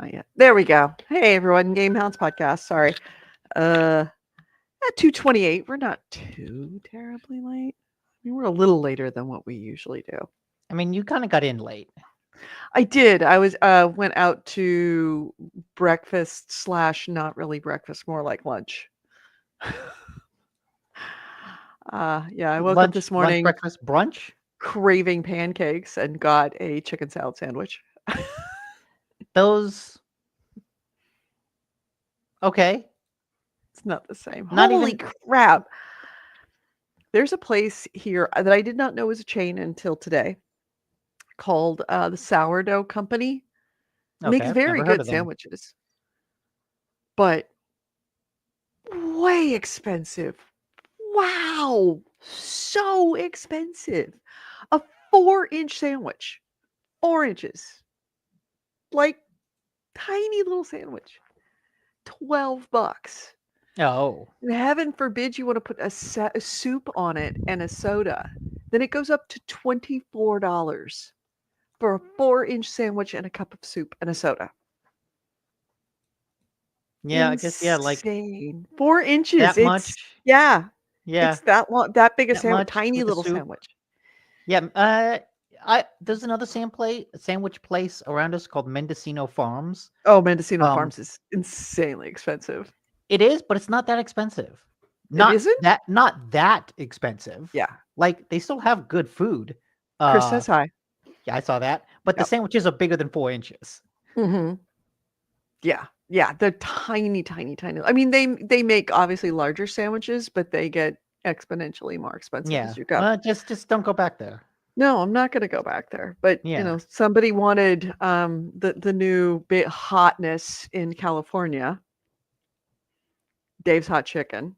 Not yet. There we go. Hey everyone, GameHounds podcast. Sorry. At 2:28. We're not too terribly late. I mean, we're a little later than what we usually do. I mean, you kind of got in late. I did. I was went out to breakfast slash not really breakfast, more like lunch. Yeah, I woke up this Lunch, morning breakfast, brunch. craving pancakes and got a chicken salad sandwich. Those okay. It's not the same. Not Holy even crap. There's a place here that I did not know was a chain until today called the Sourdough Company. okay. Makes I've very never heard good of them. sandwiches, but way expensive. Wow, so expensive. A 4-inch sandwich, 4 inches, like tiny little sandwich, $12. Oh, And heaven forbid you want to put a soup on it and a soda. Then it goes up to $24 for a 4-inch sandwich and a cup of soup and a soda. yeah. I guess like Insane. 4 inches. that It's much. yeah. Yeah, It's that long, that big a that sandwich, much tiny with the little soup. sandwich. Yeah. There's another sandwich place around us called Mendocino Farms. Oh, Mendocino Um, Farms is insanely expensive. it is, but it's not that expensive. It Not isn't? that not that expensive. Yeah. Like they still have good food. Chris Uh, says hi. yeah, I saw that. But the Yep. sandwiches are bigger than 4 inches. Mhm. Yeah. Yeah, they're tiny, tiny, tiny. I mean, they make obviously larger sandwiches, but they get exponentially more expensive Yeah. as you go. Just don't go back there. No, I'm not gonna go back there. But Yeah. somebody wanted the new bit hotness in California, Dave's Hot Chicken,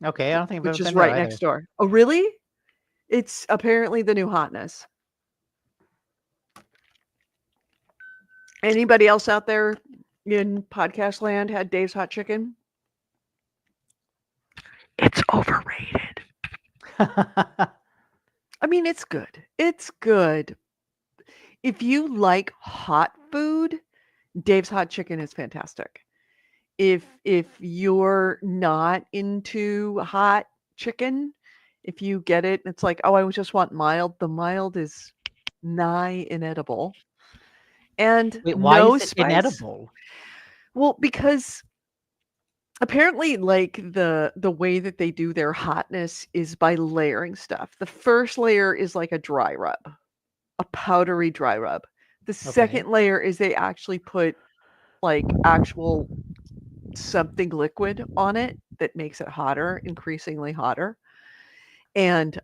Okay. I don't think I've ever which is been there right either. next door. Oh, really? It's apparently the new hotness. Anybody else out there in podcast land had Dave's Hot Chicken? It's overrated. I mean, it's good. It's good. If you like hot food, Dave's Hot Chicken is fantastic. If you're not into hot chicken, if you get it, it's like, oh, I just want mild. The mild is nigh inedible and Wait, why no is it spice. inedible? Well, because apparently, like the way that they do their hotness is by layering stuff. The first layer is like a dry rub, a powdery dry rub. The Okay. second layer is they actually put like actual something liquid on it that makes it hotter, increasingly hotter. And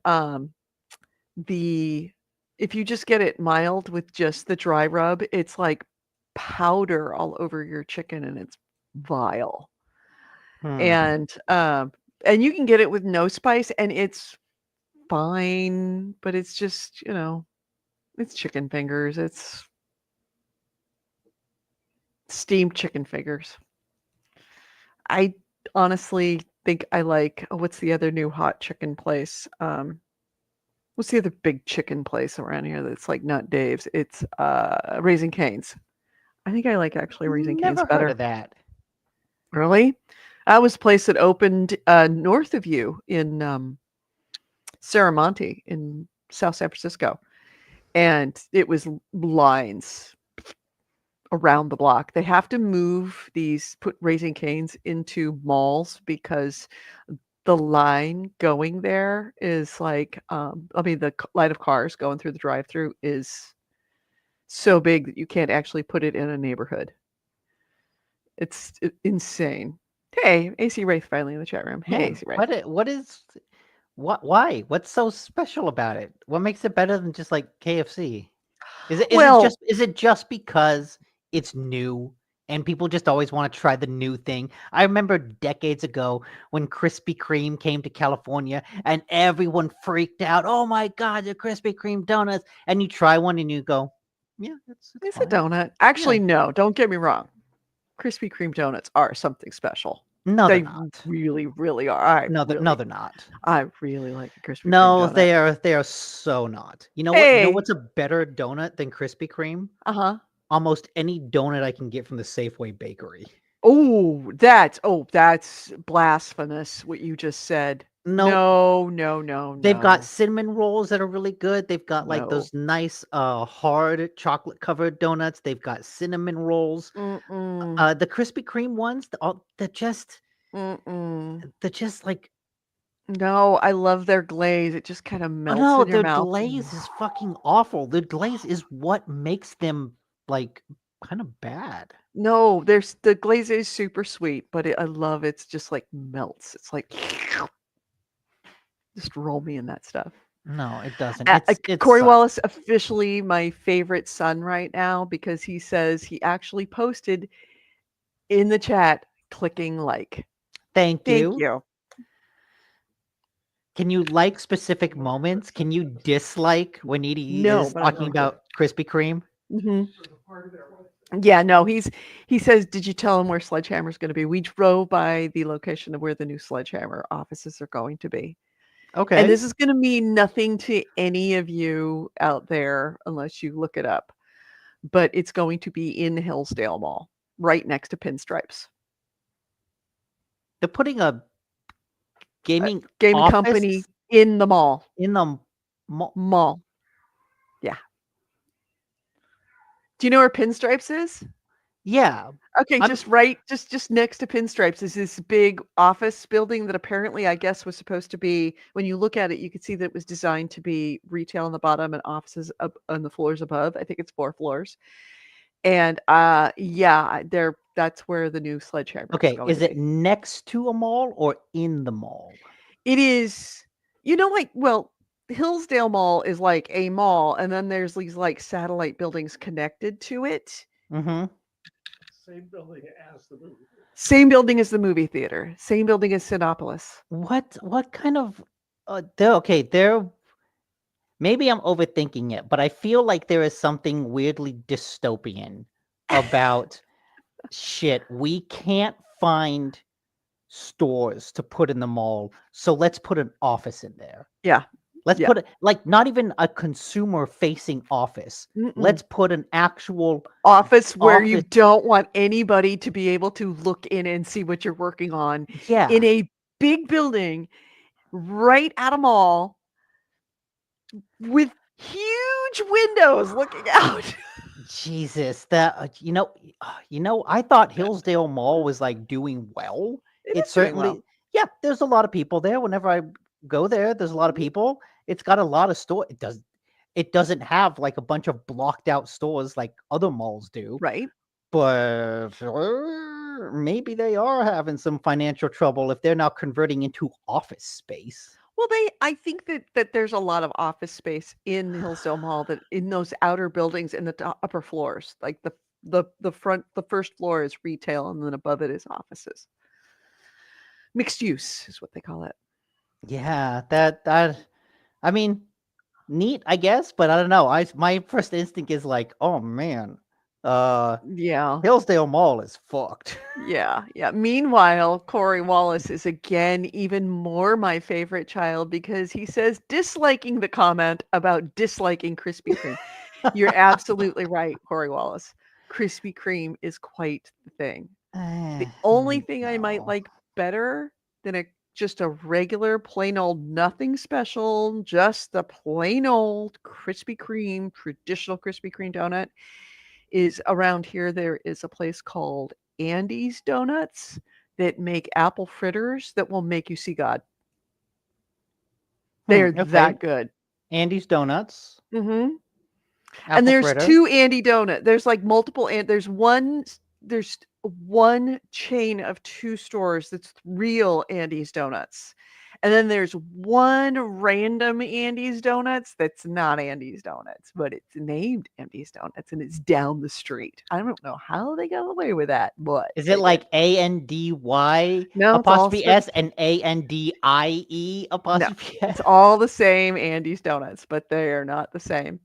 the if you just get it mild with just the dry rub, it's like powder all over your chicken and it's vile. Hmm. And you can get it with no spice and it's fine, but it's just, it's chicken fingers. It's steamed chicken fingers. I honestly think I like what's the other new hot chicken place? What's the other big chicken place around here that's like not Dave's? It's Raising Cane's. I think I like actually Raising Cane's Never heard better. of that. Really? That was a place that opened north of you in Saramonte in South San Francisco. And it was lines around the block. They have to put Raising Cane's into malls because the line going there is like, the line of cars going through the drive-through is so big that you can't actually put it in a neighborhood. It's insane. Hey, AC Wraith finally in the chat room. Hey, Man, AC Wraith. why? What's so special about it? What makes it better than just like KFC? Well, Is it just because it's new and people just always want to try the new thing? I remember decades ago when Krispy Kreme came to California and everyone freaked out. Oh my god, the Krispy Kreme donuts! And you try one and you go, yeah, it's it's a fine. donut. Yeah, Actually, no, don't get me wrong. Krispy Kreme donuts are something special. no, they're They not. really, really are. I No, really, they're not. I really like a Krispy Kreme No, donut. they are so not. You know what? You know Hey, what's a better donut than Krispy Kreme? uh-huh. almost any donut I can get from the Safeway bakery. That's blasphemous what you just said. No, No, no, no, they've got no, cinnamon rolls that are really good. They've got like no. those nice hard chocolate covered donuts. They've got cinnamon rolls. Mm-mm, The Krispy Kreme ones, mm-mm. they're just like, No, I love their glaze. It just kind of oh melts no, in your their mouth. glaze is fucking awful. The glaze is what makes them like kind of bad. No, there's the glaze is super sweet, but I love it's just like melts. It's like just roll me in that stuff. No, it doesn't. It Corey sucks. Wallace officially my favorite son right now because he says he actually posted in the chat clicking like. Thank Thank you. you. Can you like specific moments? Can you dislike when Edie No, is but I'm talking going to. about Krispy Kreme? Hmm. Yeah, no, he says, "Did you tell him where Sledgehammer's gonna be?" We drove by the location of where the new Sledgehammer offices are going to be. And Okay. this is gonna mean nothing to any of you out there unless you look it up, but it's going to be in Hillsdale Mall, right next to Pinstripes. They're putting a gaming Game office company in the mall. in the mall. Mall. Yeah. Do you know where Pinstripes is? Yeah. Okay, I'm just next to Pinstripes is this big office building that apparently I guess was supposed to be when you look at it, you could see that it was designed to be retail on the bottom and offices up on the floors above. I think it's 4 floors. And yeah, there that's where the new Sledgehammer is okay. going to Is it be. next to a mall or in the mall? It is like well, Hillsdale Mall is like a mall and then there's these like satellite buildings connected to it. Mm-hmm. Same building as the movie theater, same building as Sinopolis. What kind of they're okay, they're maybe I'm overthinking it, but I feel like there is something weirdly dystopian about shit. We can't find stores to put in the mall, so let's put an office in there. Yeah. Let's Yeah. put it like not even a consumer facing office. Mm-mm. Let's put an actual Office where you office. don't want anybody to be able to look in and see what you're working on Yeah. in a big building right at a mall with huge windows looking out. Jesus, that I thought Hillsdale Mall was like doing well. It It is doing well. certainly, yeah, there's a lot of people there. Whenever I go there, there's a lot of Mhm. people. It's got a lot of store. It doesn't have like a bunch of blocked out stores like other malls do, Right? but maybe they are having some financial trouble if they're now converting into office space. Well, I think that there's a lot of office space in Hillsdale Mall that in those outer buildings in the upper floors, like the first floor is retail and then above it is offices. Mixed use is what they call it. Yeah, that I mean, neat, I guess, but I don't know. My first instinct is like, oh man, uh, Yeah. Hillsdale Mall is fucked. Yeah, yeah. Meanwhile, Corey Wallace is again even more my favorite child because he says disliking the comment about disliking Krispy Kreme. You're absolutely right, Corey Wallace. Krispy Kreme is quite the thing. The only thing I might No. like better than just a regular plain old nothing special, just the plain old Krispy Kreme, traditional Krispy Kreme donut is around here. There is a place called Andy's Donuts that make apple fritters that will make you see God. They're Okay. that good. Andy's Donuts, Hmm. And apple there's fritter. 2 Andy donut. There's like multiple and there's one chain of 2 stores that's real Andy's Donuts. And then there's one random Andy's Donuts that's not Andy's Donuts, but it's named Andy's Donuts and it's down the street. I don't know how they got away with that, but Is it they did. like ANDY No, it's all apostrophe S and ANDIE no, apostrophe it's S? all the same Andy's Donuts, but they are not the same.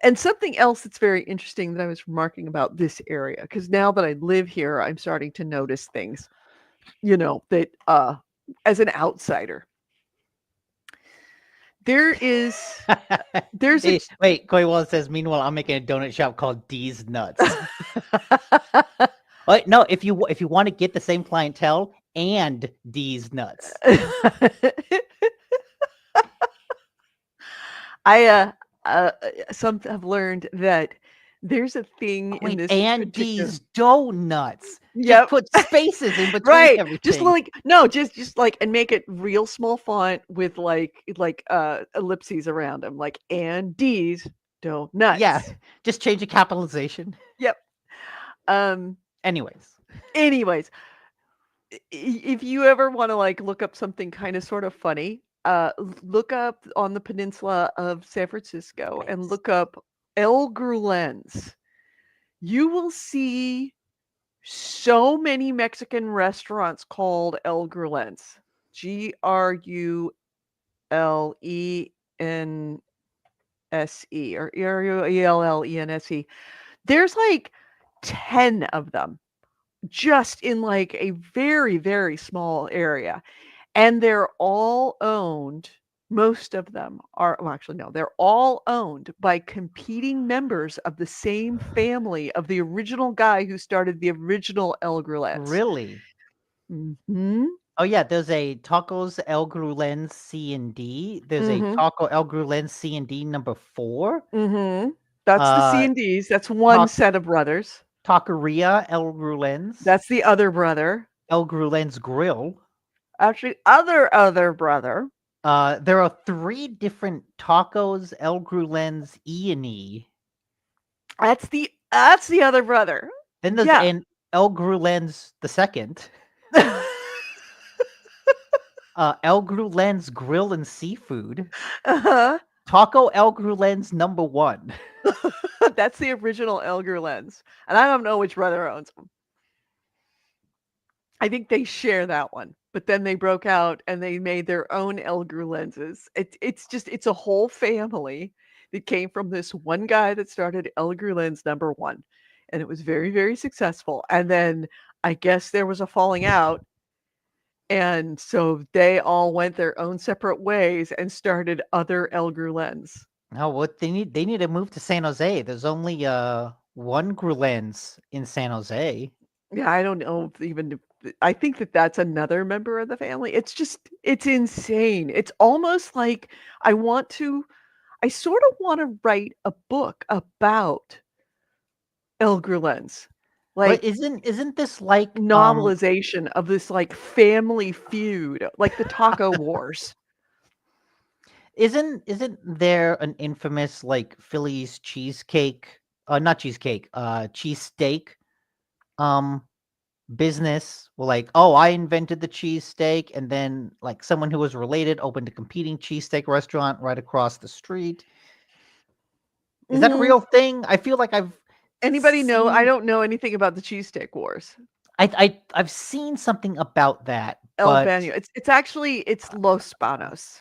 And something else that's very interesting that I was remarking about this area, because now that I live here, I'm starting to notice things, that as an outsider, There is there's a Hey, wait, Corey Wallace says, meanwhile, I'm making a donut shop called D's Nuts. Wait, no, if you want to get the same clientele and D's Nuts. I some have learned that there's a thing in Wait, this and particular. D's Donuts. Just Yep. put spaces in between Right. Just everything. like no, just like and make it real small font with like ellipses around them, like and D's Yeah, donuts. just change the capitalization. Yep. Um. Anyways, Anyways, if you ever want to like look up something kind of sort of funny, look up on the peninsula of San Francisco and look up El Grulen's. You will see so many Mexican restaurants called El Grulen's. Grulense or Ruellense. There's like 10 of them just in like a very, very small area. And they're all owned. Most of them are, well, actually, no, they're all owned by competing members of the same family of the original guy who started the original El Grulet's. really? Mm-hmm. Oh yeah, there's a Tacos El Grulen C and D. There's a Mm-hmm. Taco El Grulen C and D number 4. Mm-hmm. That's the Uh, C&Ds. That's one ta- set of brothers. Taqueria El Grulen's, That's the other brother. El Grulen's Grill. Actually, other brother. There are 3 different tacos El Grulen's E and E. That's the other brother. Then there's Yeah. an El Grulen's the second. El Grulen's Grill and Seafood. Uh-huh. Taco El Grulen's number 1. That's the original Elgar lens. And I don't know which brother owns them. I think they share that one. But then they broke out and they made their own Elgar lenses. It's a whole family that came from this one guy that started Elgar lens number 1. And it was very, very successful. And then I guess there was a falling out. And so they all went their own separate ways and started other Elgar lens. Oh, what they need to move to San Jose. There's only one Grulen's in San Jose. Yeah, I don't know if even I think that that's another member of the family. It's insane. It's almost like I want to I sort of want to write a book about El Grulen's. But Like isn't this like novelization of this like family feud, like the Taco Wars. isn't there an infamous like Philly's cheesecake not cheesecake, cheesesteak business? Well, like, oh, I invented the cheesesteak, and then like someone who was related opened a competing cheesesteak restaurant right across the street. Is that a Mhm. real thing? I feel like I've Anybody know? I seen don't know anything about the cheesesteak wars. I've seen something about that, El but Baño. It's Los Banos.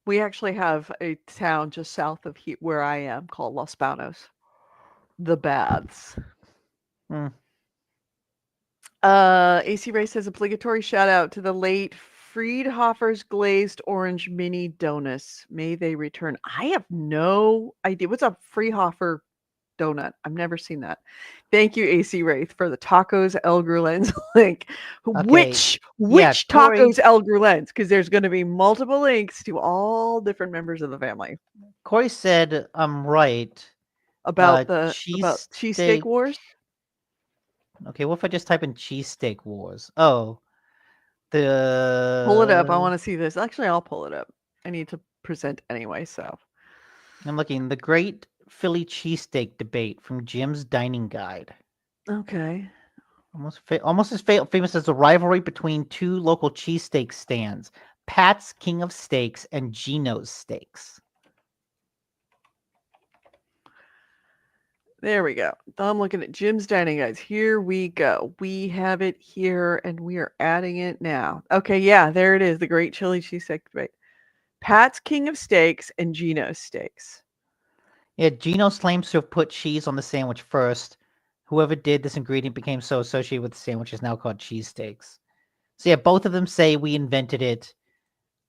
We actually have a town just south of where I am called Los Banos. The Baths. hmm. AC Ray says obligatory shout out to the late Friedhofer's glazed orange mini donuts. May they return. I have no idea. What's a Friedhofer donut? I've never seen that. Thank you, AC Wraith, for the tacos El Grulen's link. Okay. Yeah, Which Corey, tacos El Grulen's? Because there's going to be multiple links to all different members of the family Corey said I'm right. about cheesesteak Cheesesteak. wars. Okay, what if I just type in cheesesteak wars? Oh, Pull it up. I the want to see this. Actually, I'll pull it up. I need to present anyway, so. I'm looking the Great Philly Cheesesteak Debate from Jim's Dining Guide. Okay. Almost as famous as the rivalry between 2 local cheesesteak stands, Pat's King of Steaks and Gino's Steaks. There we go. I'm looking at Jim's Dining Guides. Here we go. We have it here, and we are adding it now. Okay, yeah, there it is. The Great Chili Cheesesteak Debate. Pat's King of Steaks and Gino's Steaks. Yeah, Gino's claims to have put cheese on the sandwich first. Whoever did this ingredient became so associated with the sandwich is now called cheesesteaks. So yeah, both of them say we invented it.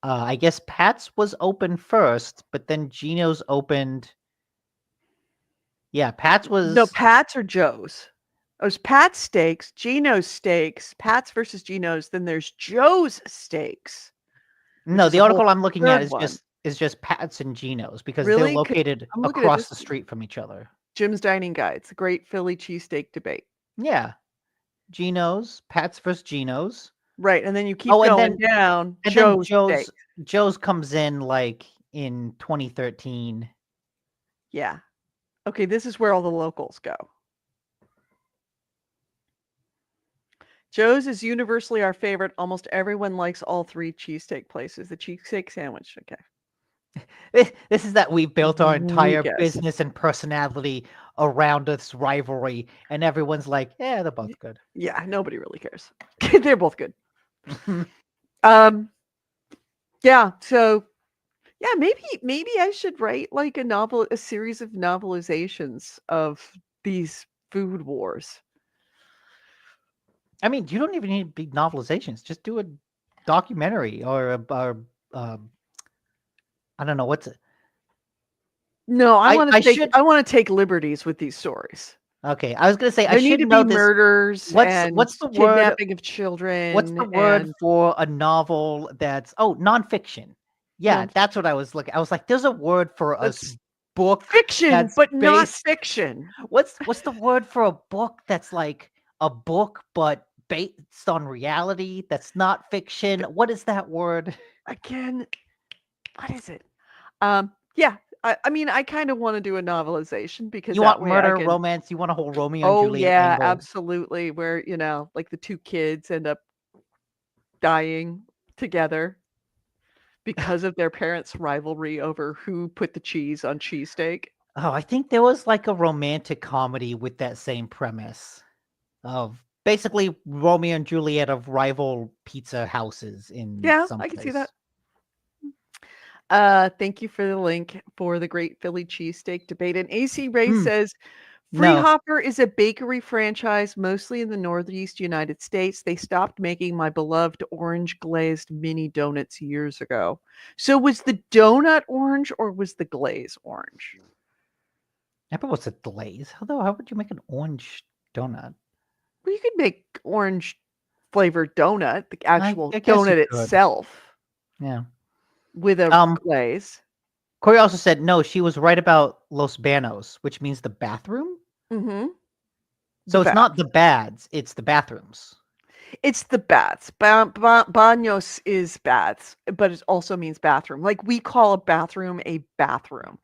I guess Pat's was open first, but then Geno's opened. Yeah, Pat's No, was Pat's or Joe's. There's Pat's Steaks, Geno's Steaks, Pat's versus Geno's. Then there's Joe's Steaks, which no. is The a whole article I'm looking at third one. is just Pat's and Geno's because they're Really? 'Cause located I'm looking at across this the one. street from each other. Jim's Dining Guides, the Great Philly Cheesesteak Debate. Yeah, Geno's, Pat's versus Geno's. Right, and then you keep Oh, going down, and then Joe's Steak. Joe's comes in like in 2013. Yeah. Okay, this is where all the locals go. Joe's is universally our favorite. Almost everyone likes all three cheesesteak places. The cheesesteak sandwich, okay. This is that we built our entire Weakest. business and personality around this rivalry, and everyone's like, "Yeah, they're both good." Yeah, nobody really cares. They're both good. Yeah, so yeah, maybe I should write like a series of novelizations of these food wars. I mean, you don't even need big novelizations. Just do a documentary or I don't know what's it. No, I want I to take should. I want to take liberties with these stories. Okay, I was gonna say I There need should to know be this. murders and What's the word? kidnapping of What's children the word and for a novel that's nonfiction? Yeah, non that's what I was looking. I was like, there's a word for a that's book fiction, that's but not based. fiction. What's the word for a book that's like a book but based on reality? That's not fiction. What is that word? Again, what is it? Yeah, I mean, I kind of want to do a novelization because You that want way I murder, can. romance. You want a whole Romeo and Oh Juliet yeah, angle. absolutely. Where like the two kids end up dying together because of their parents' rivalry over who put the cheese on cheesesteak. Oh, I think there was like a romantic comedy with that same premise of basically Romeo and Juliet of rival pizza houses in Yeah, some I can see that. place. Thank you for the link for the Great Philly Cheesesteak Debate. And AC Ray Hmm. says No. Freehopper is a bakery franchise mostly in the Northeast United States. They stopped making my beloved orange glazed mini donuts years ago. So was the donut orange or was the glaze orange? I bet it's a glaze. How would you make an orange donut? Well, you could make orange flavored donut, the actual I guess you donut could. itself Yeah. with a glaze. Corey also said no, she was right about Los Banos, which means the bathroom. Mm-hmm. So it's not the baths, it's the bathrooms. It's the baths. Baños is baths, but it also means bathroom. Like we call a bathroom a bathroom.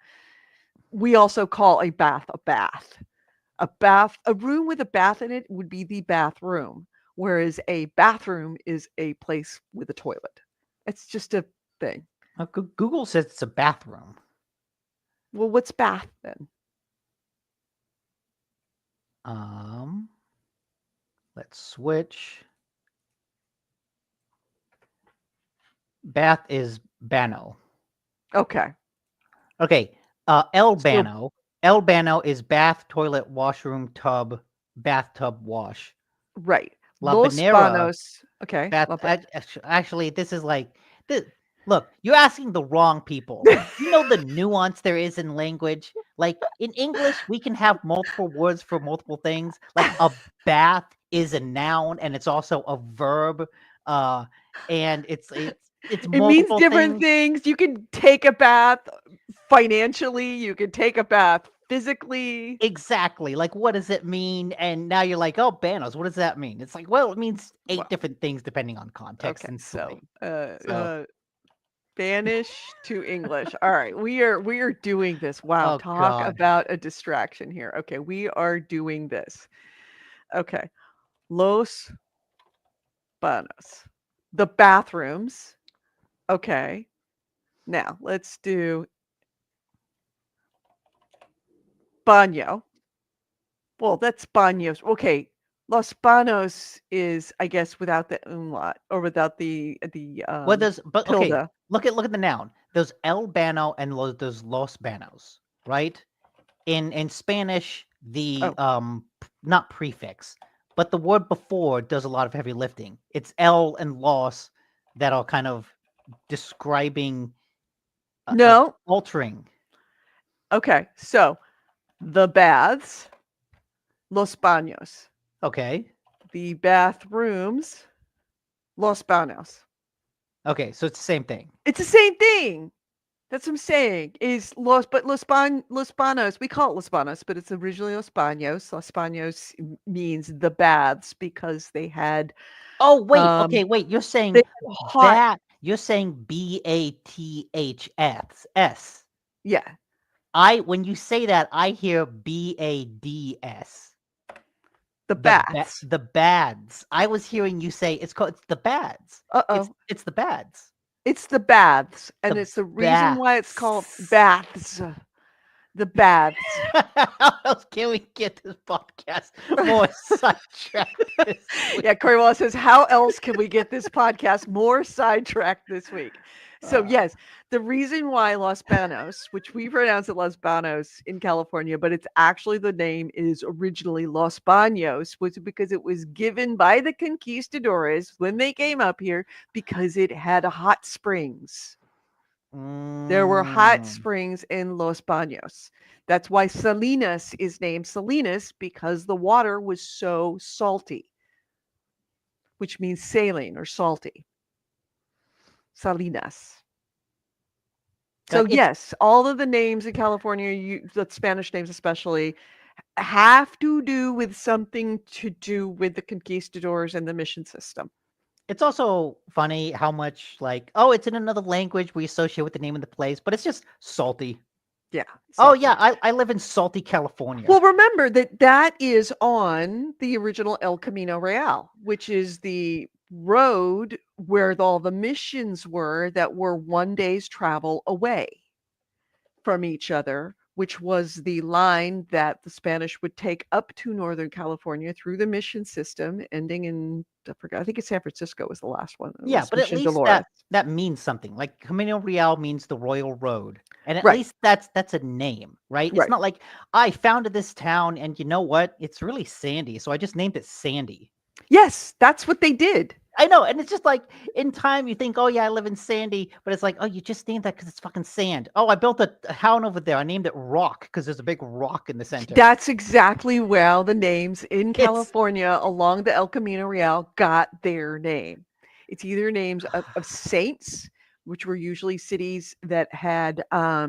We also call a bath a bath. A room with a bath in it would be the bathroom, whereas a bathroom is a place with a toilet. It's just a thing. Google says it's a bathroom. Well, what's bath then? Let's switch. Bath is Bano. Okay. Okay. El Bano. El Bano is bath, toilet, washroom, tub, bathtub, wash. Right. La Los Banera. Banos. Okay. Actually, this is like this. Look, you're asking the wrong people. You know the nuance there is in language. Like in English, we can have multiple words for multiple things. Like a bath is a noun and it's also a verb. And it's It means multiple different things. You can take a bath financially, you can take a bath physically. Exactly. Like, what does it mean? And now you're like, oh, Banos, what does that mean? It's like, well, it means eight different things depending on context and slang. Spanish to English. All right, we are doing this. Wow, Oh talk God. about a distraction here. Okay, we are doing this. Okay, Los Banos, the bathrooms. Okay, now let's do baño. Well, that's baños. Okay, Los Banos is, I guess, without the umlaut or without the Well, there's okay. tilde. Look at the noun. There's El Bano and there's Los Banos, right? In Spanish, the not prefix, but the word before does a lot of heavy lifting. It's El and Los that are kind of describing No. altering. Okay, so the baths, los baños. Okay. The bathrooms, los baños. Okay, so it's the same thing. It's the same thing. That's what I'm saying. Los baños. We call it los baños, but it's originally los baños. Los baños means the baths because they had. Oh wait, okay, wait. You're saying hot. You're saying BATHS. Yeah. When you say that, I hear BADS. The baths. The bads. I was hearing you say it's the bads. It's the bads. It's the baths, and it's the reason why it's called baths. The baths. How else can we get this podcast more sidetracked this week? Yeah, Corey Wallace says, how else can we get this podcast more sidetracked this week? So yes, the reason why Los Banos, which we pronounce it Los Banos in California, but it's actually the name is originally Los Baños, was because it was given by the conquistadores when they came up here because it had hot springs. There were hot springs in Los Baños. That's why Salinas is named Salinas, because the water was so salty, which means saline or salty. Salinas. So yes, all of the names in California, the Spanish names especially, have to do with something to do with the conquistadors and the mission system. It's also funny how much it's in another language we associate with the name of the place, but it's just salty. Yeah. Salty. Oh yeah, I live in salty California. Well, remember that is on the original El Camino Real, which is the road where all the missions were that were 1 day's travel away from each other, which was the line that the Spanish would take up to Northern California through the mission system, ending in, I think it's San Francisco was the last one. Yeah, but at least that means something. Like Camino Real means the Royal Road. And at least that's a name, right? It's not like I founded this town and you know what? It's really sandy. So I just named it Sandy. Yes, that's what they did. I know. And it's just like in time you think, oh yeah, I live in Sandy. But it's like, oh, you just named that because it's fucking sand. Oh, I built a town over there. I named it Rock because there's a big rock in the center. That's exactly where the names in California along the El Camino Real got their name. It's either names of saints, which were usually cities that had a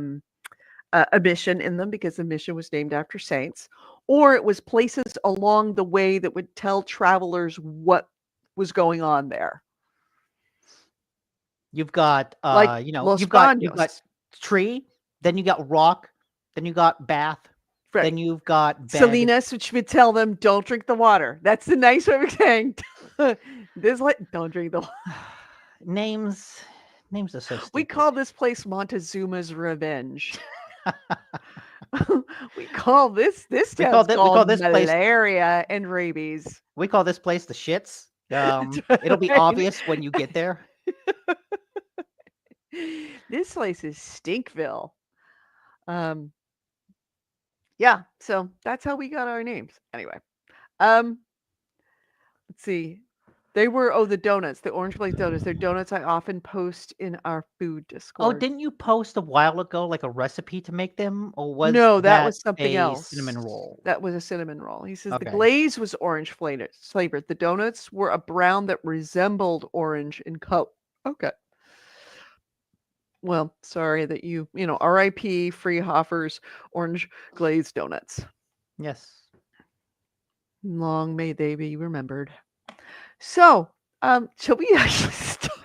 mission in them because the mission was named after saints, or it was places along the way that would tell travelers what was going on there. You've got you've got tree, then you got rock, then you got bath, then you've got bed. Salinas, which would tell them don't drink the water. That's the nice way of saying don't drink the water. Names are so stupid. We call this place Montezuma's Revenge. We call this town called malaria and rabies. We call this place the shits. It'll be obvious when you get there. This place is Stinkville. Yeah, so that's how we got our names. Anyway, let's see. They were the donuts, the Orange Blaze donuts. They're donuts I often post in our food Discord. Oh, didn't you post a while ago like a recipe to make them, or was that was something else? Cinnamon roll. That was a cinnamon roll. He says the glaze was orange flavored. The donuts were a brown that resembled orange in color. Okay. Well, sorry that R.I.P. Freehoffer's orange glazed donuts. Yes. Long may they be remembered. So, shall we actually start?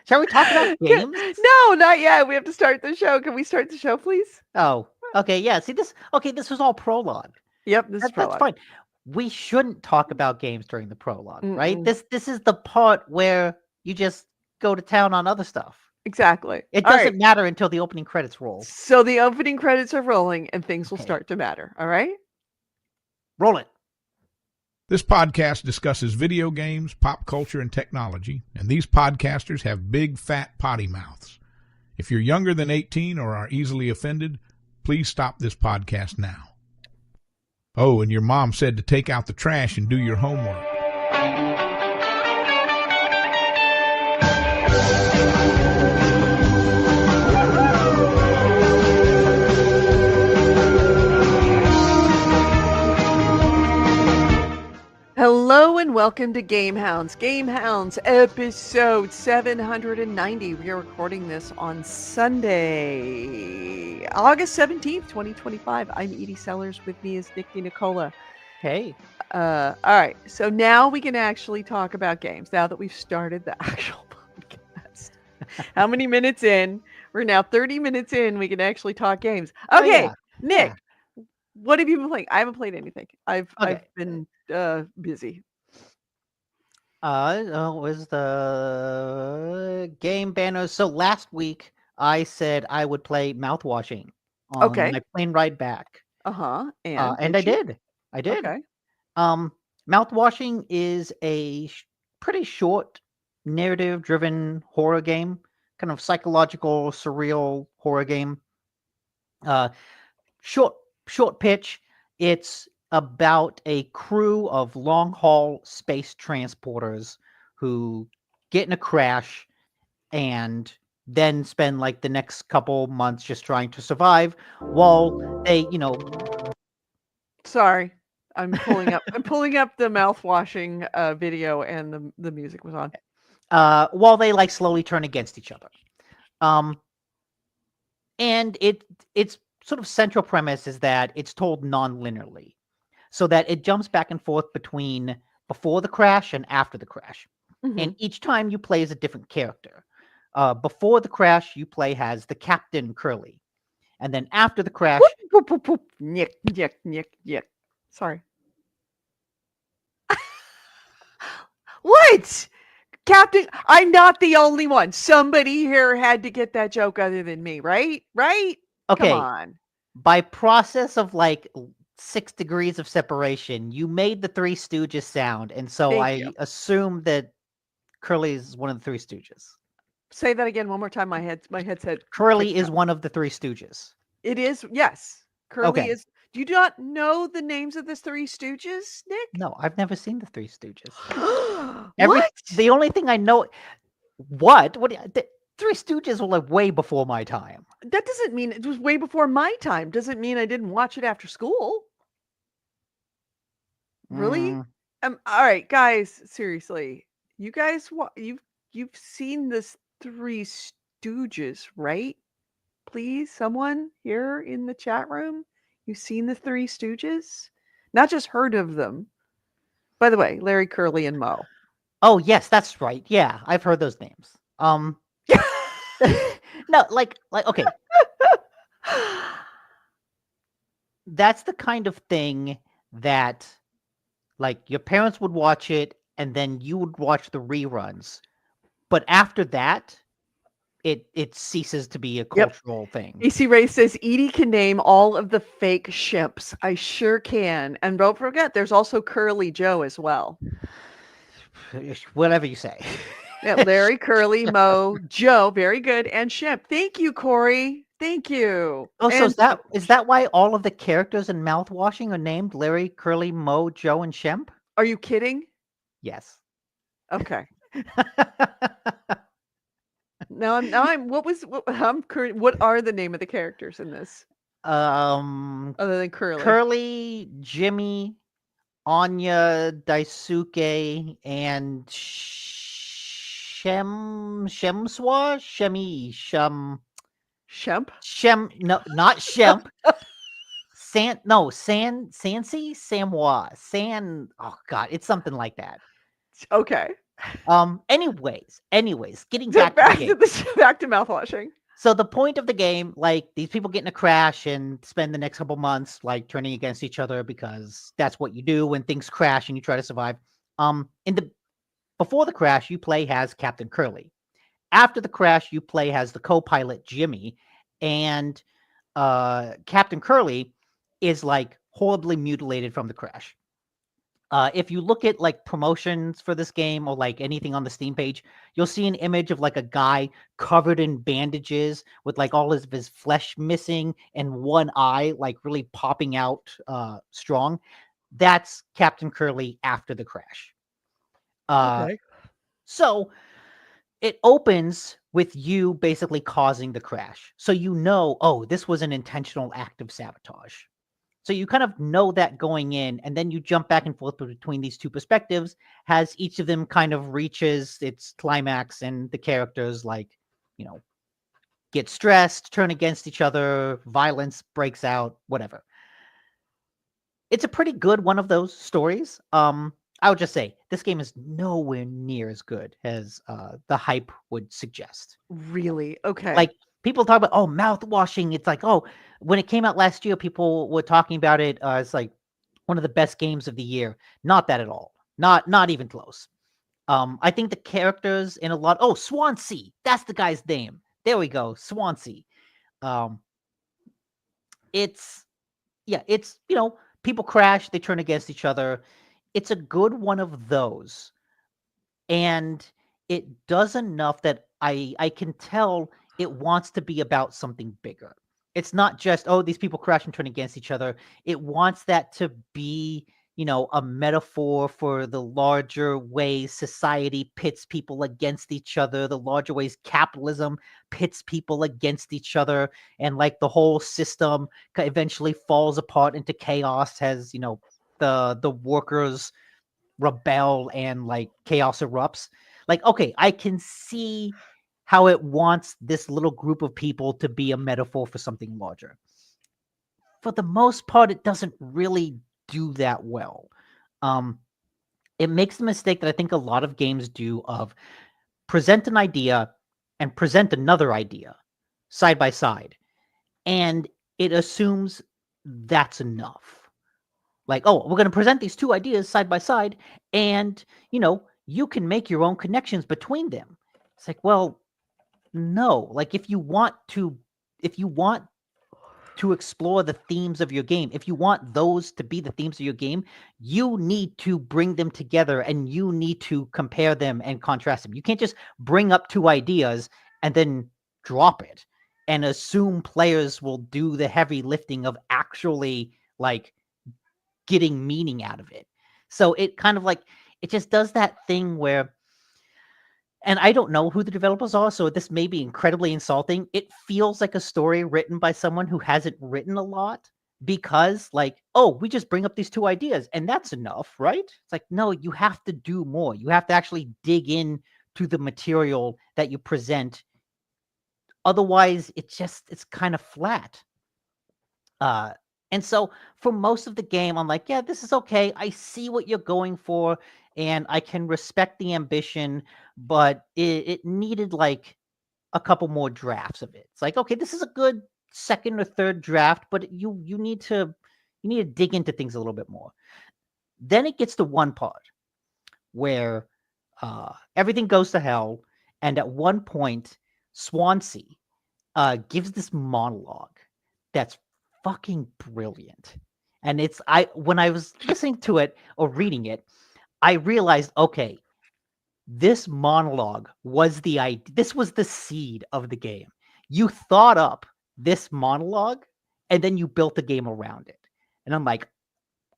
Shall we talk about games? No, not yet. We have to start the show. Can we start the show, please? Oh, okay. Yeah. See this. Okay, this was all prologue. Yep, this is prologue. That's fine. We shouldn't talk about games during the prologue, right? This is the part where you just go to town on other stuff. Exactly. It doesn't matter until the opening credits roll. So the opening credits are rolling, and things will start to matter. All right. Roll it. This podcast discusses video games, pop culture, and technology, and these podcasters have big, fat potty mouths. If you're younger than 18 or are easily offended, please stop this podcast now. Oh, and your mom said to take out the trash and do your homework. Hello and welcome to GameHounds. GameHounds episode 790. We are recording this on Sunday, August 17th, 2025. I'm Edie Sellers. With me is Nick DiNicola. Hey. All right. So now we can actually talk about games now that we've started the actual podcast. How many minutes in? We're now 30 minutes in. We can actually talk games. Okay, Nick. What have you been playing? I haven't played anything. I've been busy. Was the game banners. So last week I said I would play mouthwashing on my plane ride back. And I did. I did. Okay. Mouthwashing is a pretty short narrative-driven horror game, kind of psychological, surreal horror game. Short pitch. It's about a crew of long-haul space transporters who get in a crash and then spend like the next couple months just trying to survive while they, Sorry. I'm pulling up the mouthwashing video and the music was on. While they like slowly turn against each other. And it's sort of central premise is that it's told non-linearly, so that it jumps back and forth between before the crash and after the crash. And each time you play as a different character. Before the crash, you play as the Captain Curly. And then after the crash... Nick. Sorry. What? Captain, I'm not the only one. Somebody here had to get that joke other than me, right? Right? Okay. Come on. By process of like 6 degrees of separation, you made the Three Stooges sound, and so I assume that Curly is one of the Three Stooges. Say that again one more time. My headset. Curly is one of the Three Stooges. It is, yes. Curly is. Do you not know the names of the Three Stooges, Nick? No, I've never seen the Three Stooges. What? The only thing I know. What? The Three Stooges were like way before my time. That doesn't mean it was way before my time. Doesn't mean I didn't watch it after school. Really? All right, guys. Seriously, you guys, you've seen this Three Stooges, right? Please, someone here in the chat room, you've seen the Three Stooges? Not just heard of them. By the way, Larry, Curly, and Moe. Oh yes, that's right. Yeah, I've heard those names. No, like okay. That's the kind of thing that like your parents would watch it and then you would watch the reruns. But after that, it ceases to be a cultural thing. AC Ray says Edie can name all of the fake shimps. I sure can. And don't forget, there's also Curly Joe as well. Whatever you say. Yeah, Larry, Curly, Moe, Joe, very good, and Shimp. Thank you, Corey. Thank you. Oh, so is that why all of the characters in Mouthwashing are named Larry, Curly, Moe, Joe, and Shemp? Are you kidding? Yes. Okay. What are the name of the characters in this? Other than Curly. Curly, Jimmy, Anya, Daisuke, and Shemswa? Shemp? No, not Shemp. Sansi? Samwa. Oh god, it's something like that. Okay. Anyways, getting back to the game. Back to mouthwashing. So the point of the game, like these people get in a crash and spend the next couple months like turning against each other because that's what you do when things crash and you try to survive. Before the crash, you play as Captain Curly. After the crash, you play as the co-pilot Jimmy, and Captain Curly is like horribly mutilated from the crash. If you look at like promotions for this game or like anything on the Steam page, you'll see an image of like a guy covered in bandages with like all of his flesh missing and one eye like really popping out strong. That's Captain Curly after the crash. Okay. So it opens with you basically causing the crash. So you know, oh, this was an intentional act of sabotage. So you kind of know that going in, and then you jump back and forth between these two perspectives as each of them kind of reaches its climax, and the characters, like, you know, get stressed, turn against each other, violence breaks out, whatever. It's a pretty good one of those stories. I would just say this game is nowhere near as good as the hype would suggest. Really? Okay. Like, people talk about, oh, mouth washing. It's like, oh, when it came out last year, people were talking about it as like one of the best games of the year. Not that at all. Not even close. I think the characters in a lot. Oh, Swansea. That's the guy's name. There we go. Swansea. Um, it's it's people crash, they turn against each other. It's a good one of those, and it does enough that I can tell it wants to be about something bigger. It's not just, oh, these people crash and turn against each other. It wants that to be, a metaphor for the larger ways society pits people against each other, the larger ways capitalism pits people against each other, and like the whole system eventually falls apart into chaos as, the workers rebel and like chaos erupts. Like, okay, I can see how it wants this little group of people to be a metaphor for something larger. For the most part, it doesn't really do that well. It makes the mistake that I think a lot of games do of present an idea and present another idea side by side, and it assumes that's enough. Like, oh, we're going to present these two ideas side by side, and, you can make your own connections between them. It's like, well, no. Like, if you want to explore the themes of your game, if you want those to be the themes of your game, you need to bring them together, and you need to compare them and contrast them. You can't just bring up two ideas and then drop it and assume players will do the heavy lifting of actually, like, getting meaning out of it. So it kind of like, it just does that thing where, and I don't know who the developers are, so this may be incredibly insulting. It feels like a story written by someone who hasn't written a lot, because, like, oh, we just bring up these two ideas and that's enough, right? It's like, no, you have to do more. You have to actually dig in to the material that you present. Otherwise, it's kind of flat. And so for most of the game, I'm like, yeah, this is okay. I see what you're going for, and I can respect the ambition, but it needed like a couple more drafts of it. It's like, okay, this is a good second or third draft, but you need to dig into things a little bit more. Then it gets to one part where everything goes to hell, and at one point, Swansea gives this monologue that's fucking brilliant. And when I was listening to it or reading it, I realized, okay, this monologue was this was the seed of the game. You thought up this monologue and then you built a game around it. And I'm like,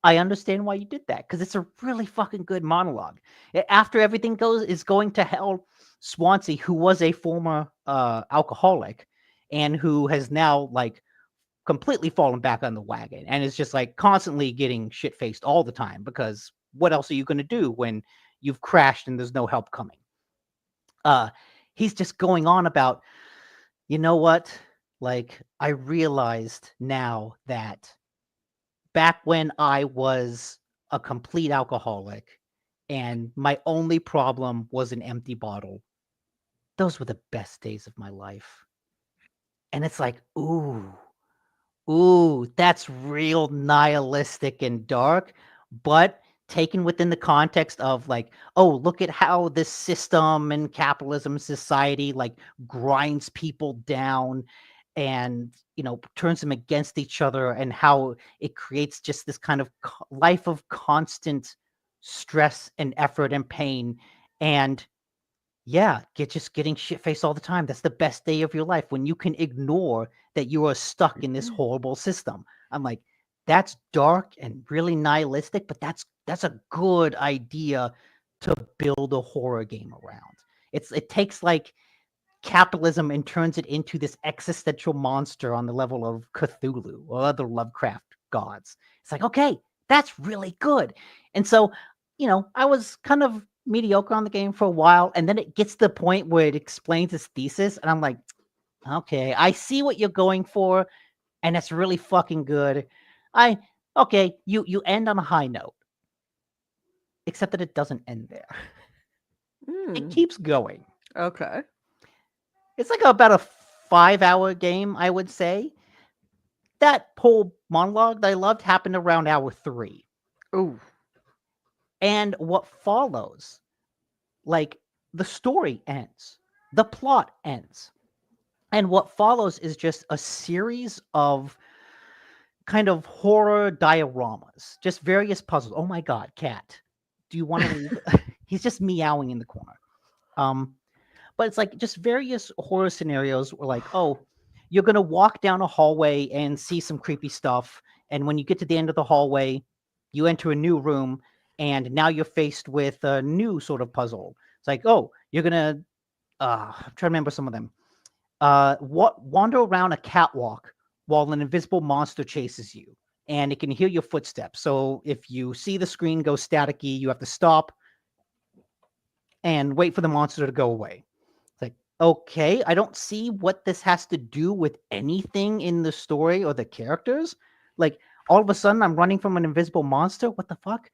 I understand why you did that, because it's a really fucking good monologue. After everything is going to hell, Swansea, who was a former alcoholic and who has now like completely fallen back on the wagon and is just like constantly getting shit faced all the time, because what else are you going to do when you've crashed and there's no help coming? He's just going on about, you know what? Like, I realized now that back when I was a complete alcoholic and my only problem was an empty bottle, those were the best days of my life. And it's like, ooh, that's real nihilistic and dark, but taken within the context of like, oh, look at how this system and capitalism society like grinds people down and, turns them against each other, and how it creates just this kind of life of constant stress and effort and pain. And yeah, just getting shit faced all the time. That's the best day of your life, when you can ignore that you are stuck in this horrible system. I'm like, that's dark and really nihilistic, but that's a good idea to build a horror game around. It takes like capitalism and turns it into this existential monster on the level of Cthulhu or other Lovecraft gods. It's like, okay, that's really good. And so, I was kind of mediocre on the game for a while, and then it gets to the point where it explains its thesis, and I'm like, okay, I see what you're going for, and it's really fucking good. Okay, you end on a high note, except that it doesn't end there. It keeps going. Okay. It's like about a 5-hour game, I would say. That whole monologue that I loved happened around hour 3. Oh. And what follows, like, the story ends, the plot ends. And what follows is just a series of kind of horror dioramas, just various puzzles. Oh my God, cat. Do you want to leave? He's just meowing in the corner. But it's like just various horror scenarios where, like, oh, you're going to walk down a hallway and see some creepy stuff. And when you get to the end of the hallway, you enter a new room, and now you're faced with a new sort of puzzle. It's like, oh, you're going to, I'm trying to remember some of them. Wander around a catwalk while an invisible monster chases you, and it can hear your footsteps. So if you see the screen go staticky, you have to stop and wait for the monster to go away. It's like, okay, I don't see what this has to do with anything in the story or the characters. Like, all of a sudden I'm running from an invisible monster. What the fuck?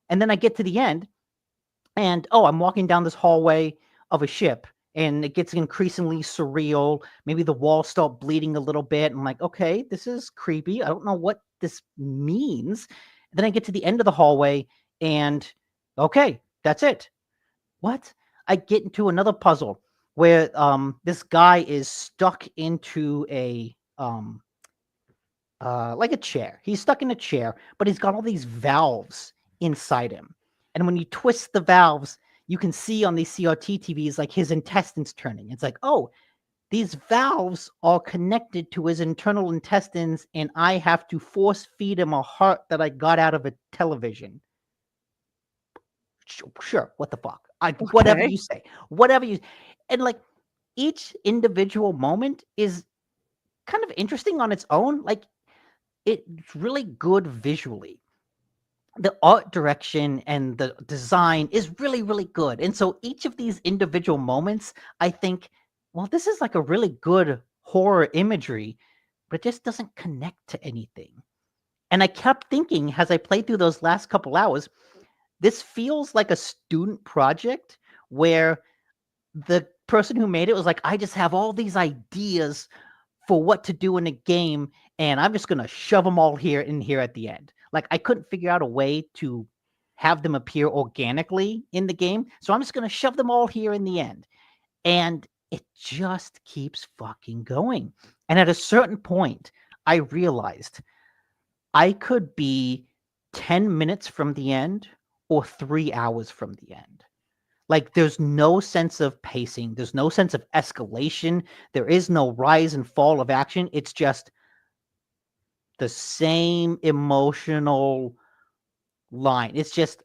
And then I get to the end, and I'm walking down this hallway of a ship, and it gets increasingly surreal. Maybe the walls start bleeding a little bit. I'm like, okay, this is creepy. I don't know what this means. Then I get to the end of the hallway, and okay, that's it. What? I get into another puzzle where this guy is stuck into a like a chair. He's stuck in a chair, but he's got all these valves inside him. And when you twist the valves, you can see on these CRT TVs like his intestines turning. It's like, oh, these valves are connected to his internal intestines, and I have to force feed him a heart that I got out of a television. Sure, what the fuck? Whatever you say. And like, each individual moment is kind of interesting on its own. Like, it's really good visually. The art direction and the design is really, really good. And so each of these individual moments, I think, well, this is like a really good horror imagery, but it just doesn't connect to anything. And I kept thinking, as I played through those last couple hours, this feels like a student project where the person who made it was like, I just have all these ideas for what to do in a game, and I'm just going to shove them all here at the end. Like, I couldn't figure out a way to have them appear organically in the game, so I'm just going to shove them all here in the end. And it just keeps fucking going. And at a certain point, I realized I could be 10 minutes from the end or 3 hours from the end. Like, there's no sense of pacing. There's no sense of escalation. There is no rise and fall of action. It's just the same emotional line. It's just,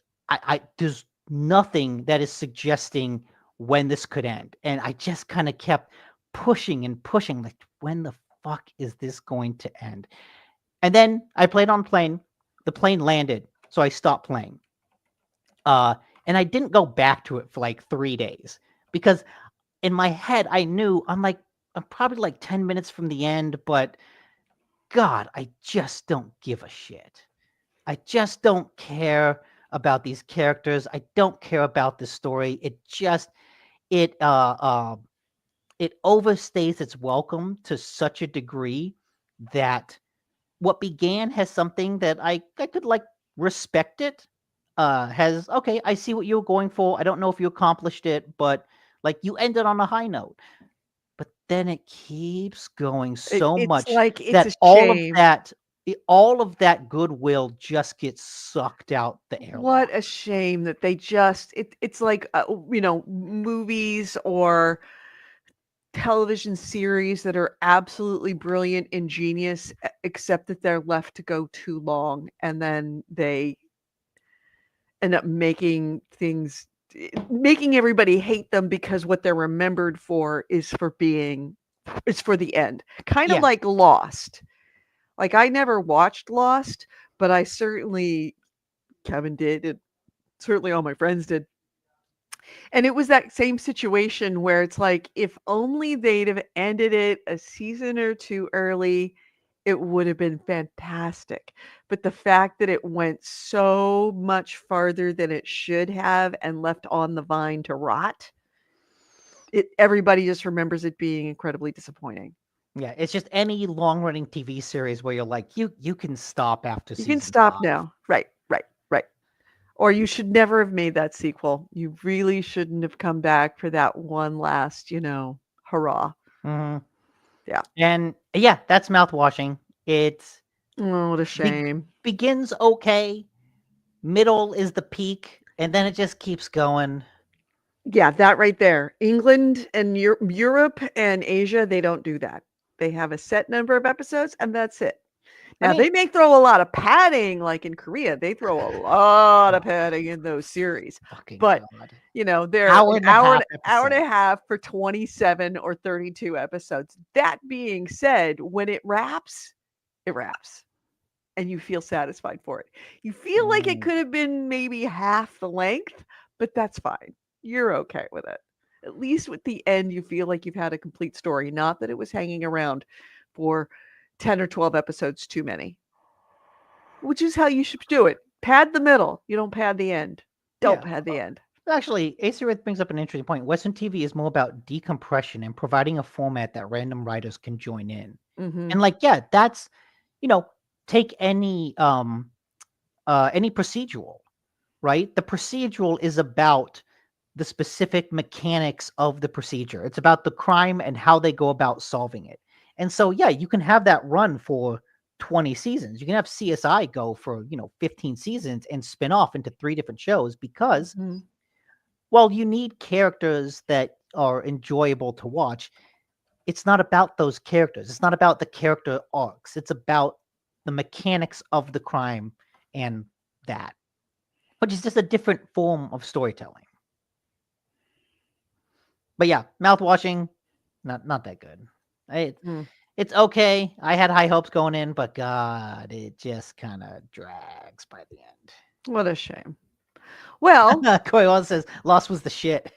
there's nothing that is suggesting when this could end. And I just kind of kept pushing and pushing, like, when the fuck is this going to end? And then I played on plane. The plane landed, so I stopped playing. And I didn't go back to it for like 3 days because in my head, I knew I'm probably like 10 minutes from the end, but God, I just don't give a shit. I just don't care about these characters. I don't care about the story. It overstays its welcome to such a degree that what began as something that I could like respect it. Okay, I see what you were going for. I don't know if you accomplished it, but like, you ended on a high note. But then it keeps going so much like it's that a shame. all of that goodwill just gets sucked out the airlock. What a shame that they just it's like movies or television series that are absolutely brilliant and genius, except that they're left to go too long, and then they end up making everybody hate them because what they're remembered for is for the end. Kind of like Lost. Like, I never watched Lost, but I certainly Kevin did, and certainly all my friends did. And it was that same situation where it's like, if only they'd have ended it a season or 2 early, it would have been fantastic. But the fact that it went so much farther than it should have and left on the vine to rot, everybody just remembers it being incredibly disappointing. Yeah, it's just any long-running TV series where you're like, you can stop after You can season stop 5. now. Right, right, right. Or you should never have made that sequel. You really shouldn't have come back for that one last, hurrah. Mhm. Yeah. And yeah, that's mouthwashing. It Oh, what a be- shame. begins okay, middle is the peak, and then it just keeps going. Yeah, that right there. England and Europe and Asia, they don't do that. They have a set number of episodes and that's it. I Now, mean, they may throw a lot of padding like in Korea. They throw a lot of padding in those series. fucking But, God. they're Hour an and a hour half hour and a episode. half for 27 or 32 episodes. That being said, when it wraps, it wraps. And you feel satisfied for it. You feel like it Mm. could have been maybe half the length, but that's fine. You're okay with it. At least with the end, you feel like you've had a complete story, not that it was hanging around for 10 or 12 episodes too many, which is how you should do it. Pad the middle. You don't pad the end. Don't Yeah. pad the end. Actually, Acer brings up an interesting point. Western TV is more about decompression and providing a format that random writers can join in. Mm-hmm. And like, yeah, that's, take any procedural, right? The procedural is about the specific mechanics of the procedure. It's about the crime and how they go about solving it. And so, yeah, you can have that run for 20 seasons. You can have CSI go for, 15 seasons and spin off into 3 different shows because, Mm-hmm. well, you need characters that are enjoyable to watch. It's not about those characters. It's not about the character arcs. It's about the mechanics of the crime and that, which is just a different form of storytelling. But yeah, mouthwashing, not that good. It's okay. I had high hopes going in, but God, it just kind of drags by the end. What a shame. Well, Corey says Lost was the shit.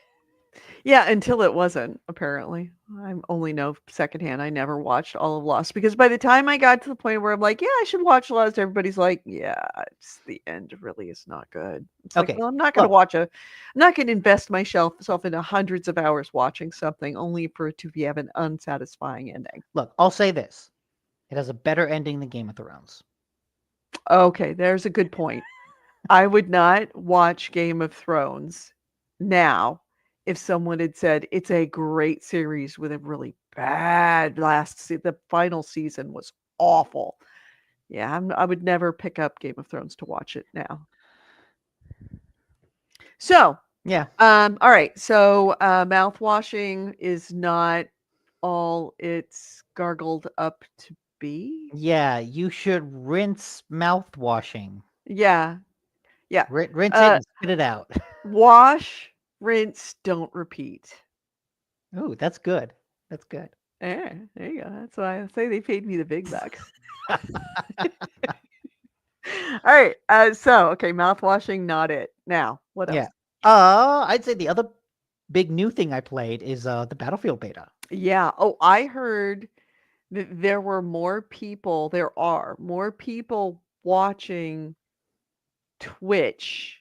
yeah, until it wasn't, apparently. I only know secondhand. I never watched all of Lost because by the time I got to the point where I'm like, yeah, I should watch Lost, everybody's like, yeah, it's the end really is not good. It's like, Okay, well, I'm not going to I'm not going to invest myself into hundreds of hours watching something only for it to have an unsatisfying ending. Look, I'll say this. It has a better ending than Game of Thrones. Okay, there's a good point. I would not watch Game of Thrones now if someone had said it's a great series with a really bad the final season was awful. Yeah, I would never pick up Game of Thrones to watch it now. So, Yeah. all right. So, mouthwashing is not all it's gargled up to be. Yeah, you should rinse mouthwashing. Yeah. Yeah. Rinse it and spit it out. Wash, rinse, don't repeat. Ooh, that's good. That's good. Yeah, there you go. That's why I say they paid me the big bucks. All right. Okay, mouthwashing, not it. Now, what else? Yeah. I'd say the other big new thing I played is the Battlefield beta. Yeah. Oh, I heard that there are more people watching Twitch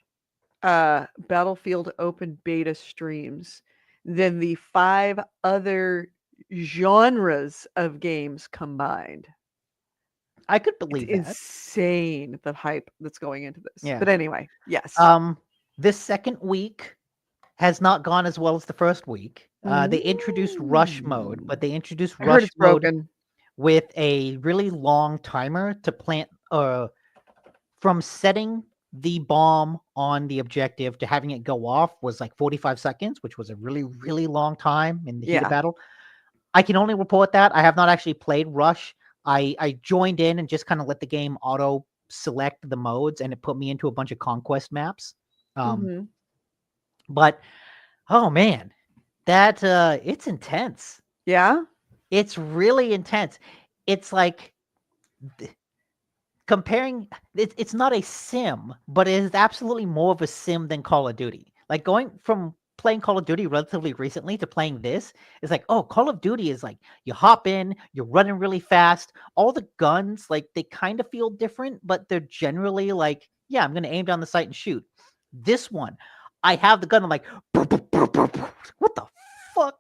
Battlefield open beta streams than the 5 other genres of games combined. I could believe It's that. insane the hype that's going into this. Yeah. But anyway, yes. This second week has not gone as well as the first week. They introduced rush mode, but they introduced I heard rush it's mode broken. with a really long timer to plant from setting the bomb on the objective to having it go off was like 45 seconds, which was a really, really long time in the heat of battle. I can only report that. I have not actually played Rush. I joined in and just kind of let the game auto select the modes, and it put me into a bunch of conquest maps. But oh man, that it's intense. Yeah. It's really intense. It's like comparing, it's not a sim, but it is absolutely more of a sim than Call of Duty. Like going from playing Call of Duty relatively recently to playing this is like, oh, Call of Duty is like you hop in, you're running really fast. All the guns, like they kind of feel different, but they're generally like, yeah, I'm gonna aim down the sight and shoot. This one, I have the gun, I'm like, what the fuck?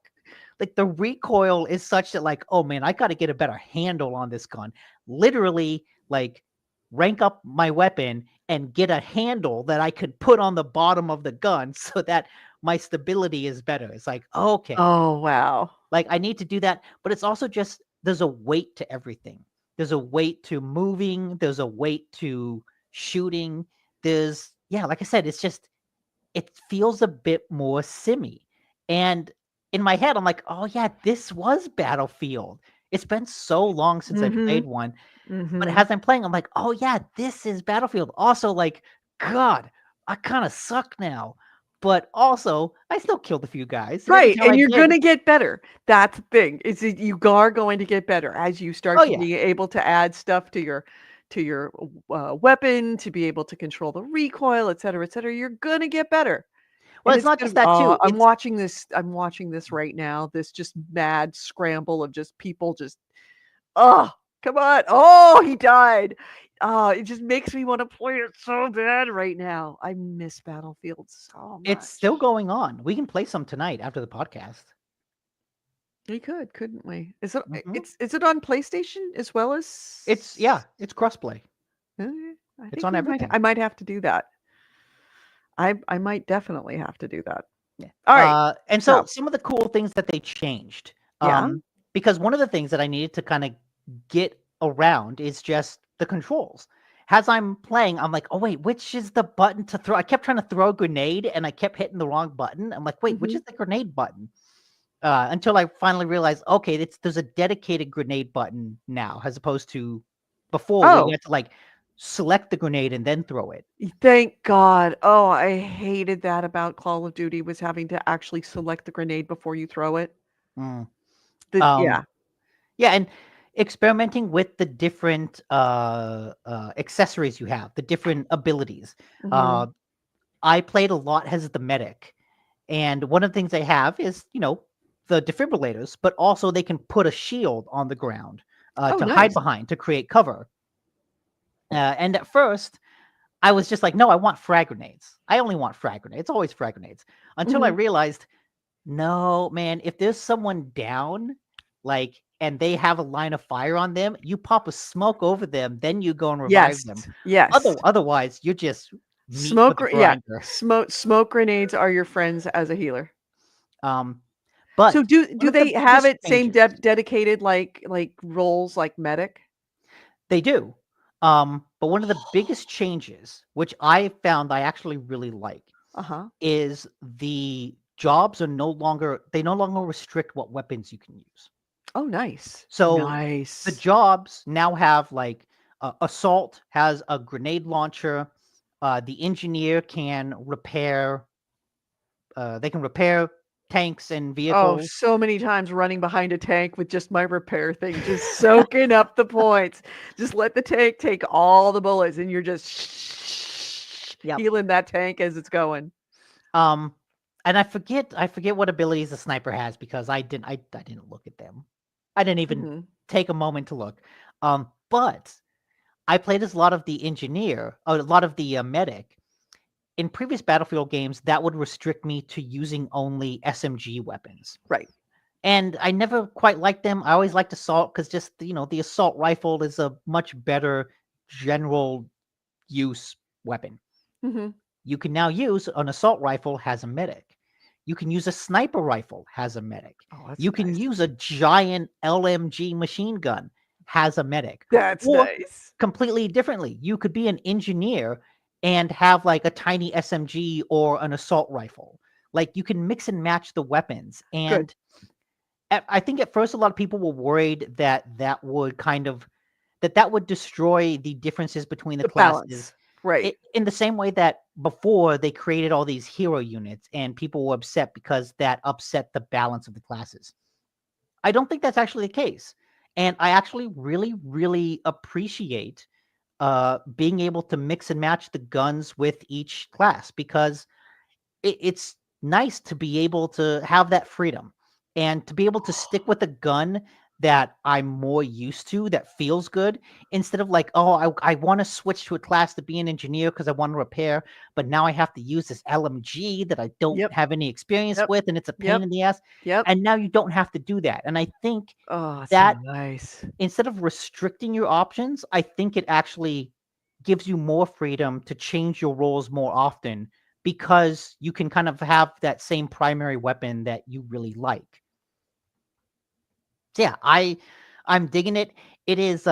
Like the recoil is such that like, oh man, I got to get a better handle on this gun. Literally, like rank up my weapon and get a handle that I could put on the bottom of the gun so that my stability is better. It's like, okay, Oh, wow. like I need to do that, but it's also just there's a weight to everything. There's a weight to moving, there's a weight to shooting. There's like I said, it's just it feels a bit more simmy. And in my head, I'm like, oh yeah, this was Battlefield. It's been so long since I played one. But as I'm playing, I'm like, oh yeah, this is Battlefield. Also, like, God, I kind of suck now. But also, I still killed a few guys. And every Right, time I and you're did, gonna get better. That's the thing, is that you are going to get better as you start oh to yeah. be able to add stuff to your weapon, to be able to control the recoil, et cetera, you're gonna get better. Well, And it's it's not gonna just that too. I'm It's watching this right now, this just mad scramble of just people just, "Oh, come on. Oh, he died." It just makes me wanna play it so bad right now. I miss Battlefield so it's still much. going on. We can play some tonight after the podcast. We could, couldn't we? Is it Mhm. is it on PlayStation as well as It's crossplay. Okay, I It's think on everything. I might have to do that. I might definitely have to do that. Yeah. Alright, And so so some of the cool things that they changed, yeah? because one of the things that I needed to kind of get around is just the controls. As I'm playing, I'm like, oh wait, which is the button to throw? I kept trying to throw a grenade and I kept hitting the wrong button. I'm like, wait, which Mhm. is the grenade button? Until I finally realized, okay, there's a dedicated grenade button now, as opposed to before where you Oh, had to like select the grenade and then throw it. thank God. Oh, I hated that about Call of Duty, was having to actually select the grenade before you throw it. Mm. Yeah. Yeah, and experimenting with the different accessories you have, the different abilities. Uh, Mhm. I played a lot as the medic, and one of the things they have is the defibrillators, but also they can put a shield on the ground Oh, to hide nice. behind to create cover. And at first, I was just like, no, I want frag grenades. I only want frag grenades. Always frag grenades. Until I Mhm. realized, no, man, if there's someone down, like, and they have a line of fire on them, you pop a smoke over them, then you go and revive Yes. them. Yes. Otherwise, you're just meat for the Yeah. grinder. Smoke grenades are your friends as a healer. Um, So but do one of the they have biggest it same changes dedicated like roles like medic? they do. But one of the biggest changes, which I found I actually really like, Uh-huh. is the jobs are no longer restrict what weapons you can use. Oh, nice. So the Nice. jobs now have like assault has a grenade launcher. The engineer can repair. They can repair tanks and Oh, vehicles. so many times running behind a tank with just my repair thing, just soaking up the points. Just let the tank take all the bullets and you're just Yep. healing that tank as it's going. Um, and I forget what abilities the sniper has because I didn't look at them. I didn't even Mhm. take a moment to look. But I played as a lot of the engineer, a lot of the medic. In previous Battlefield games, that would restrict me to using only SMG weapons. Right. And I never quite liked them. I always liked assault because just the assault rifle is a much better general use weapon. Mhm. You can now use an assault rifle has a medic. You can use a sniper rifle has a medic. Oh, that's You can nice. use a giant LMG machine gun has a medic. That's Or nice. completely differently, you could be an engineer and have like a tiny SMG or an assault rifle. Like you can mix and match the weapons. Good. And I think at first a lot of people were worried that would that would destroy the differences between the The classes. balance. Right. In the same way that before they created all these hero units and people were upset because that upset the balance of the classes. I don't think that's actually the case. And I actually really, really appreciate being able to mix and match the guns with each class, because it's nice to be able to have that freedom and to be able to stick with a gun that I'm more used to, that feels good, instead of like, oh, I want to switch to a class to be an engineer because I want to repair, but now I have to use this LMG that I don't Yep. have any experience Yep. with, and it's a pain Yep. in the ass. Yep. And now you don't have to do that. And I think Oh, it's that so nice. instead of restricting your options, I think it actually gives you more freedom to change your roles more often, because you can kind of have that same primary weapon that you really like. So yeah, I'm digging it. It is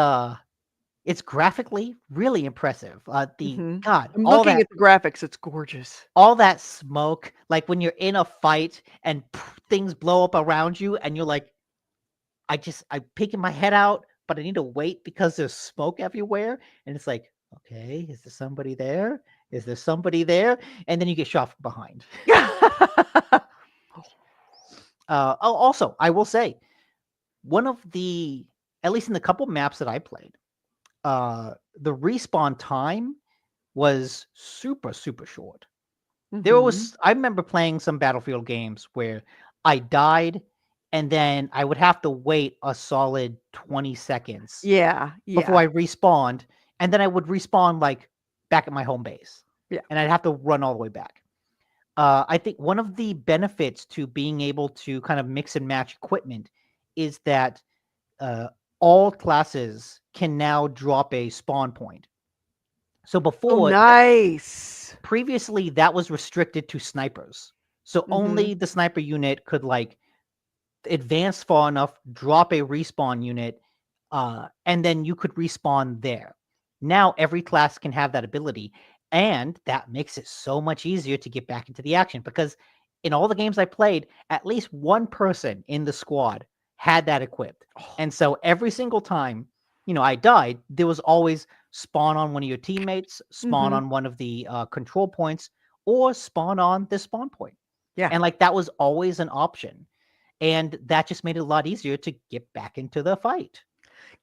it's graphically really impressive. The Mhm. God, I'm looking at the graphics. It's gorgeous. all that smoke, like when you're in a fight and things blow up around you, and you're like, I'm peeking my head out, but I need to wait because there's smoke everywhere. And it's like, okay, is there somebody there? Is there somebody there? And then you get shot from behind. Also, I will say, one of the, at least in the couple maps that I played, the respawn time was super, super short. There Mhm. was, I remember playing some Battlefield games where I died and then I would have to wait a solid 20 seconds Yeah. before Yeah. I respawned, and then I would respawn like back at my home base. Yeah. And I'd have to run all the way back. I think one of the benefits to being able to kind of mix and match equipment is that uh, all classes can now drop a spawn point. So Oh, before, nice. previously, that was restricted to snipers. So Mhm. only the sniper unit could like advance far enough, drop a respawn unit, and then you could respawn there. Now every class can have that ability, and that makes it so much easier to get back into the action, because in all the games I played, at least one person in the squad had that equipped. Oh. And so every single time, I died, there was always spawn on one of your teammates, spawn Mhm. on one of the control points, or spawn on the spawn point. Yeah. And like that was always an option. And that just made it a lot easier to get back into the fight.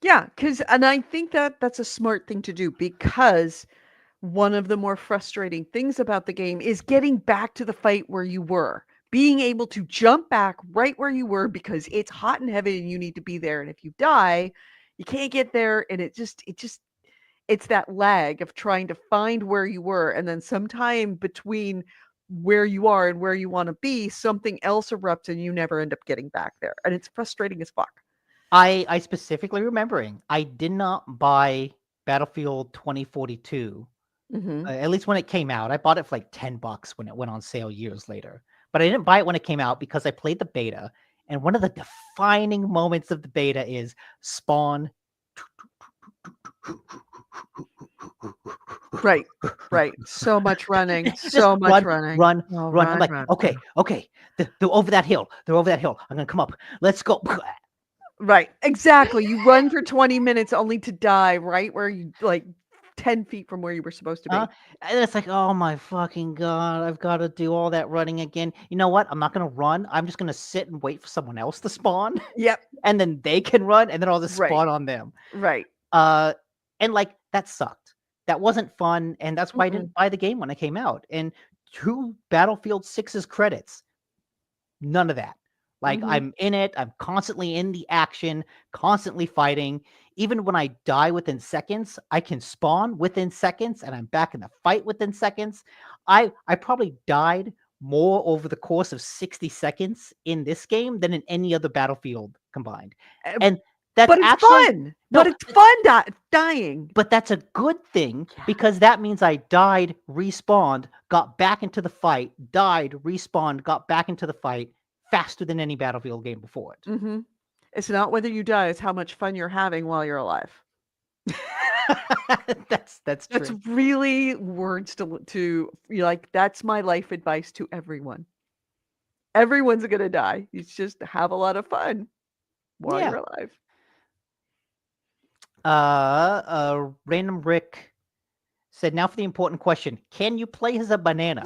Yeah, and I think that that's a smart thing to do, because one of the more frustrating things about the game is getting back to the fight where you were. Being able to jump back right where you were because it's hot and heavy and you need to be there. And if you die, you can't get there. And it's that lag of trying to find where you were. And then sometime between where you are and where you want to be, something else erupts and you never end up getting back there. And it's frustrating as fuck. I specifically remembering, I did not buy Battlefield 2042. Mm-hmm. At least when it came out. I bought it for like $10 when it went on sale years later. But I didn't buy it when it came out because I played the beta. And one of the defining moments of the beta is spawn. Right, right. So much running, Just so much run, running. run, Oh, run. I'm run, like, run, okay, run. okay. They're over that hill. They're over that hill. I'm gonna come up. Let's go. Right, exactly. You run for 20 minutes only to die right where you like 10 feet from where you were supposed to be. And it's like, oh my fucking God, I've got to do all that running again. You know what? I'm not going to run. I'm just going to sit and wait for someone else to spawn. Yep. And then they can run, and then I'll just Right. spawn on them. Right. And like, that sucked. That wasn't fun. And that's why I didn't buy the game when it came out. And to Battlefield 6's credits, none of that. Like, Mhm. I'm in it. I'm constantly in the action, constantly fighting. Even when I die within seconds, I can spawn within seconds, and I'm back in the fight within seconds. I probably died more over the course of 60 seconds in this game than in any other Battlefield combined. Uh, And that's But it's actually fun. no, But it's fun dying. but that's a good thing, Yeah. because that means I died, respawned, got back into the fight, died, respawned, got back into the fight faster than any Battlefield game before it. Mhm. It's not whether you die, it's how much fun you're having while you're alive. That's That's true. really words to like, that's my life advice to everyone. Everyone's gonna die. You just have a lot of fun while Yeah. you're alive. Random Rick said, now for the important question. Can you play as a banana?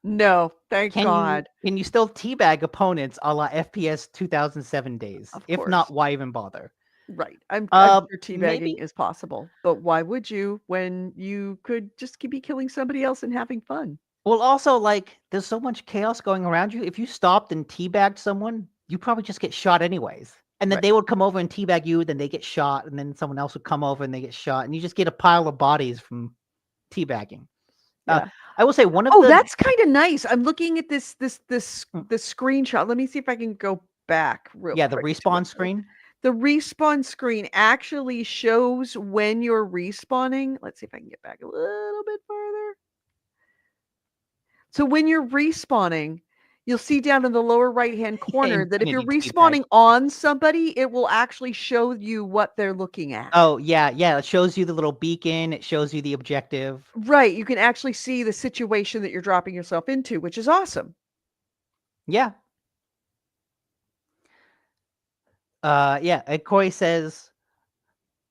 No, thank God. Can you still teabag opponents a la FPS 2007 days? Of If course. not, why even bother? Right. I'm sure teabagging Maybe. is possible, but why would you when you could just be killing somebody else and having fun? Well, also, like, there's so much chaos going around you. If you stopped and teabagged someone, you probably just get shot anyways. And then Right. they would come over and teabag you, then they get shot, and then someone else would come over and they get shot, and you just get a pile of bodies from teabagging. Yeah. I will say one of Oh, the that's kind of nice. I'm looking at this Mm. the screenshot. Let me see if I can go back real the quick to respawn it. screen. The respawn screen actually shows when you're respawning. Let's see if I can get back a little bit farther. So when you're respawning, you'll see down in the lower right-hand corner that if you're Infinity teabag. respawning on somebody, it will actually show you what they're looking at. Oh, yeah. It shows you the little beacon. It shows you the objective. Right. You can actually see the situation that you're dropping yourself into, which is awesome. Yeah. And Corey says,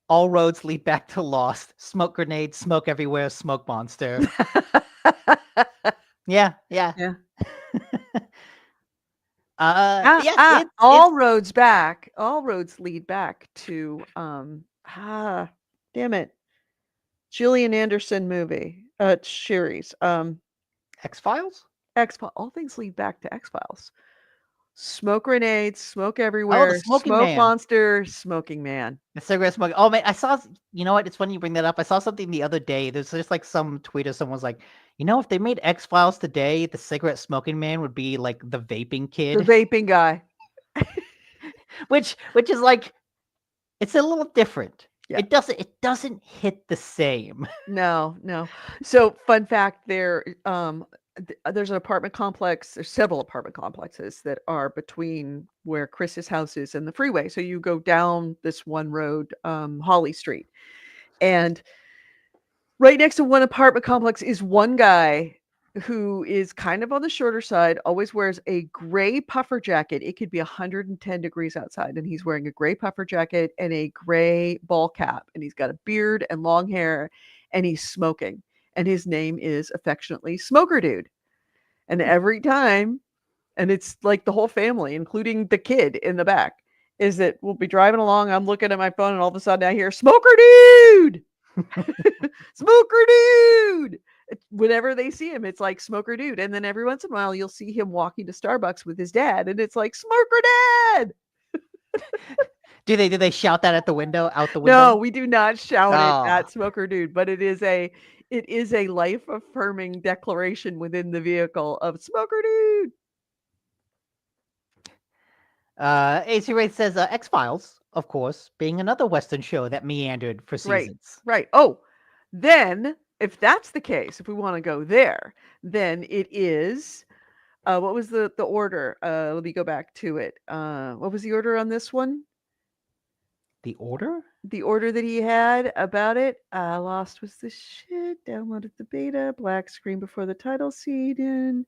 all roads lead back to Lost. Smoke grenades, smoke everywhere, smoke monster. Yeah. Yeah. It's all roads lead back to damn it. Gillian Anderson movie, series. X-Files? X-Files. All things lead back to X-Files. Smoke grenades, smoke Oh, everywhere, the smoking smoke man. monster, smoking man. The cigarette smoke. Oh man, I saw. You know what? It's funny you bring that up. I saw something the other day. There's just like some tweet or someone's like, if they made X-Files today, the cigarette smoking man would be like the vaping kid. The vaping guy. which is like, it's a little different. Yeah. It doesn't hit the same. No. So fun fact, there's an apartment complex. There's several apartment complexes that are between where Chris's house is and the freeway. So you go down this one road, Holly Street, and right next to one apartment complex is one guy who is kind of on the shorter side, always wears a gray puffer jacket. It could be 110 degrees outside, and he's wearing a gray puffer jacket and a gray ball cap, and he's got a beard and long hair, and he's smoking. And his name is affectionately Smoker Dude. And every time, and it's like the whole family, including the kid in the back, is that we'll be driving along, I'm looking at my phone, and all of a sudden I hear, Smoker Dude! Smoker Dude! Whenever they see him, it's like Smoker Dude. And then every once in a while, you'll see him walking to Starbucks with his dad, and it's like, Smoker Dad! Do they shout that out the window? No, we do not shout it Oh. at Smoker Dude, but it is a life-affirming declaration within the vehicle of Smoker Dude. AC Ray says X-Files, of course, being another Western show that meandered for seasons. Right. Oh, then if that's the case, if we want to go there, then it is. What was the order? Let me go back to it. What was the order on this one? The order? The order that he had about it. Lost was the shit. Downloaded the beta. Black screen before the title scene.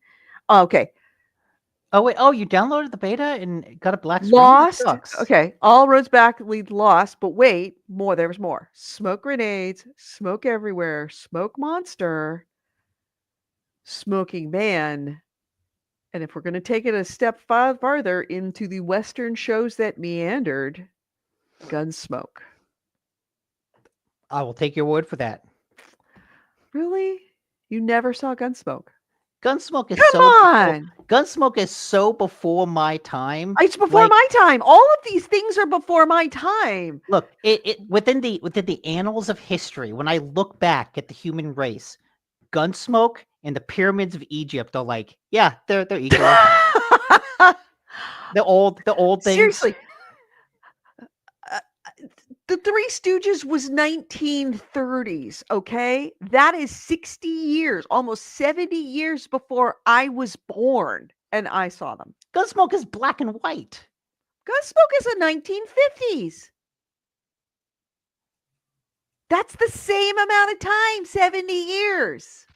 Oh, okay. Oh wait. Oh, you downloaded the beta and got a black screen? Lost. Sucks. Okay. All roads back lead Lost, but wait, more. There was more. Smoke grenades, smoke everywhere, smoke monster, smoking man. And if we're going to take it a step farther into the Western shows that meandered, Gunsmoke. I will take your word for that. Really? You never saw Gunsmoke? Gunsmoke is Come on! Gunsmoke is so before my time. It's before my time. All of these things are before my time. Look, it within the annals of history, when I look back at the human race, Gunsmoke and the pyramids of Egypt are like, yeah, they're equal. the old things. Seriously. The Three Stooges was 1930s, okay? That is 60 years, almost 70 years before I was born, and I saw them. Gunsmoke is black and white. Gunsmoke is the 1950s. That's the same amount of time, 70 years.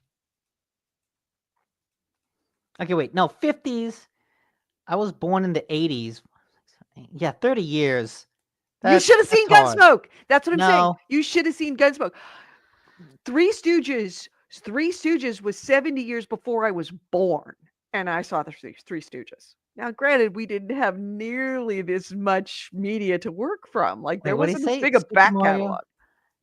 Okay, wait, no, 50s. I was born in the 80s. Yeah, 30 years. You should have seen Gunsmoke. That's what I'm saying. You should have seen Gunsmoke. Three Stooges was 70 years before I was born, and I saw the Three Stooges. Now, granted, we didn't have nearly this much media to work from. Like, Wait, there what do you wasn't as say? big a Super back Mario? catalog.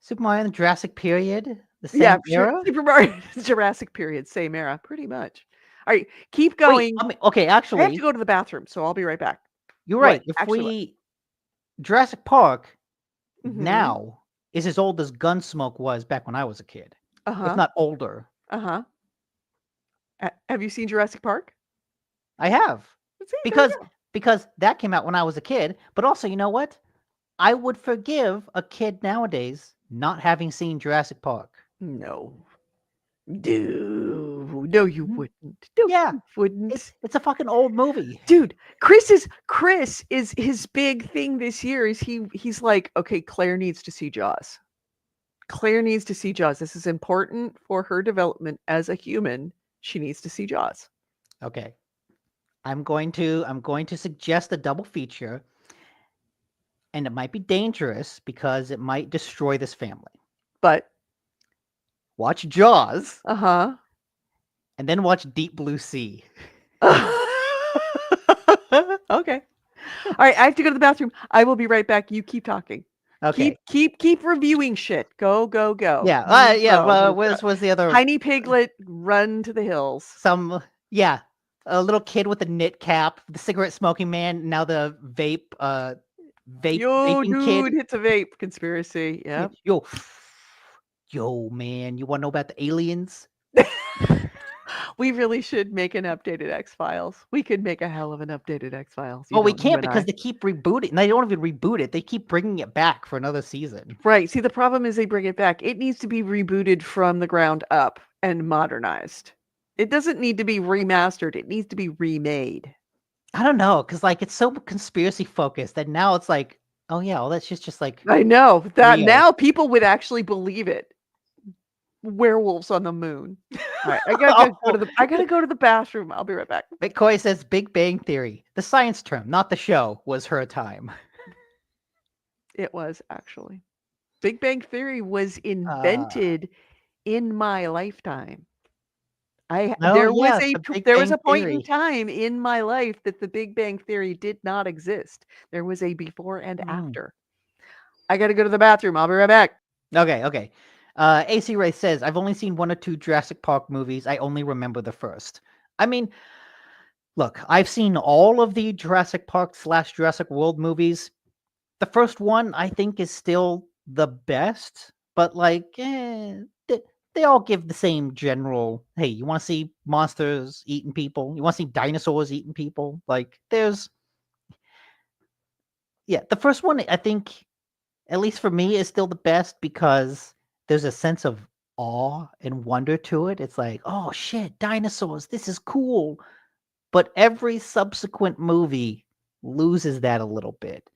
Super Mario in the Jurassic period? The Yeah, same sure. era? Super Mario Jurassic period, same era, pretty much. All right, keep Wait, going. okay, I have to actually, go to the bathroom, so I'll be right back. you're What? right. If Actually, what? Jurassic Park Mhm. now is as old as Gunsmoke was back when I was a kid, if Uh-huh. not older. Uh-huh. Have you seen Jurassic Park? I have. See, there you Because go. because that came out when I was a kid, but also, you know what? I would forgive a kid nowadays not having seen Jurassic Park. No. No, you Mhm. wouldn't. No, Yeah, you wouldn't. it's a fucking old movie. Dude, Chris is his big thing this year is he's like, okay, Claire needs to see Jaws. Claire needs to see Jaws. This is important for her development as a human. She needs to see Jaws. Okay. I'm going to suggest a double feature, and it might be dangerous because it might destroy this family. But Watch Jaws uh-huh. and then watch Deep Blue Sea. Okay. All right, I have to go to the bathroom. I will be right back. You keep talking. Okay. Keep reviewing shit. Go, go, go. Yeah. You Yeah. go. Was the other Tiny piglet, run to the hills. Yeah, a little kid with a knit cap, the cigarette smoking man, now the Yo, vaping kid. dude, it's a vape conspiracy. Yep. Yo, man, you want to know about the aliens? We really should make an updated X-Files. We could make a hell of an updated X-Files. Well, we You can't and because I. they keep rebooting. They don't even reboot it. They keep bringing it back for another season. Right. See, the problem is they bring it back. It needs to be rebooted from the ground up and modernized. It doesn't need to be remastered. It needs to be remade. I don't know, because like it's so conspiracy focused that now it's like, oh yeah, well that's just like I know that real. now people would actually believe it. Werewolves on the moon. All right, I gotta go to the bathroom. I'll be right back. McCoy says Big Bang Theory, the science term, not the show, was her time. It was actually Big Bang Theory was Uh, invented in my lifetime. oh yes, the Big There was Bang a point in Theory. time in my life that the Big Bang Theory did not exist. There was a before and after. I got to go to the bathroom. I'll be right back. Okay. AC Ray says, I've only seen 1 or 2 Jurassic Park movies. I only remember the first. I mean, look, I've seen all of the Jurassic Park / Jurassic World movies. The first one, I think, is still the best, but like, they all give the same general, hey, you want to see monsters eating people? You want to see dinosaurs eating people? Like, the first one, I think, at least for me, is still the best because there's a sense of awe and wonder to it. It's like, oh shit, dinosaurs, this is cool. But every subsequent movie loses that a little bit.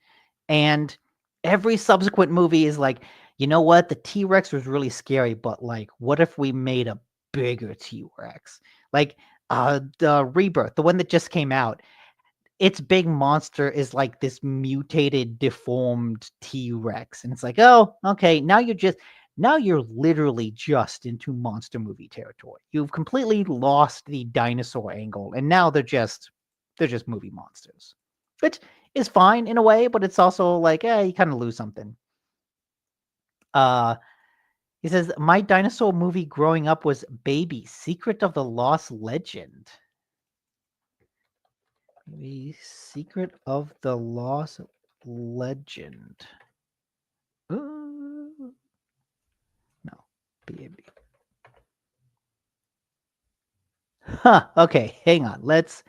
And every subsequent movie is like, you know what? The T-Rex was really scary, but like, what if we made a bigger T-Rex? Like the Rebirth, the one that just came out, its big monster is like this mutated, deformed T-Rex. And it's like, oh, okay, now you're literally just into monster movie territory. You've completely lost the dinosaur angle, and now they're just movie monsters. Which is fine in a way, but it's also like, you kind of lose something. He says, my dinosaur movie growing up was Baby, Secret of the Lost Legend. The Secret of the Lost Legend. No, Baby. Huh. Okay, hang on. Let's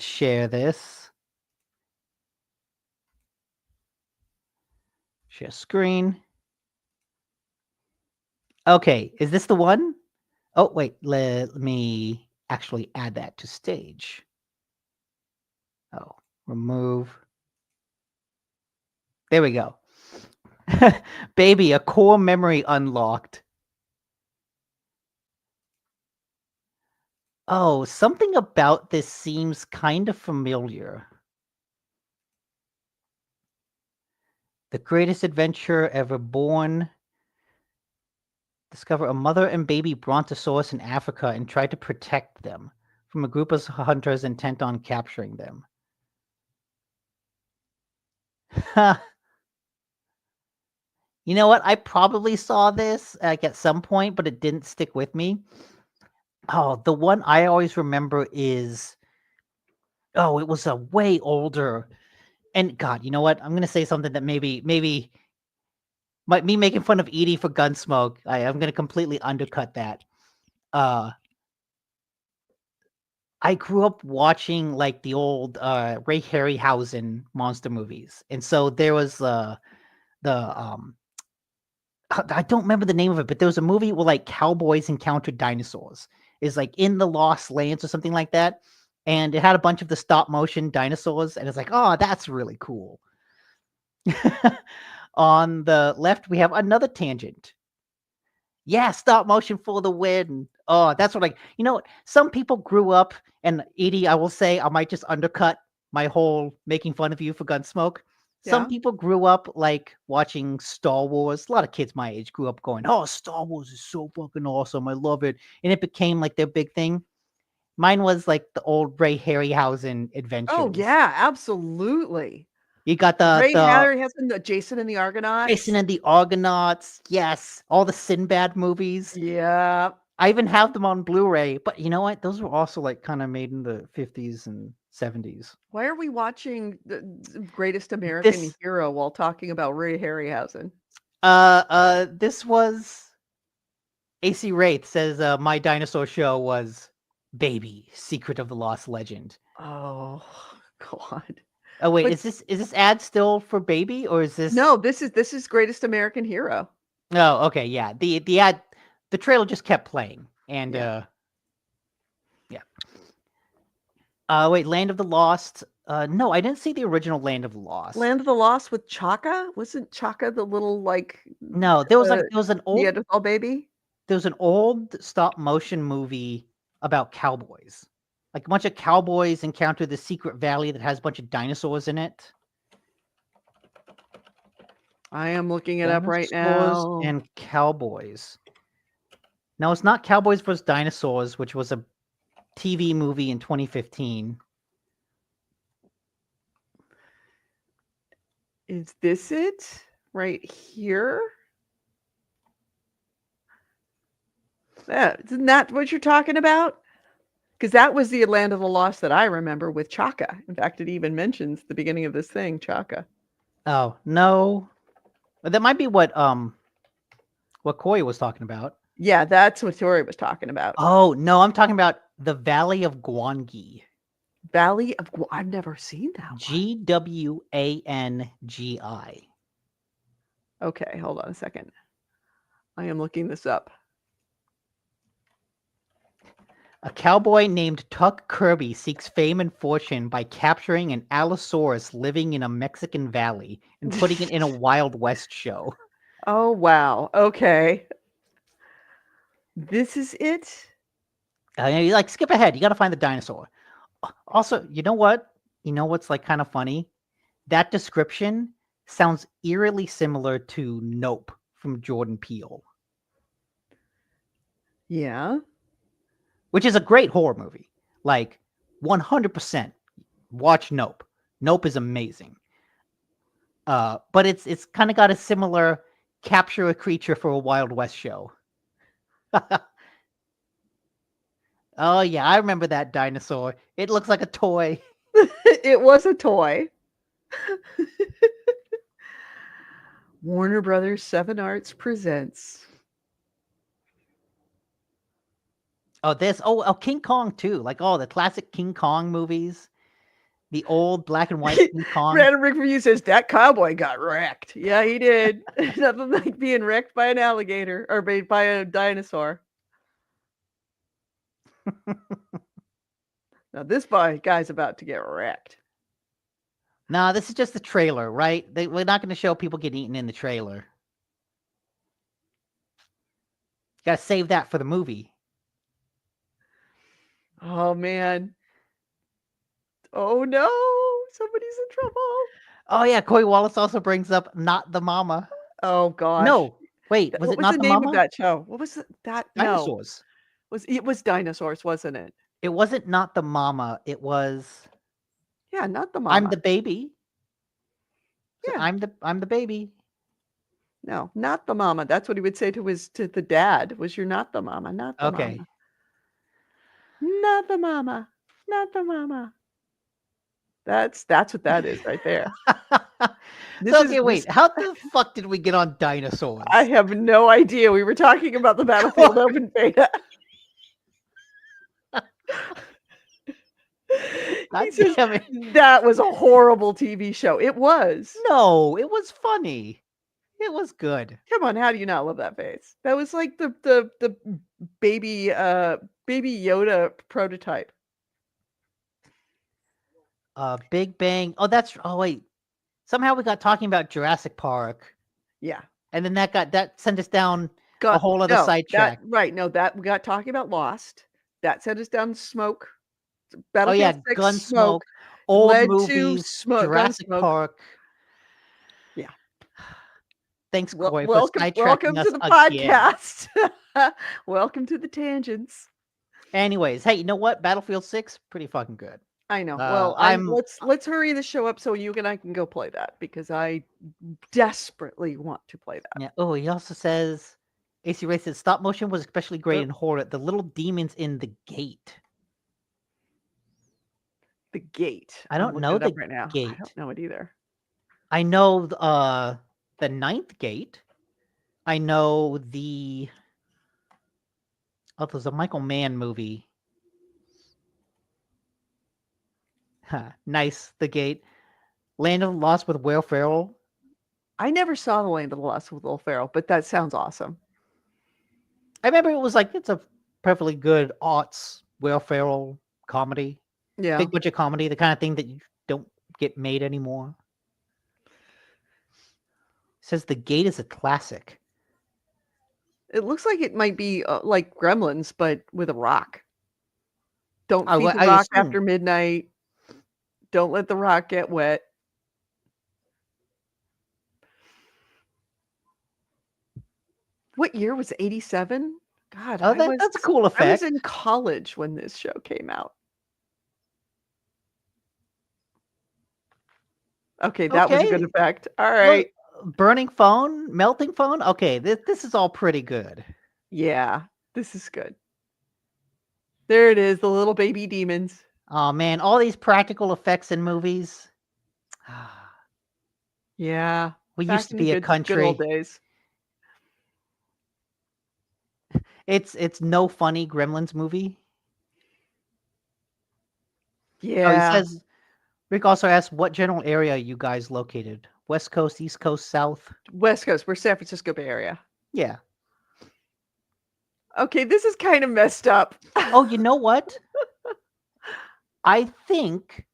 share this. Share screen. Okay, is this the one? Oh, wait, let me actually add that to stage. Oh, remove. There we go. Baby, a core memory unlocked. Oh, something about this seems kind of familiar. The greatest adventure ever born. Discover a mother and baby brontosaurus in Africa and try to protect them from a group of hunters intent on capturing them. You know what? I probably saw this like at some point, but it didn't stick with me. Oh, the one I always remember is it was a way older. And God, you know what? I'm gonna say something that maybe me making fun of Edie for Gunsmoke. I'm gonna completely undercut that. I grew up watching like the old Ray Harryhausen monster movies, and so there was the I don't remember the name of it, but there was a movie where like cowboys encountered dinosaurs. Is like in the Lost Lands or something like that, and it had a bunch of the stop motion dinosaurs, and it's like, oh, that's really cool. On the left, we have another tangent. Yeah, stop motion for the win. Oh, that's what you know what? Some people grew up, and Edie, I will say, I might just undercut my whole making fun of you for Gunsmoke. Some Yeah. people grew up like watching Star Wars. A lot of kids my age grew up going, oh, Star Wars is so fucking awesome. I love it. And it became like their big thing. Mine was like the old Ray Harryhausen adventures. Oh yeah, absolutely. You got Ray the Harryhausen, the Jason and the Argonauts. Jason and the Argonauts. Yes. All the Sinbad movies. Yeah. I even have them on Blu-ray, but you know what? Those were also like kind of made in the 50s and 70s. Why are we watching the Greatest American This Hero while talking about Ray Harryhausen? this was AC Wraith says my dinosaur show was Baby, Secret of the Lost Legend. Oh God. Oh wait, But- is this ad still for Baby or is this No, this is Greatest American Hero. Oh, okay, yeah. The ad the trailer just kept playing. And Yeah. Wait, Land of the Lost. No, I didn't see the original Land of the Lost. Land of the Lost with Chaka? Wasn't Chaka the little like No, there was an old Neanderthal baby? there was an old stop motion movie about cowboys. Like a bunch of cowboys encounter the secret valley that has a bunch of dinosaurs in it. I am looking it up right Dinosaurs now. and cowboys. No, it's not Cowboys vs. Dinosaurs, which was a TV movie in 2015. Is this it? Right here? Yeah, isn't that what you're talking about? Because that was the Land of the Lost that I remember with Chaka. In fact, it even mentions the beginning of this thing, Chaka. Oh, no. That might be what Coy was talking about. Yeah, that's what Tori was talking about. Oh, no, I'm talking about the Valley of Gwangi. Valley of I've never seen that one. Gwangi. Okay, hold on a second. I am looking this up. A cowboy named Tuck Kirby seeks fame and fortune by capturing an Allosaurus living in a Mexican valley and putting it in a Wild West show. Oh, wow. Okay. This is it? You like skip ahead. You got to find the dinosaur. Also, you know what? You know what's like kind of funny? That description sounds eerily similar to Nope from Jordan Peele. Yeah. Which is a great horror movie. Like 100% watch Nope. Nope is amazing. But it's kind of got a similar capture a creature for a Wild West show. Oh yeah, I remember that dinosaur. It looks like a toy. It was a toy. Warner Brothers 7 Arts presents. Oh, King Kong too. Like the classic King Kong movies. The old black and white King Kong. Random Rick Review says that cowboy got wrecked. Yeah, he did. Nothing like being wrecked by an alligator or by a dinosaur. Now this guy's about to get wrecked. Nah, this is just the trailer, right? We're not going to show people getting eaten in the trailer. Got to save that for the movie. Oh man. Oh no, somebody's in trouble. Oh yeah, Coy Wallace also brings up Not the Mama. Oh gosh. No, wait, was what it was Not the the name Mama? of that show? What was it? That Dinosaurs. No. It was dinosaurs, wasn't it? It wasn't Not the Mama. It was Yeah, not the I'm mama. the baby. So Yeah. I'm the baby. No, not the mama. That's what he would say to the dad. Was you're not the mama, not the Okay. mama, not the mama, not the mama. That's what that is right there. This So is okay, this. wait. How the fuck did we get on dinosaurs? I have no idea. We were talking about the Battlefield Open beta. God He says damn it. that was a horrible TV show. It was. No, it was funny. It was good. Come on, how do you not love that face? That was like the baby baby Yoda prototype. Big Bang. Oh wait. Somehow we got talking about Jurassic Park, Yeah. and then that sent us down a Got whole other no, sidetrack. that we got talking about Lost. That sent us down to smoke. Oh yeah, Battlefield 6 smoke Gunsmoke, old led to movies, smoke, Jurassic Gunsmoke. Park. Yeah. Thanks, Corey, for Welcome sidetracking us to the again. podcast. Welcome to the tangents. Anyways, hey, you know what? Battlefield 6, pretty fucking good. I know. I'm let's hurry the show up so you and I can go play that because I desperately want to play that. yeah. Oh, he also says AC Ray says stop motion was especially great in horror. The little demons in the gate. The gate. I I'm don't looking know it up the right now. I gate. don't know it either. I know the ninth gate. I know the there's a Michael Mann movie. Nice, the gate. Land of the Lost with Will Ferrell. I never saw The Land of the Lost with Will Ferrell, but that sounds awesome. I remember it was like it's a perfectly good aughts Will Ferrell comedy. Yeah. Big budget comedy, the kind of thing that you don't get made anymore. Says the gate is a classic. It looks like it might be like Gremlins, but with a rock. Don't I- feed the I rock assume. after midnight. Don't let the rock get wet. What year was 87? God, Oh, that's a cool I was effect. in college when this show came out. Okay, that was a good Okay. effect. All right. Look, burning phone, melting phone. Okay, this is all pretty good. Yeah, this is good. There it is, the little baby demons. Oh man, all these practical effects in movies. Yeah. We back used to in the be a good old country. days. It's no funny Gremlins movie. Oh, he Yeah. says Rick also asks what general area are you guys located? West Coast, East Coast, South? West Coast, we're San Francisco Bay Area. Yeah. Okay, this is kind of messed up. Oh, you know what? I think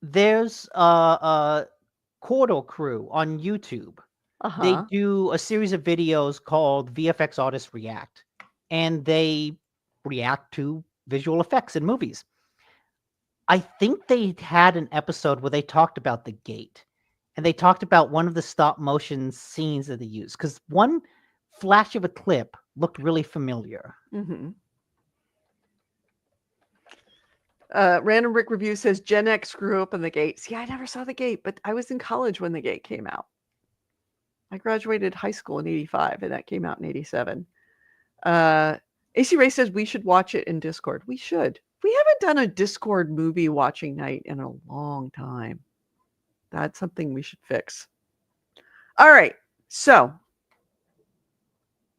there's a Corridor Crew on YouTube. They Uh-huh. do a series of videos called VFX Artists React, and they react to visual effects in movies. I think they had an episode where they talked about the gate, and they talked about one of the stop motion scenes that they used because one flash of a clip looked really familiar. Mm-hmm. Random Rick Review says Gen X grew up in the gate. See, I never saw the gate, but I was in college when the gate came out. I graduated high school in 85 and that came out in 87. AC Ray says we should watch it in Discord. We should. We haven't done a Discord movie watching night in a long time. That's something we should fix. All right. So,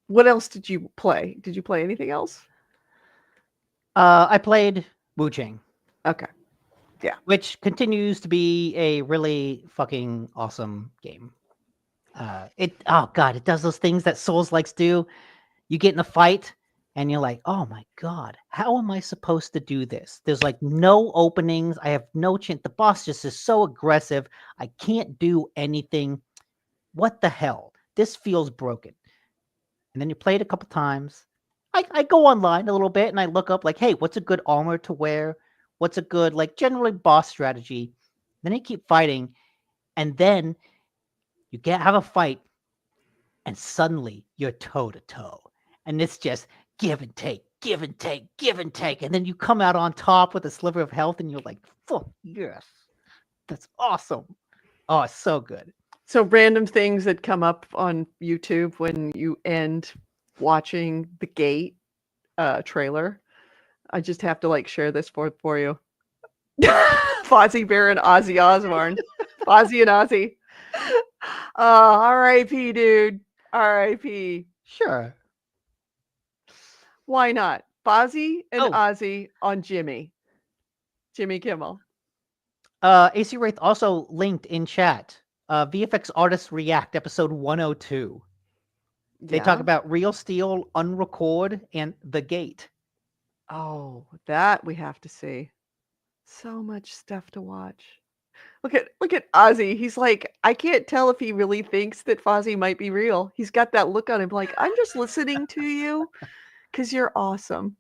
what else did you play? Did you play anything else? I played Wu Chang. Okay. Yeah. Which continues to be a really fucking awesome game. It does those things that Souls likes do. You get in a fight and you're like, oh my god, how am I supposed to do this? There's like no openings. I have no chance. The boss just is so aggressive. I can't do anything. What the hell? This feels broken. And then you play it a couple times. I go online a little bit and I look up like, hey, what's a good armor to wear? What's a good, like, generally boss strategy? Then you keep fighting, and then you have a fight, and suddenly you're toe to toe, and it's just give and take, give and take, and then you come out on top with a sliver of health, and you're like, "Fuck yes, that's awesome!" Oh, it's so good. So random things that come up on YouTube when you end watching the Gate trailer. I just have to like share this for you. Fozzie Bear and Ozzy Osbourne. Fozzie and Ozzy. R.I.P. dude. R.I.P. Sure. Why not? Fozzie and Oh. Ozzy on Jimmy Kimmel. AC Wraith also linked in chat. VFX Artists React episode 102. They talk Yeah. about Real Steel, Unrecord, and The Gate. Oh, that we have to see. So much stuff to watch. Look at Ozzy. He's like, I can't tell if he really thinks that Fozzie might be real. He's got that look on him like, I'm just listening to you because you're awesome.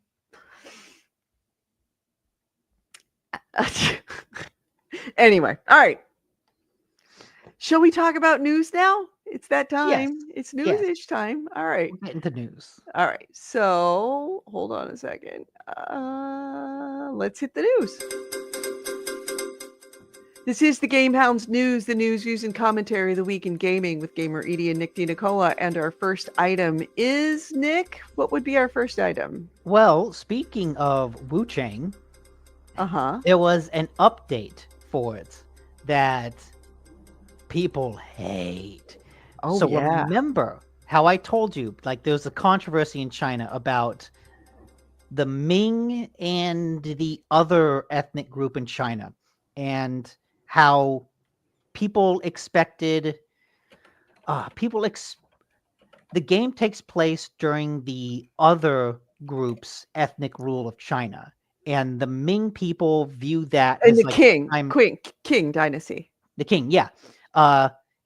Anyway, all right. Shall we talk about news now? It's that time. Yes. It's news-ish time. All right. We'll get into news. All right. So hold on a second. Let's hit the news. This is the GameHounds news, the news, views, and commentary of the week in gaming with Gamer Edie and Nick DiNicola. And our first item is, Nick, what would be our first item? Well, speaking of Wu Chang, there was an update for it that people hate. Oh, so yeah. remember how I told you, like there was a controversy in China about the Ming and the other ethnic group in China, and how people expected the game takes place during the other group's ethnic rule of China, and the Ming people view that And as the like King dynasty. the king, yeah.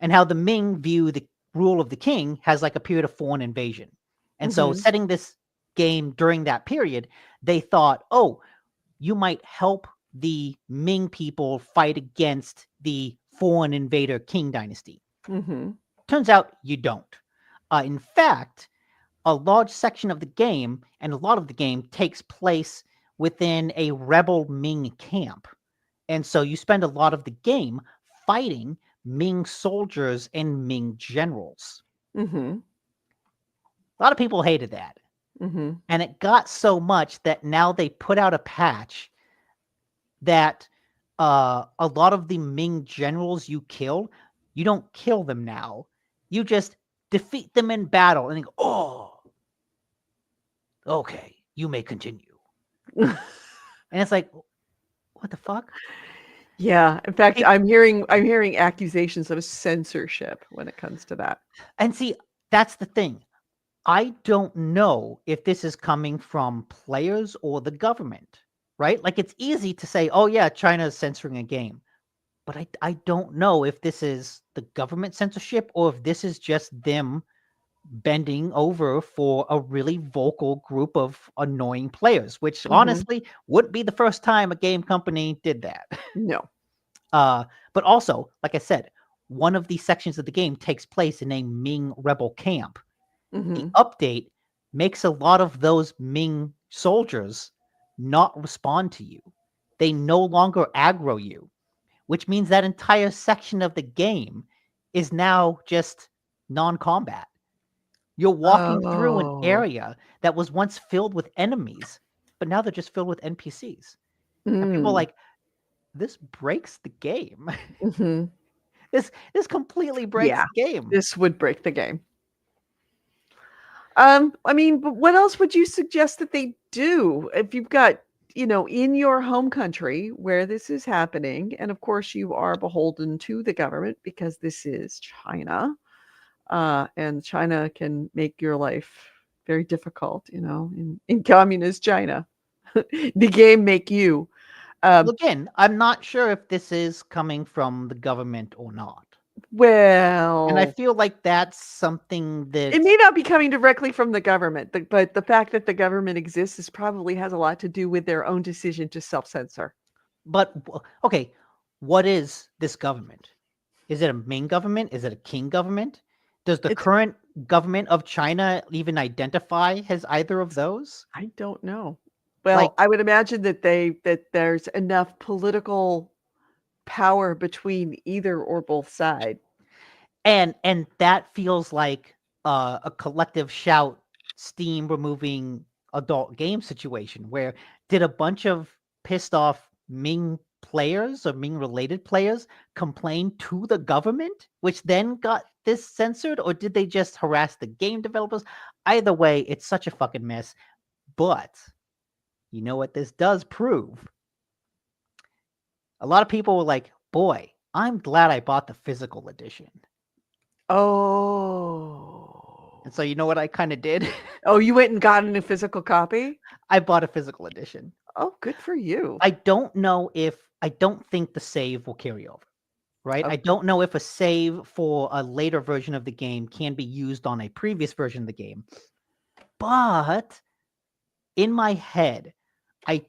And how the Ming view the rule of the king has like a period of foreign invasion. And so setting this game during that period, they thought, oh, you might help the Ming people fight against the foreign invader King dynasty. Turns out you don't. In fact, a large section of the game and a lot of the game takes place within a rebel Ming camp. And so you spend a lot of the game fighting Ming soldiers and Ming generals. A lot of people hated that. And it got so much that now they put out a patch that a lot of the Ming generals you kill, you don't kill them now. You just defeat them in battle and think, oh, okay, you may continue. And it's like, what the fuck? Yeah. In fact, I'm hearing accusations of censorship when it comes to that. And see, that's the thing. I don't know if this is coming from players or the government, right? Like it's easy to say, oh yeah, China is censoring a game. But I don't know if this is the government censorship or if this is just them bending over for a really vocal group of annoying players, which honestly wouldn't be the first time a game company did that. No. But also, like I said, one of these sections of the game takes place in a Ming rebel camp. The update makes a lot of those Ming soldiers not respond to you. They no longer aggro you, which means that entire section of the game is now just non-combat. You're walking through an area that was once filled with enemies, but now they're just filled with NPCs. And people are like, this breaks the game. This completely breaks the game. This would break the game. I mean, but what else would you suggest that they do if you've got, in your home country where this is happening? And of course, you are beholden to the government because this is China. And China can make your life very difficult, in communist China. The game make you. Again, I'm not sure if this is coming from the government or not. Well, and I feel like that's something that it may not be coming directly from the government, but the fact that the government exists probably has a lot to do with their own decision to self-censor. But okay, what is this government? Is it a Ming government? Is it a King government? Does the current government of China even identify as either of those? I don't know. Well, Like, I would imagine that there's enough political power between either or both side. and that feels like a collective shout, steam removing adult game situation where did a bunch of pissed off Ming players or Ming related players complain to the government, which then got this censored, or did they just harass the game developers? Either way, it's such a fucking mess. But you know what this does prove? A lot of people were like, boy, I'm glad I bought the physical edition. Oh. And so you know what I kind of did? Oh, you went and got a physical copy? I bought a physical edition. Oh, good for you. I don't think the save will carry over, right? I Okay. don't know if a save for a later version of the game can be used on a previous version of the game. But in my head, I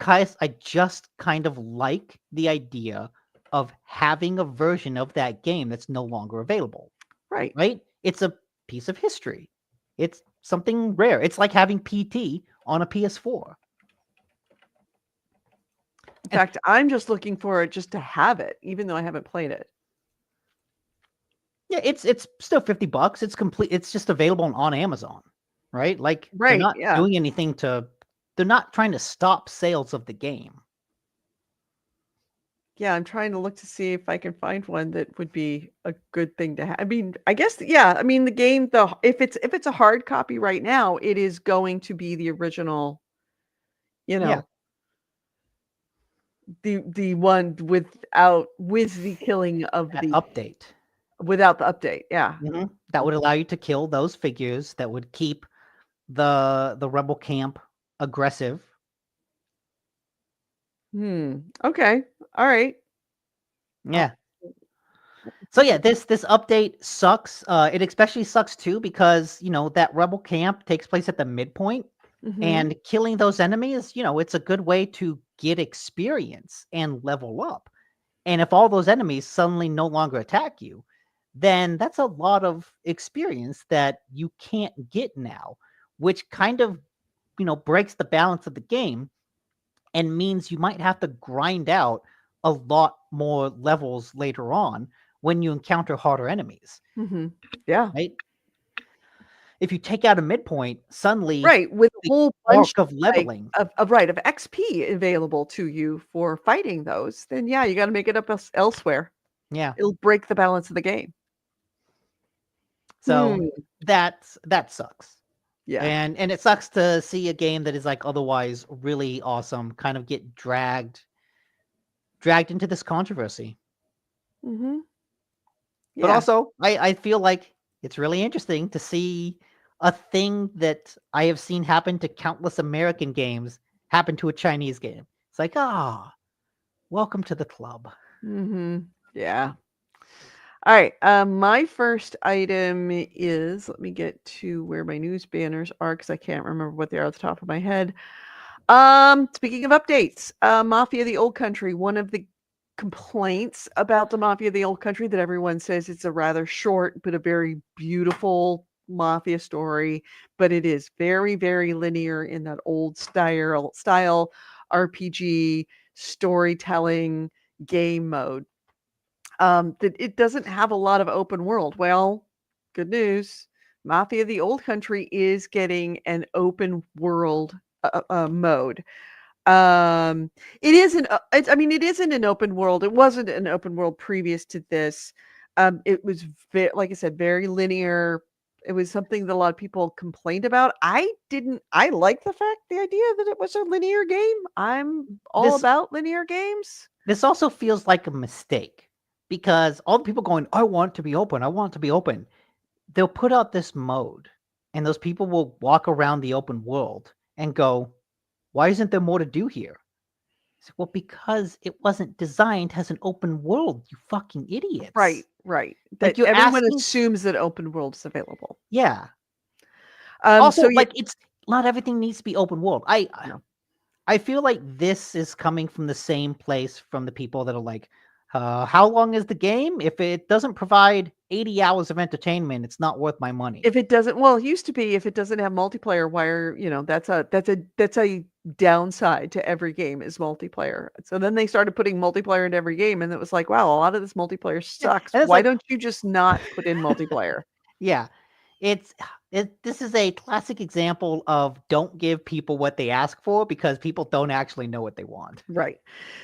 just kind of like the idea of having a version of that game that's no longer available, Right. right? It's a piece of history. It's something rare. It's like having PT on a PS4. In fact, I'm just looking for it just to have it, even though I haven't played it. Yeah, it's still $50. It's complete. It's just available on Amazon, right? Like they're Right, not yeah. doing anything to. They're not trying to stop sales of the game. Yeah, I'm trying to look to see if I can find one that would be a good thing to have. I mean, I guess, yeah. I mean, the game, if it's a hard copy right now, it is going to be the original. You Yeah. know, the one with the killing of That the update. without the update. Yeah. That would allow you to kill those figures. That would keep the rebel camp aggressive. Okay. All right. Yeah. So yeah, this update sucks. It especially sucks too because that rebel camp takes place at the midpoint, and killing those enemies, it's a good way to get experience and level up. And if all those enemies suddenly no longer attack you, then that's a lot of experience that you can't get now, which kind of breaks the balance of the game and means you might have to grind out a lot more levels later on when you encounter harder enemies. Yeah. Right? If you take out a midpoint, suddenly Right, with a the whole bunch arc of leveling. of XP available to you for fighting those, then yeah, you got to make it up elsewhere. Yeah. It'll break the balance of the game. So that sucks. Yeah. And it sucks to see a game that is like otherwise really awesome kind of get dragged into this controversy. Yeah. But also, I feel like it's really interesting to see a thing that I have seen happen to countless American games happen to a Chinese game. It's like, welcome to the club. Yeah. All right. My first item is, let me get to where my news banners are because I can't remember what they are off the top of my head. Speaking of updates, Mafia the Old Country, one of the complaints about the Mafia the Old Country that everyone says it's a rather short but a very beautiful Mafia story, but it is very, very linear in that old style RPG storytelling game mode. That it doesn't have a lot of open world. Well, good news. Mafia the Old Country is getting an open world mode. It isn't. It isn't an open world. It wasn't an open world previous to this. It was like I said, very linear. It was something that a lot of people complained about. I didn't. I like the idea that it was a linear game. I'm all about linear games. This also feels like a mistake because all the people going, I want to be open. I want to be open. They'll put out this mode, and those people will walk around the open world and go, why isn't there more to do here? Well, because it wasn't designed as an open world, you fucking idiots. Right. Like everyone assumes that open world is available. Yeah. Also, it's not everything needs to be open world. I feel like this is coming from the same place from the people that are like, How long is the game? If it doesn't provide 80 hours of entertainment, it's not worth my money. If it doesn't, well, it used to be if it doesn't have multiplayer, that's a downside to every game is multiplayer. So then they started putting multiplayer into every game, and it was like, wow, a lot of this multiplayer sucks. And it's Why like, don't you just not put in multiplayer? yeah, this is a classic example of don't give people what they ask for because people don't actually know what they want. Right.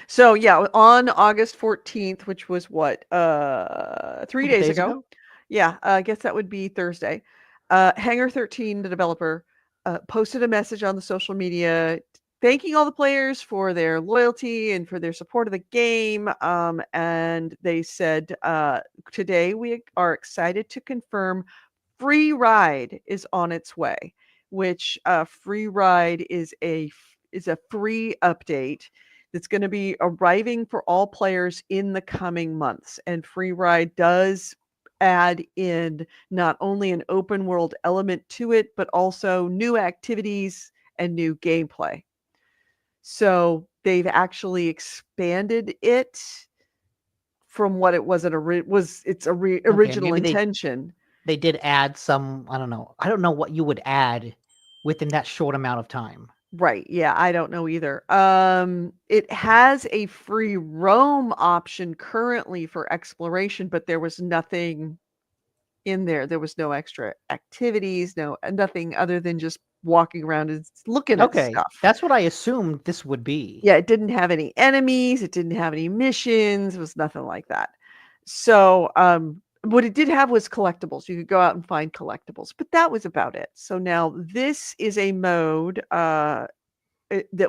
So yeah, on August 14th, which was what, 3 Couple days days ago. ago? Yeah, I guess that would be Thursday. Hangar 13, the developer, posted a message on the social media thanking all the players for their loyalty and for their support of the game. And they said, today we are excited to confirm Free Ride is on its way, which Free Ride is a free update that's going to be arriving for all players in the coming months. And Free Ride does add in not only an open world element to it, but also new activities and new gameplay. So they've actually expanded it from what it was its original maybe intention. they did add some, I don't know. I don't know what you would add within that short amount of time. Right. Yeah, I don't know either. It has a free roam option currently for exploration, but there was nothing in there. There was no extra activities, nothing other than just walking around and looking at Okay, stuff. that's what I assumed this would be. Yeah, it didn't have any enemies, it didn't have any missions, it was nothing like that. So, what it did have was collectibles. You could go out and find collectibles, but that was about it. So now this is a mode that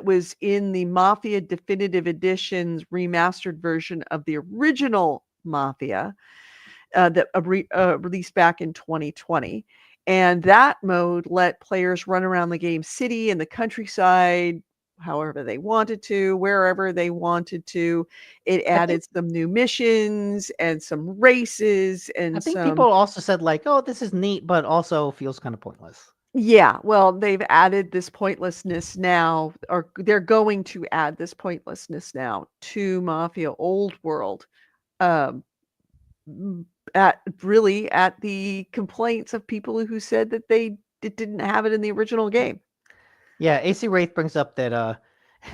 was in the Mafia Definitive Edition's remastered version of the original Mafia that released back in 2020. And that mode let players run around the game city and the countryside however they wanted to, wherever they wanted to. It I think added some new missions and some races I and think some. people also said like, "Oh, this is neat, but also feels kind of pointless." Yeah, well, they've added this pointlessness now, or they're going to add this pointlessness now to Mafia Old World. Um, at the complaints of people who said that they didn't have it in the original game. Yeah, AC Wraith brings up that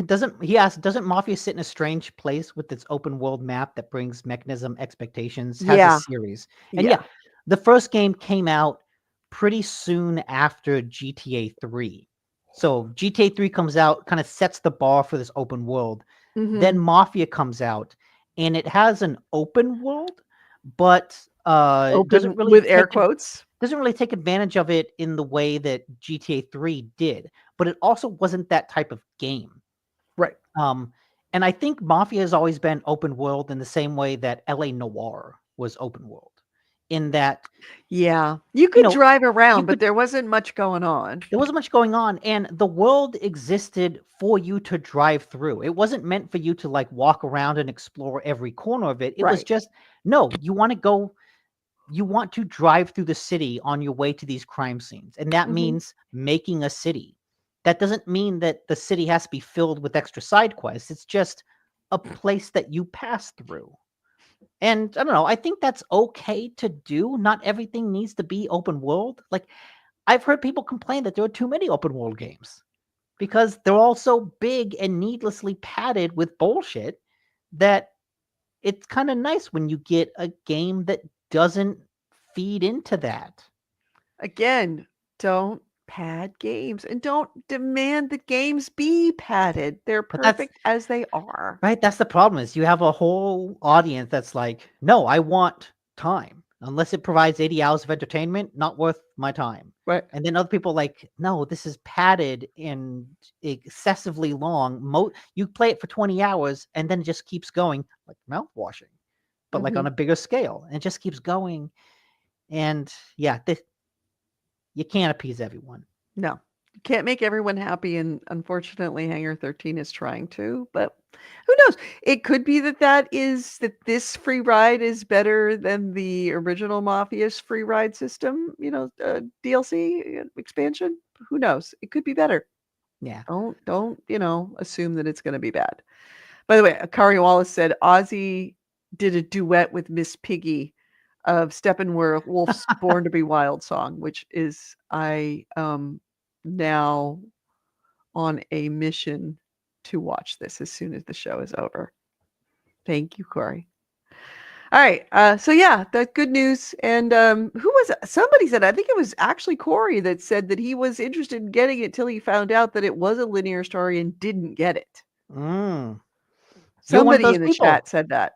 doesn't Mafia sit in a strange place with its open world map that brings mechanism expectations, has a Yeah, series. And yeah, yeah. the first game came out pretty soon after GTA 3. So GTA 3 comes out, kind of sets the bar for this open world. Then Mhm. Mafia comes out and it has an open world, but Open with air quotes. doesn't really take advantage of it in the way that GTA 3 did, but it also wasn't that type of game. Right. And I think Mafia has always been open world in the same way that LA Noire was open world, in that, Yeah. You you could know, drive you around, but could, there wasn't much going on. there wasn't much going on, and the world existed for you to drive through. It wasn't meant for you to like walk around and explore every corner of it. It was Right. just, no, you want to go, you want to drive through the city on your way to these crime scenes. And that Mhm. means making a city. That doesn't mean that the city has to be filled with extra side quests. It's just a place that you pass through. And I don't know, I think that's okay to do. Not everything needs to be open world. Like, I've heard people complain that there are too many open world games because they're all so big and needlessly padded with bullshit that it's kind of nice when you get a game that doesn't feed into that. Again, don't pad games and don't demand that games be padded. They're But that's perfect as they are. right. That's the problem is you have a whole audience that's like, no, I want time. Unless it provides 80 hours of entertainment, not worth my time. Right. And then other people like, no, this is padded and excessively long. You play it for 20 hours and then it just keeps going like mouth washing, but like on Mhm. a bigger scale. And it just keeps going. And yeah, you can't appease everyone. No. You can't make everyone happy, and unfortunately, Hangar 13 is trying to, but who knows? It could be that this free ride is better than the original Mafia's free ride system, DLC expansion. Who knows? It could be better. Yeah. Don't, assume that it's gonna be bad. By the way, Akari Wallace said Ozzy did a duet with Miss Piggy of Steppenwolf's Born to Be Wild song, which is I now on a mission to watch this as soon as the show is over. Thank you, Corey. All right. So yeah, that's good news. And who was it? Somebody said, I think it was actually Corey that said that he was interested in getting it till he found out that it was a linear story and didn't get it. You're one of Somebody those in the people chat said that.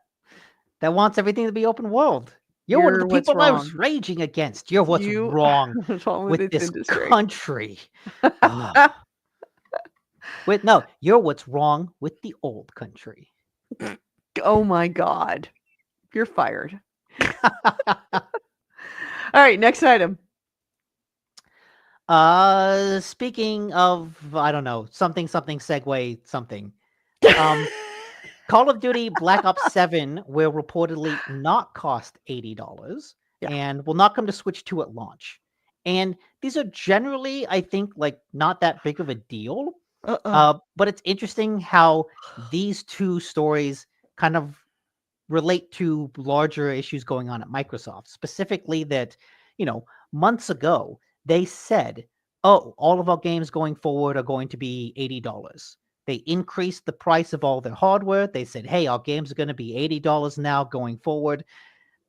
that wants everything to be open world. You're one of the what's people I wrong. was raging against. You're what's You wrong what's wrong with its this industry. country. You're what's wrong with the old country. Oh my God. You're fired. All right, next item. Speaking of, I don't know, something segue something. Call of Duty Black Ops 7 will reportedly not cost $80 and will not come to Switch 2 at launch. And these are generally, I think, like not that big of a deal. But it's interesting how these two stories kind of relate to larger issues going on at Microsoft. Specifically that, months ago, they said, oh, all of our games going forward are going to be $80. They increased the price of all their hardware. They said, hey, our games are going to be $80 now going forward.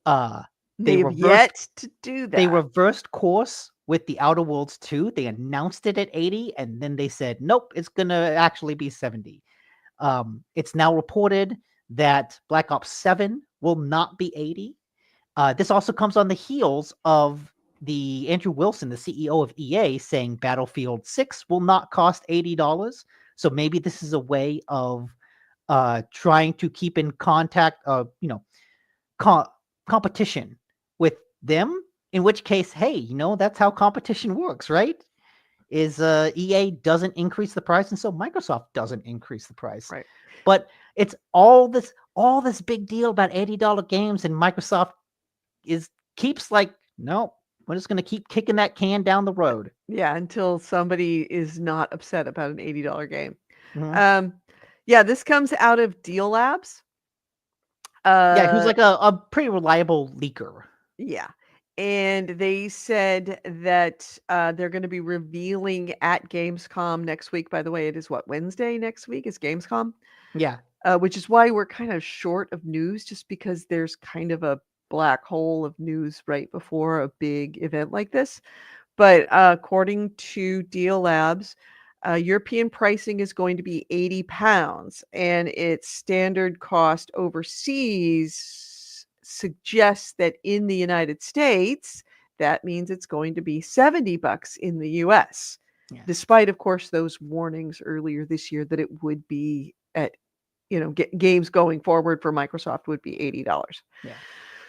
They have yet to do that. They reversed course with the Outer Worlds 2. They announced it at 80, and then they said, nope, it's going to actually be 70. It's now reported that Black Ops 7 will not be 80. This also comes on the heels of the Andrew Wilson, the CEO of EA, saying Battlefield 6 will not cost $80. So maybe this is a way of trying to keep in contact, competition with them. In which case, hey, that's how competition works, right? Is EA doesn't increase the price, and so Microsoft doesn't increase the price. Right. But it's all this big deal about $80 games, and Microsoft keeps like, no, we're just going to keep kicking that can down the road. Yeah, until somebody is not upset about an $80 game. Mm-hmm. Yeah, this comes out of Deal Labs. Who's like a pretty reliable leaker. Yeah. And they said that they're going to be revealing at Gamescom next week. By the way, it is Wednesday next week is Gamescom? Yeah. Which is why we're kind of short of news, just because there's kind of a black hole of news right before a big event like this. But according to Deal Labs, European pricing is going to be £80, and its standard cost overseas suggests that in the United States, that means it's going to be $70 in the US. Yeah. Despite, of course, those warnings earlier this year that it would be at, games going forward for Microsoft would be $80. Yeah.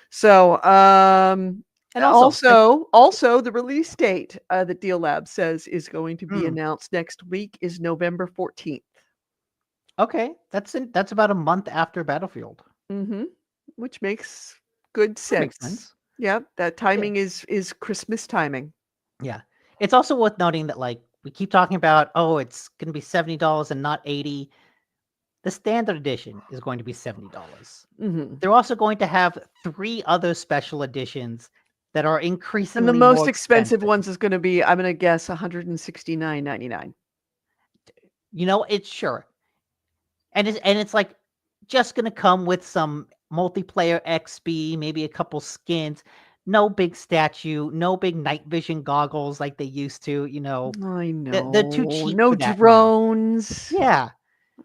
So, and also the release date that Deal Lab says is going to be announced next week is November 14th. Okay, that's about a month after Battlefield. Mm-hmm. Which makes good sense. That makes sense. Yeah, that timing is Christmas timing. Yeah. It's also worth noting that, like, we keep talking about, oh, it's going to be $70 and not $80. The standard edition is going to be $70. Mm-hmm. They're also going to have 3 other special editions that are increasingly and the most more expensive ones is going to be, I'm going to guess, $169.99. It's sure. And it's like just going to come with some multiplayer XP, maybe a couple skins, no big statue, no big night vision goggles like they used to, I know. They're too cheap no for that drones. Now. Yeah.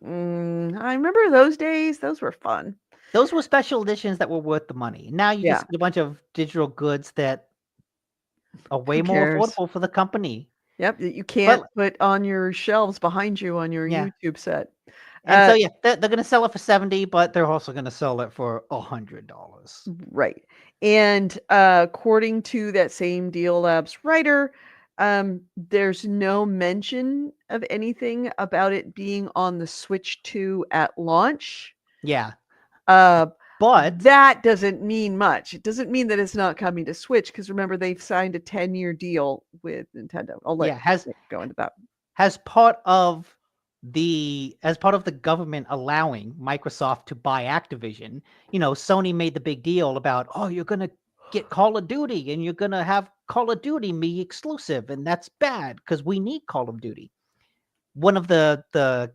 I remember those days. Those were fun. Those were special editions that were worth the money. Now you just get a bunch of digital goods that are way more affordable for the company. Yep, you can't put on your shelves behind you on your YouTube set. And so, they're going to sell it for $70, but they're also going to sell it for $100. Right. And according to that same Deal Labs writer, there's no mention of anything about it being on the Switch 2 at launch. Yeah. But that doesn't mean much. It doesn't mean that it's not coming to Switch, because remember, they've signed a 10-year deal with Nintendo. I'll let Nick go into that. Has part of as part of the government allowing Microsoft to buy Activision, Sony made the big deal about, oh, you're going to get Call of Duty and you're going to have Call of Duty be exclusive. And that's bad because we need Call of Duty. One of the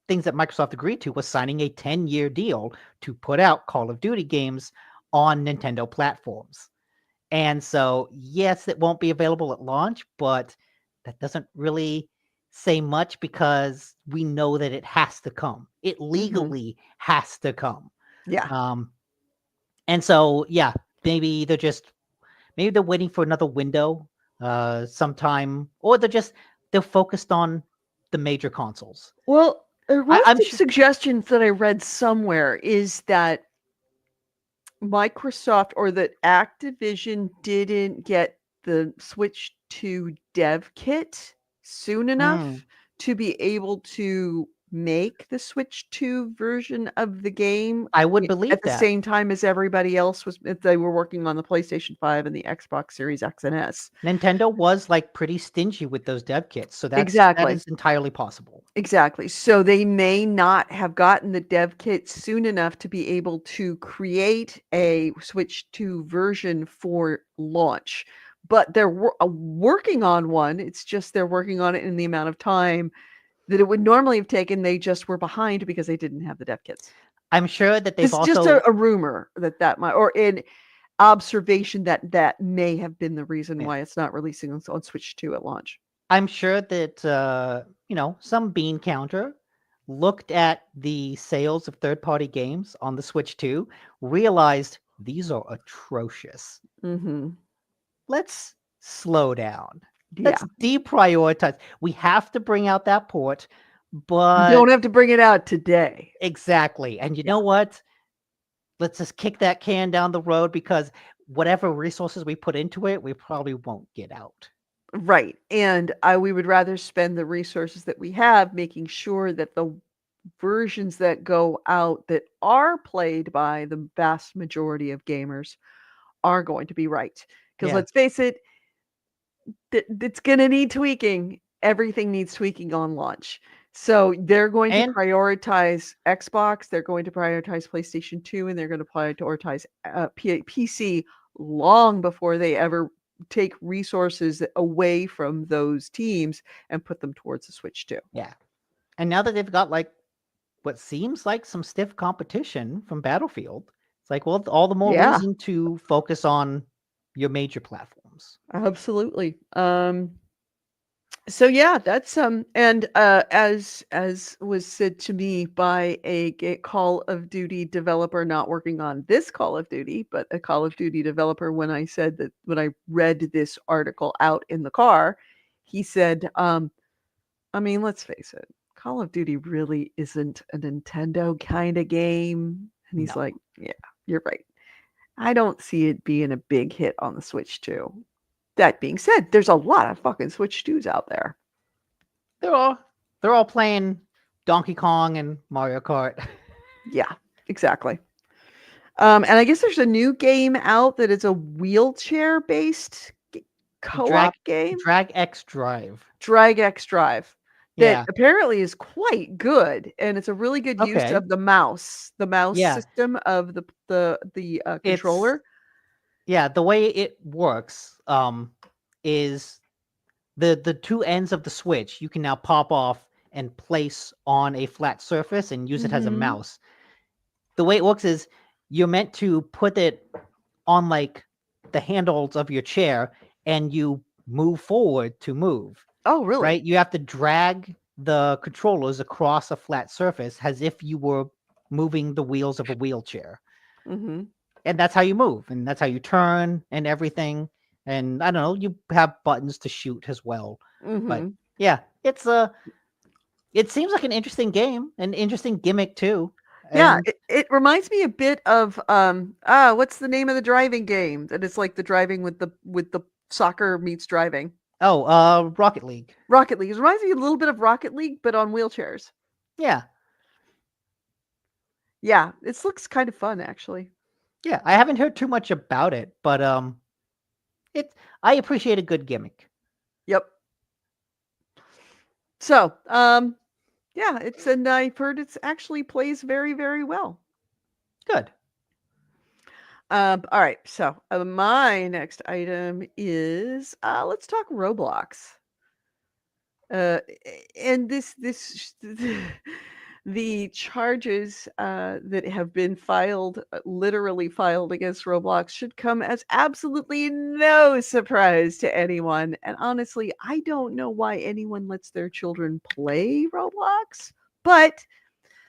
things that Microsoft agreed to was signing a 10-year deal to put out Call of Duty games on Nintendo platforms. And so, yes, it won't be available at launch, but that doesn't really say much because we know that it has to come. It legally has to come. Yeah. And so, yeah, maybe they're waiting for another window sometime, or they're focused on the major consoles. Well, there was I'm some sure. suggestions that I read somewhere is that Microsoft or that Activision didn't get the Switch 2 dev kit soon enough to be able to make the Switch 2 version of the game I would believe at the that. same time as everybody else was. If they were working on the PlayStation 5 and the Xbox Series X and S. Nintendo was like pretty stingy with those dev kits, so that Exactly. is entirely possible. Exactly. So they may not have gotten the dev kit soon enough to be able to create a Switch 2 version for launch. But they're working on one. It's just they're working on it in the amount of time that it would normally have taken. They just were behind because they didn't have the dev kits. I'm sure that they've It's also just a rumor that might, or an observation that may have been the reason why it's not releasing on Switch 2 at launch. I'm sure that some bean counter looked at the sales of third-party games on the Switch 2, realized these are atrocious. Let's slow down. Let's deprioritize. We have to bring out that port, but you don't have to bring it out today. Exactly. And you know what? Let's just kick that can down the road because whatever resources we put into it, we probably won't get out. Right. And we would rather spend the resources that we have making sure that the versions that go out that are played by the vast majority of gamers are going to be right. Because let's face it, it's going to need tweaking. Everything needs tweaking on launch. So they're going to prioritize Xbox, they're going to prioritize PlayStation 2, and they're going to prioritize PC long before they ever take resources away from those teams and put them towards the Switch 2. Yeah. And now that they've got like what seems like some stiff competition from Battlefield, it's like, well, all the more reason to focus on your major platforms. Absolutely. So yeah, that's and as was said to me by a Call of Duty developer not working on this Call of Duty, but a Call of Duty developer, when I said that, when I read this article out in the car, he said, I mean, let's face it, Call of Duty really isn't a Nintendo kind of game. And he's like, yeah, you're right. I don't see it being a big hit on the Switch 2. That being said, there's a lot of fucking Switch 2s out there. They're all playing Donkey Kong and Mario Kart. Yeah, exactly. And I guess there's a new game out that is a wheelchair-based co-op game. Drag X Drive. Drag X Drive. That apparently is quite good, and it's a really good use of the mouse system of the controller. The way it works is the two ends of the Switch you can now pop off and place on a flat surface and use it as a mouse. The way it works is you're meant to put it on like the handles of your chair and you move forward to move. Oh, really? Right? You have to drag the controllers across a flat surface as if you were moving the wheels of a wheelchair. Mm-hmm. And that's how you move, and that's how you turn and everything. And I don't know, you have buttons to shoot as well. But yeah, it seems like an interesting game, an interesting gimmick too. Yeah, it reminds me a bit of what's the name of the driving game that is like the driving with the soccer meets driving? Oh, Rocket League. Rocket League. It reminds me a little bit of Rocket League, but on wheelchairs. Yeah. Yeah, it looks kind of fun actually. Yeah, I haven't heard too much about it, but I appreciate a good gimmick. Yep. So, Yeah, and I've heard it's actually plays very, very well. Good. All right, so my next item is let's talk Roblox. And this the charges that have been filed, literally filed against Roblox, should come as absolutely no surprise to anyone. And honestly, I don't know why anyone lets their children play Roblox, but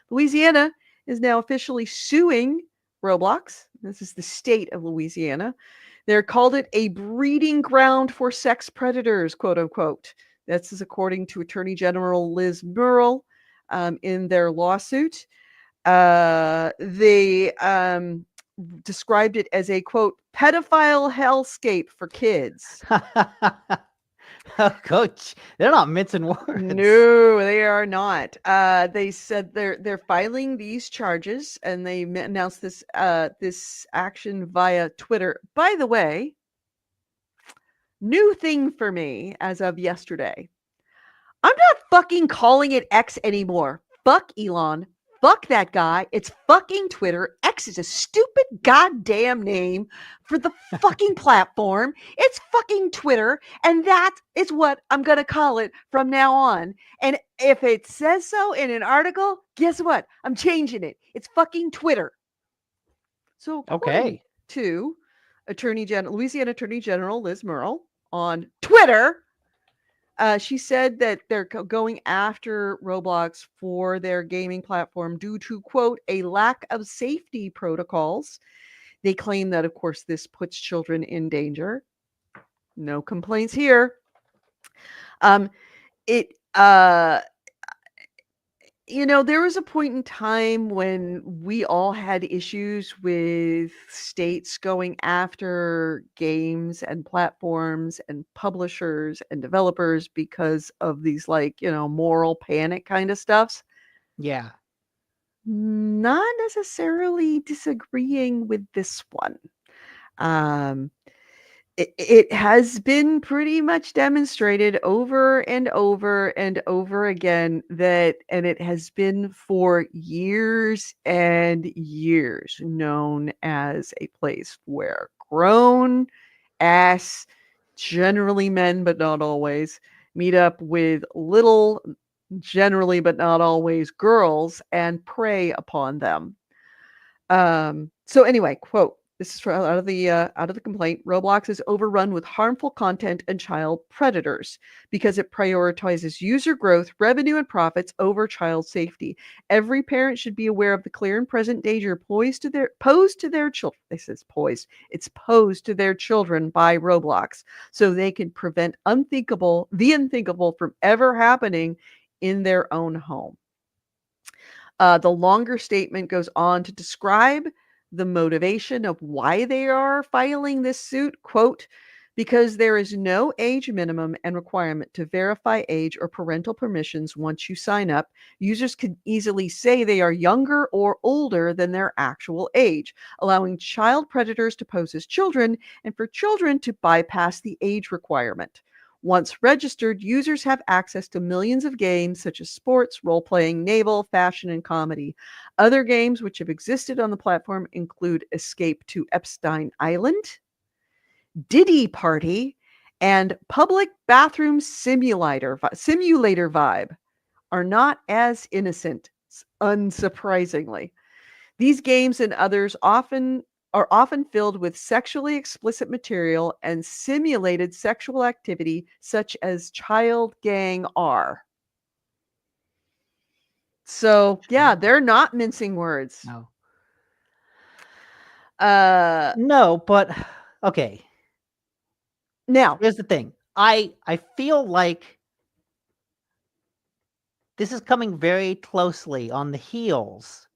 Louisiana is now officially suing Roblox. This is the state of Louisiana. They're called it a breeding ground for sex predators, quote unquote. This is according to Attorney General Liz Murrill in their lawsuit. They described it as a, quote, pedophile hellscape for kids. Coach, they're not mincing words. No, they are not. They said they're filing these charges, and they announced this this action via Twitter. By the way, new thing for me as of yesterday. I'm not fucking calling it X anymore. Fuck Elon. Fuck that guy. It's fucking Twitter. X is a stupid goddamn name for the fucking platform. It's fucking Twitter. And that is what I'm going to call it from now on. And if it says so in an article, guess what? I'm changing it. It's fucking Twitter. So, according to Louisiana Attorney General Liz Murrill on Twitter, she said that they're going after Roblox for their gaming platform due to, quote, a lack of safety protocols. They claim that, of course, this puts children in danger. No complaints here. There was a point in time when we all had issues with states going after games and platforms and publishers and developers because of these, moral panic kind of stuffs. Yeah. Not necessarily disagreeing with this one. It has been pretty much demonstrated over and over and over again and it has been for years and years known as a place where grown ass, generally men, but not always, meet up with little, generally, but not always, girls and prey upon them. So anyway, quote, this is out of the complaint. Roblox is overrun with harmful content and child predators because it prioritizes user growth, revenue, and profits over child safety. Every parent should be aware of the clear and present danger posed to their children. This is poised. It's posed to their children by Roblox, so they can prevent the unthinkable from ever happening in their own home. The longer statement goes on to describe the motivation of why they are filing this suit, quote, because there is no age minimum and requirement to verify age or parental permissions once you sign up. Users can easily say they are younger or older than their actual age, allowing child predators to pose as children and for children to bypass the age requirement. Once registered, users have access to millions of games such as sports, role-playing, naval, fashion, and comedy. Other games which have existed on the platform include Escape to Epstein Island, Diddy Party, and Public Bathroom Simulator Vibe are not as innocent, unsurprisingly. These games and others are often filled with sexually explicit material and simulated sexual activity, such as child gang are. So, yeah, they're not mincing words. No. Uh, No, but okay. Now, Here's the thing. I feel like this is coming very closely on the heels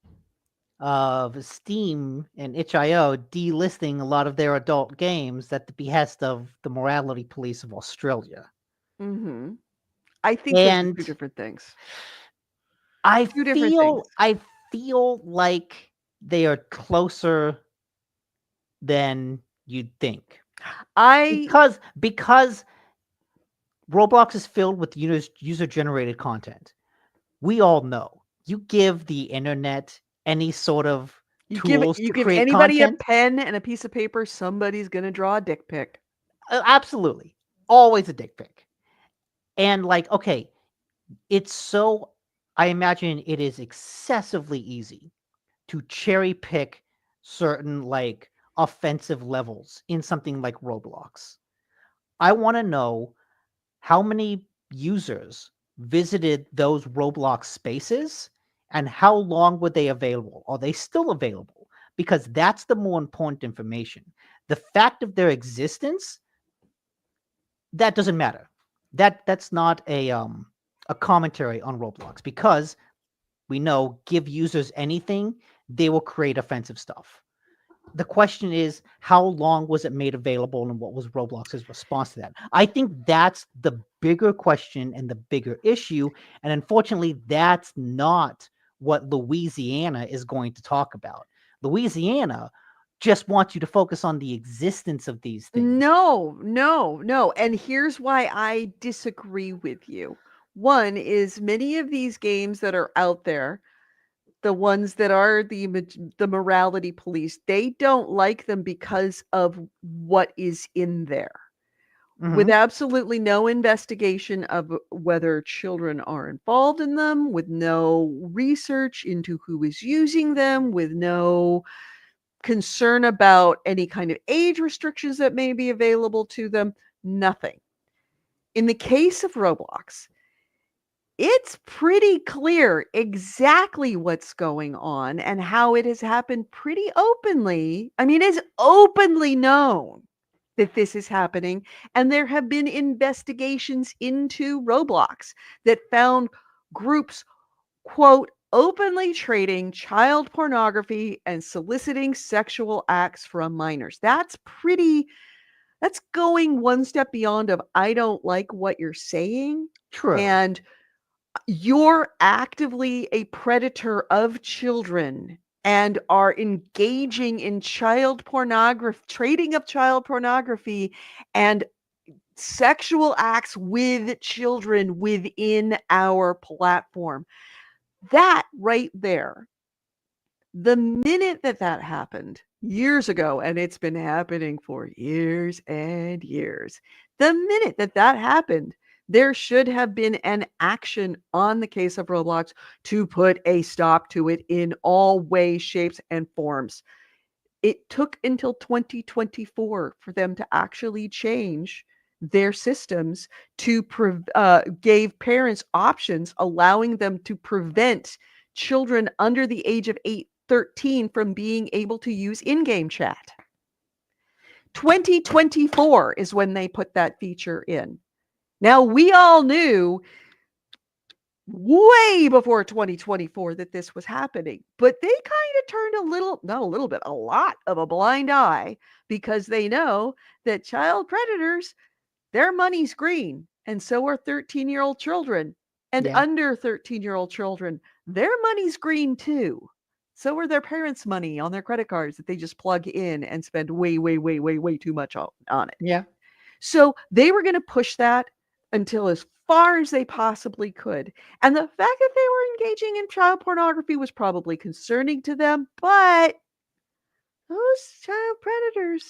of Steam and itch.io delisting a lot of their adult games at the behest of the morality police of Australia. mhm. I think those are two different things. I Two different things. feel like they are closer than you'd think. Because Roblox is filled with user generated content. we all know you give the internet any sort of You tools to give create anybody a content. pen and a piece of paper, somebody's gonna draw a dick pic. Absolutely. Always a dick pic. And like, okay, it's so, I imagine it is excessively easy to cherry pick certain like offensive levels in something like Roblox. I want to know how many users visited those Roblox spaces and how long were they available? Are they still available? Because that's the more important information. The fact of their existence, that doesn't matter. That's not a commentary on Roblox, because we know give users anything, they will create offensive stuff. The question is, how long was it made available and what was Roblox's response to that? I think that's the bigger question and the bigger issue. And unfortunately, that's not what Louisiana is going to talk about. Louisiana just wants you to focus on the existence of these things. No. And here's why I disagree with you. One is many of these games that are out there, the ones that are the morality police, they don't like them because of what is in there. With absolutely no investigation of whether children are involved in them, with no research into who is using them, with no concern about any kind of age restrictions that may be available to them, nothing. In the case of Roblox, it's pretty clear exactly what's going on and how it has happened pretty openly. I mean, it's openly known that this is happening. And there have been investigations into Roblox that found groups, quote, openly trading child pornography and soliciting sexual acts from minors. That's going one step beyond of I don't like what you're saying. True. And you're actively a predator of children and are engaging in child pornography, trading of child pornography and sexual acts with children within our platform. That right there, the minute that happened years ago, and it's been happening for years and years, the minute that happened, there should have been an action on the case of Roblox to put a stop to it in all ways, shapes, and forms. It took until 2024 for them to actually change their systems to gave parents options, allowing them to prevent children under the age of 13 from being able to use in-game chat. 2024 is when they put that feature in. Now, we all knew way before 2024 that this was happening, but they kind of turned a lot of a blind eye, because they know that child predators, their money's green, and so are 13-year-old children. And under 13-year-old children, their money's green too. So are their parents' money on their credit cards that they just plug in and spend way too much on it. Yeah. So they were going to push that until as far as they possibly could. And the fact that they were engaging in child pornography was probably concerning to them, but those child predators,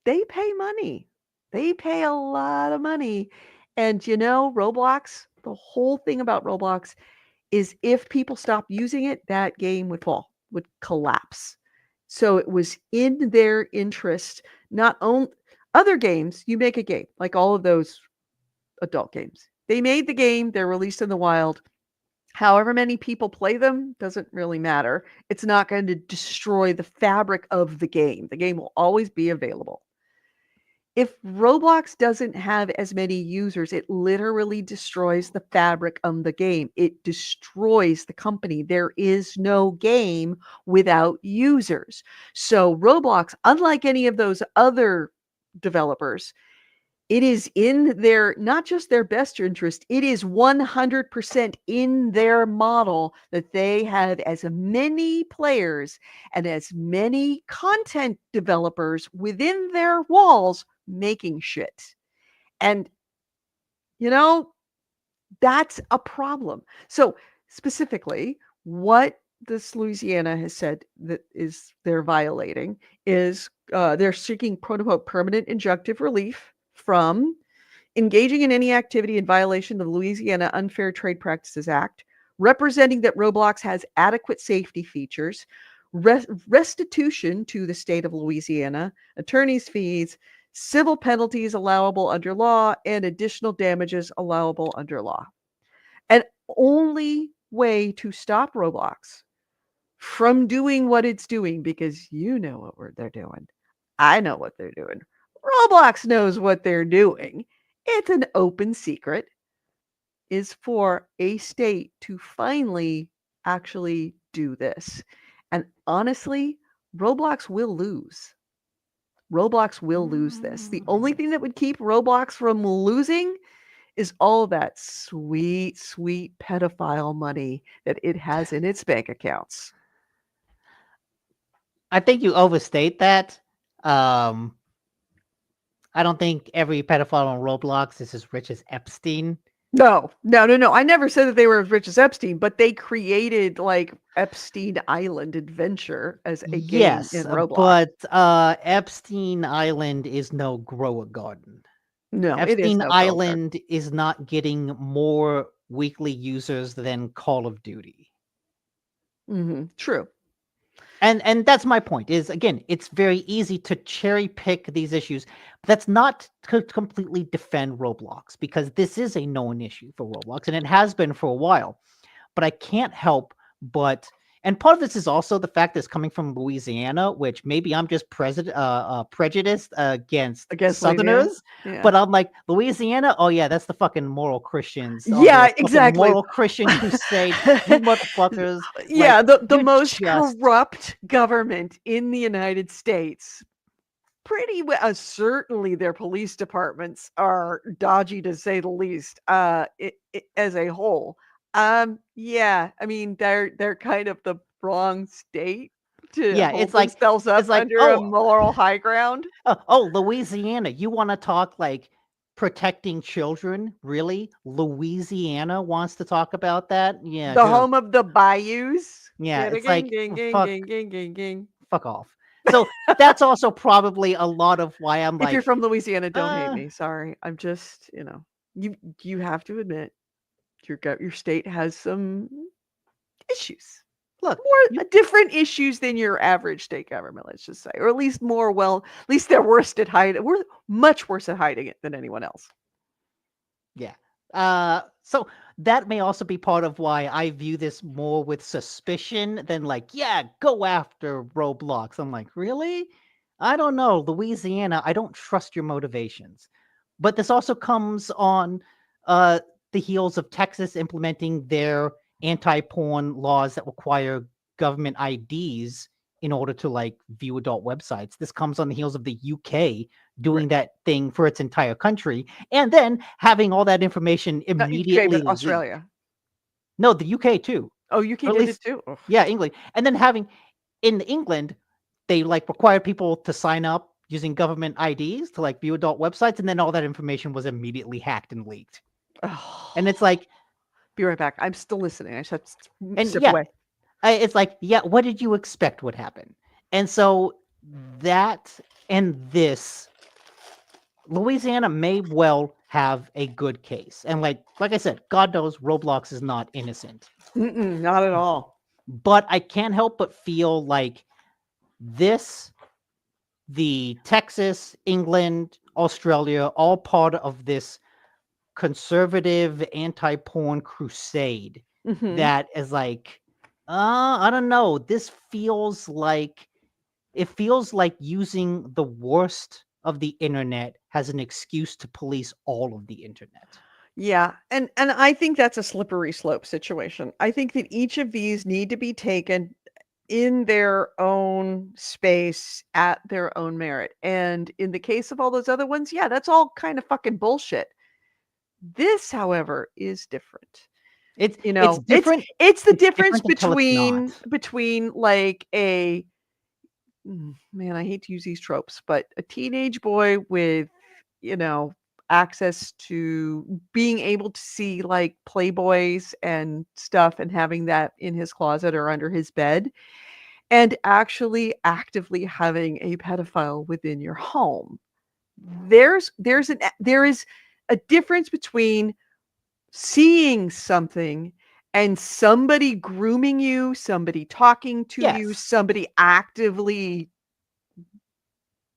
they pay money. They pay a lot of money. And Roblox, the whole thing about Roblox is if people stop using it, that game would collapse. So it was in their interest, not only other games, you make a game, like all of those adult games. They made the game, they're released in the wild. However many people play them doesn't really matter. It's not going to destroy the fabric of the game. The game will always be available. If Roblox doesn't have as many users, it literally destroys the fabric of the game. It destroys the company. There is no game without users. So Roblox, unlike any of those other developers, it is in their, not just their best interest, it is 100% in their model that they have as many players and as many content developers within their walls making shit. And, That's a problem. So specifically, what this Louisiana has said that is they're violating is they're seeking quote unquote permanent injunctive relief from engaging in any activity in violation of the Louisiana Unfair Trade Practices Act, representing that Roblox has adequate safety features, restitution to the state of Louisiana, attorney's fees, civil penalties allowable under law, and additional damages allowable under law. And only way to stop Roblox from doing what it's doing, because you know what they're doing. I know what they're doing. Roblox knows what they're doing. It's an open secret, is for a state to finally actually do this. And honestly, Roblox will lose. Roblox will lose this. The only thing that would keep Roblox from losing is all that sweet, sweet pedophile money that it has in its bank accounts. I think you overstate that. I don't think every pedophile on Roblox is as rich as Epstein. No. I never said that they were as rich as Epstein, but they created like Epstein Island Adventure as a game in Roblox. But Epstein Island is no grow a garden. No, it is Epstein no Grow a Garden. Island is not getting more weekly users than Call of Duty. True. And that's my point, is again, it's very easy to cherry pick these issues. But that's not to completely defend Roblox, because this is a known issue for Roblox and it has been for a while. But I can't help but, and part of this is also the fact that it's coming from Louisiana, which maybe I'm just prejudiced against Southerners. Yeah. But I'm like, Louisiana, oh yeah, that's the fucking moral Christians. Yeah, exactly. Moral Christian crusade, you motherfuckers. Yeah, like, the most corrupt government in the United States. Pretty well, certainly their police departments are dodgy to say the least. As a whole, yeah, I mean they're kind of the wrong state to hold themselves up under a moral high ground. Louisiana, you want to talk like protecting children? Really? Louisiana wants to talk about that? Yeah, the home of the bayous. Yeah, it's like fuck off. So that's also probably a lot of why I'm like, if you're from Louisiana, don't hate me. Sorry, I'm just, you have to admit your state has some issues. Look, more different issues than your average state government, let's just say, or at least at least they're worse at hiding. We're much worse at hiding it than anyone else. Yeah. So that may also be part of why I view this more with suspicion than like, yeah, go after Roblox. I'm like, really? I don't know. Louisiana, I don't trust your motivations. But this also comes on the heels of Texas implementing their anti-porn laws that require government IDs in order to like view adult websites. This comes on the heels of the UK doing that thing for its entire country, and then having all that information immediately. UK, but Australia. No, the UK too. Oh, UK did it too. Ugh. Yeah, England. And then having in England, they like required people to sign up using government IDs to like view adult websites, and then all that information was immediately hacked and leaked. Oh. And it's like, be right back. I'm still listening. I just have to and sip yeah, away. It's like, yeah, what did you expect would happen? And so that and this, Louisiana may well have a good case. And like I said, God knows Roblox is not innocent. Not at all. But I can't help but feel like this, the Texas, England, Australia, all part of this conservative anti-porn crusade that is like, I don't know. This feels like using the worst of the internet has an excuse to police all of the internet. Yeah, and I think that's a slippery slope situation. I think that each of these need to be taken in their own space at their own merit. And in the case of all those other ones, yeah, that's all kind of fucking bullshit. This, however, is different. It's different. It's the difference between like a man, I hate to use these tropes, but a teenage boy with, access to being able to see like Playboys and stuff and having that in his closet or under his bed, and actually actively having a pedophile within your home. There is a difference between seeing something and somebody grooming you, somebody talking to you, Yes. somebody actively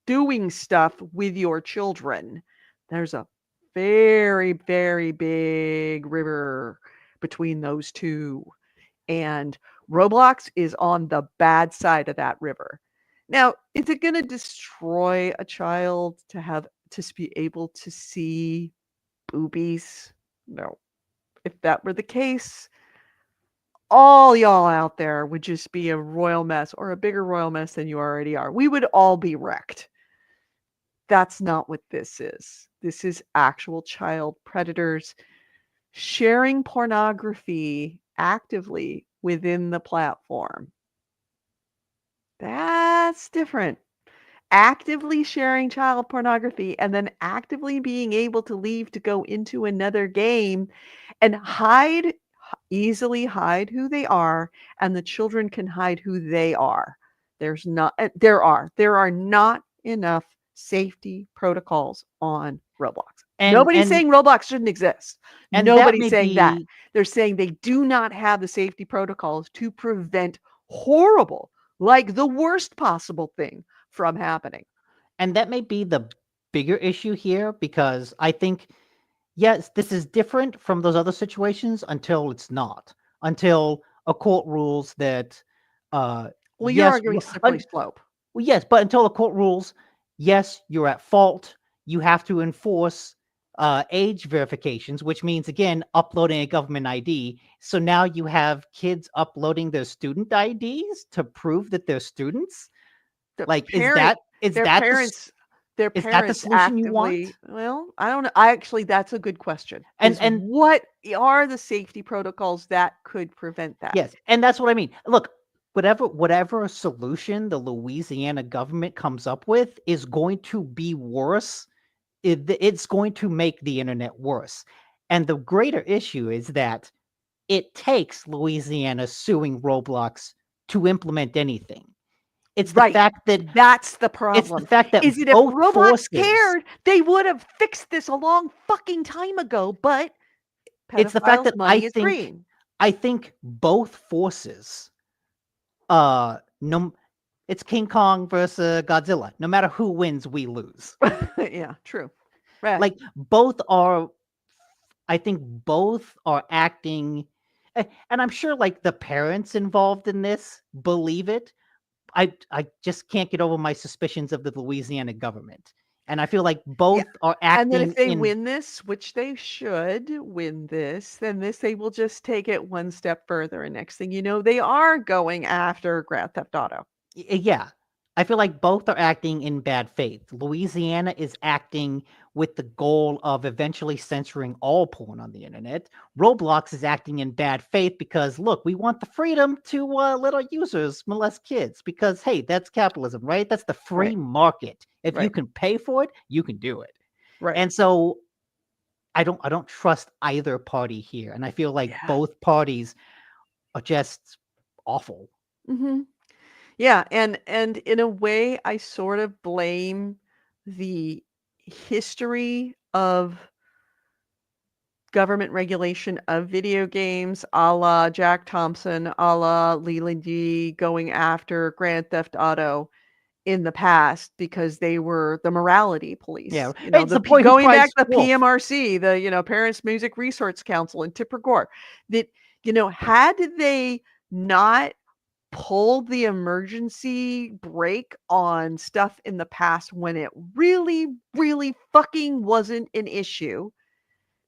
doing stuff with your children. There's a very, very big river between those two. And Roblox is on the bad side of that river. Now, is it going to destroy a child to be able to see boobies? No. If that were the case, all y'all out there would just be a royal mess, or a bigger royal mess than you already are. We would all be wrecked. That's not what this is. This is actual child predators sharing pornography actively within the platform. That's different. Actively sharing child pornography and then actively being able to leave to go into another game and easily hide who they are, and the children can hide who they are. There are not enough safety protocols on Roblox. Nobody's And saying Roblox shouldn't exist. that Nobody's may saying that. be They're saying they do not have the safety protocols to prevent horrible, like the worst possible thing from happening. the bigger issue here, because I think, yes, this is different from those other situations until it's not. Until a court rules that, Well, you're yes, arguing slippery slope. well, yes, but until a court rules, yes, you're at fault. You have to enforce age verifications, which means, again, uploading a government ID. So now you have kids uploading their student IDs to prove that they're students. The Like, parent is their that parents their is that the parents solution you want? actively, well, I don't know. Actually, that's a good question. And Is and what are the safety protocols that could prevent that? yes, and that's what I mean. Look, whatever solution the Louisiana government comes up with is going to be worse. It's going to make the internet worse. And the greater issue is that it takes Louisiana suing Roblox to implement anything. It's the Right. fact that That's the it's the problem. fact that Is it if both Roblox forces cared, they would have fixed this a long fucking time ago, but it's the fact pedophiles' that money is green. I think both forces, no, it's King Kong versus Godzilla. No matter who wins, we lose. Yeah, true. Right. Like, I think both are acting, and I'm sure like the parents involved in this believe it. I just can't get over my suspicions of the Louisiana government, and I feel like Yeah. both are And then acting if they in. win this, which they should win this, then they will just take it one step further. And next thing you know, they are going after Grand Theft Auto. Yeah, I feel like both are acting in bad faith. Louisiana is acting with the goal of eventually censoring all porn on the internet. Roblox is acting in bad faith because, look, we want the freedom to let our users molest kids because, hey, that's capitalism, right? That's the free Right. market. If you Right. can pay for it, you can do it. Right. And so I don't trust either party here, and I feel like Yeah. both parties are just awful. Mm-hmm. Yeah, and in a way, I sort of blame the history of government regulation of video games, a la Jack Thompson, a la Leland Yee going after Grand Theft Auto in the past because they were the morality police. Yeah, it's The the boy who going cries back to the wolf. PMRC, the Parents Music Resource Council in Tipper Gore, that had they not pulled the emergency brake on stuff in the past when it really, really fucking wasn't an issue,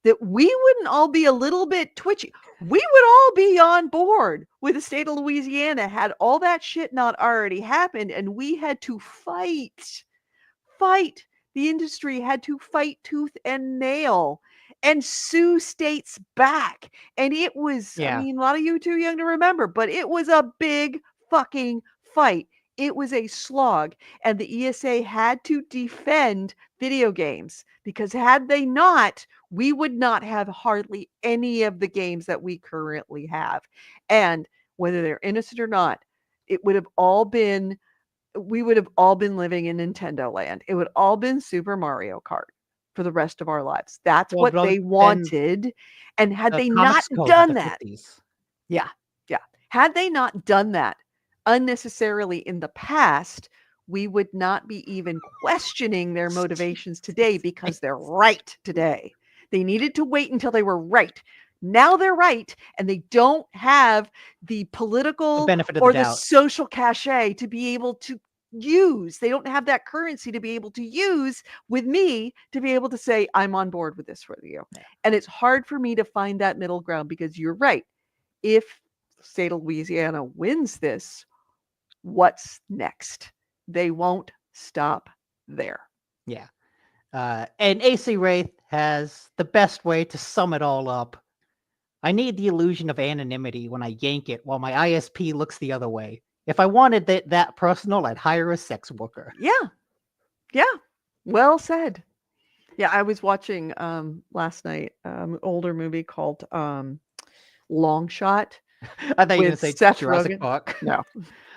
that we wouldn't all be a little bit twitchy. We would all be on board with the state of Louisiana had all that shit not already happened, and we had to fight. The industry had to fight tooth and nail and sue states back. And it was, I Yeah. mean, a lot of you too young to remember, but it was a big fucking fight. It was a slog, and the ESA had to defend video games because had they not, we would not have hardly any of the games that we currently have. And whether they're innocent or not, it would have all been we would have all been living in Nintendo land. It would all been Super Mario Kart for the rest of our lives. That's Well, what they wanted. And had the they not Comics Code of done the that, 50s. yeah. Had they not done that unnecessarily in the past, we would not be even questioning their motivations today because they're right today. They needed to wait until they were right. Now they're right, and they don't have the The political benefit of or the the doubt. social cachet to be able to use. They don't have that currency to be able to use with me to be able to say, I'm on board with this for you. Yeah. And it's hard for me to find that middle ground because you're right. If the state of Louisiana wins this, what's next? They won't stop there. Yeah. And AC Wraith has the best way to sum it all up. I need the illusion of anonymity when I yank it while my ISP looks the other way. If I wanted that personal, I'd hire a sex worker. Yeah. Well said. Yeah, I was watching last night older movie called Long Shot. I thought you were going to With say Seth Jurassic Rogen. Park. No.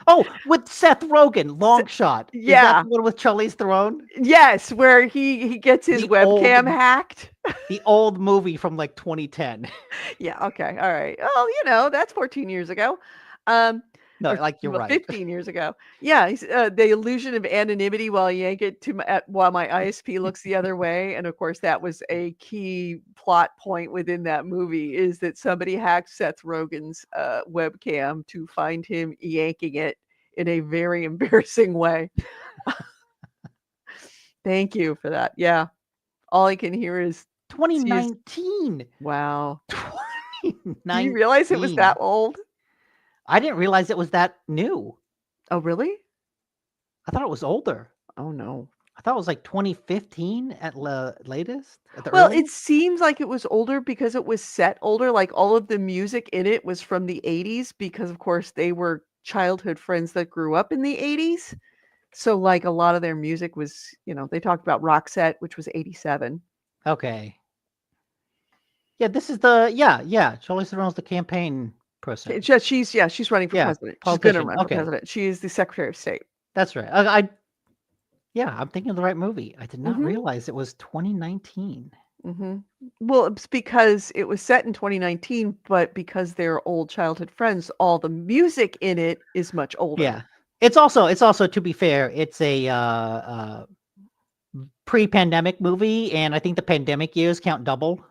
Oh, with Seth Rogen, Long Shot. Is that Yeah. the one with Charlize Theron? Yes, where he gets his The webcam old- hacked. The old movie from like 2010. Yeah, okay. All right. Oh, that's 14 years ago. No, Or, like you're well, right. 15 years ago. Yeah, the illusion of anonymity while you yank it while my ISP looks the other way. And of course, that was a key plot point within that movie is that somebody hacked Seth Rogen's webcam to find him yanking it in a very embarrassing way. Thank you for that. Yeah. All I can hear is 2019. wow. Do 2019. you realize it was that old? I didn't realize it was that new. Oh, really? I thought it was older. Oh, no. I thought it was like 2015 at latest. At the Well, earliest. it seems like it was older because it was set older. Like all of the music in it was from the 80s because, of course, they were childhood friends that grew up in the 80s. So, like a lot of their music was, they talked about Roxette, which was 87. Okay. Yeah, this is the Charlize Theron's the campaign person. She's running for Yeah, president. She's going to politician. run Okay. for president. She is the Secretary of State. That's right. I'm thinking of the right movie. I did not realize it was 2019. Well, it's because it was set in 2019, but because they're old childhood friends, all the music in it is much older. Yeah. It's also to be fair, it's a pre-pandemic movie, and I think the pandemic years count double.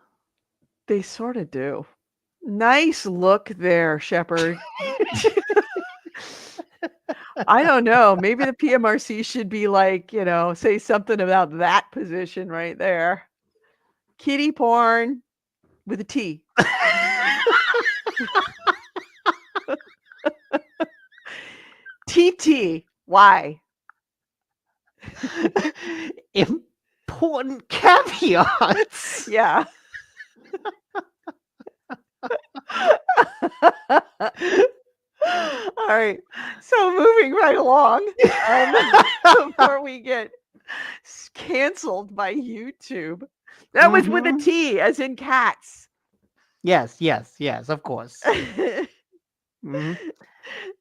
They sort of do. Nice look there, Shepard. I don't know. Maybe the PMRC should be like, say something about that position right there. Kitty porn with a T. TT. Why? Important caveats. Yeah. All right. So moving right along before we get canceled by YouTube. That was with a T, as in cats. Yes, of course. Yes,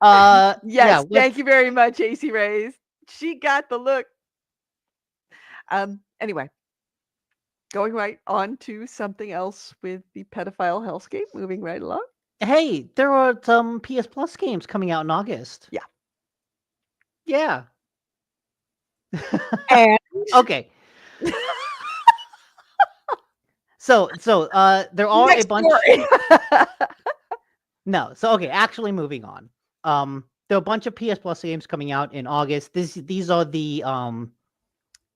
Yeah, thank you very much, AC Rays. She got the look. Anyway, going right on to something else with the pedophile hellscape, moving right along. Hey, there are some PS Plus games coming out in August. Yeah. And okay. So there are next a bunch. story. No, so okay, actually moving on. There are a bunch of PS Plus games coming out in August. These are the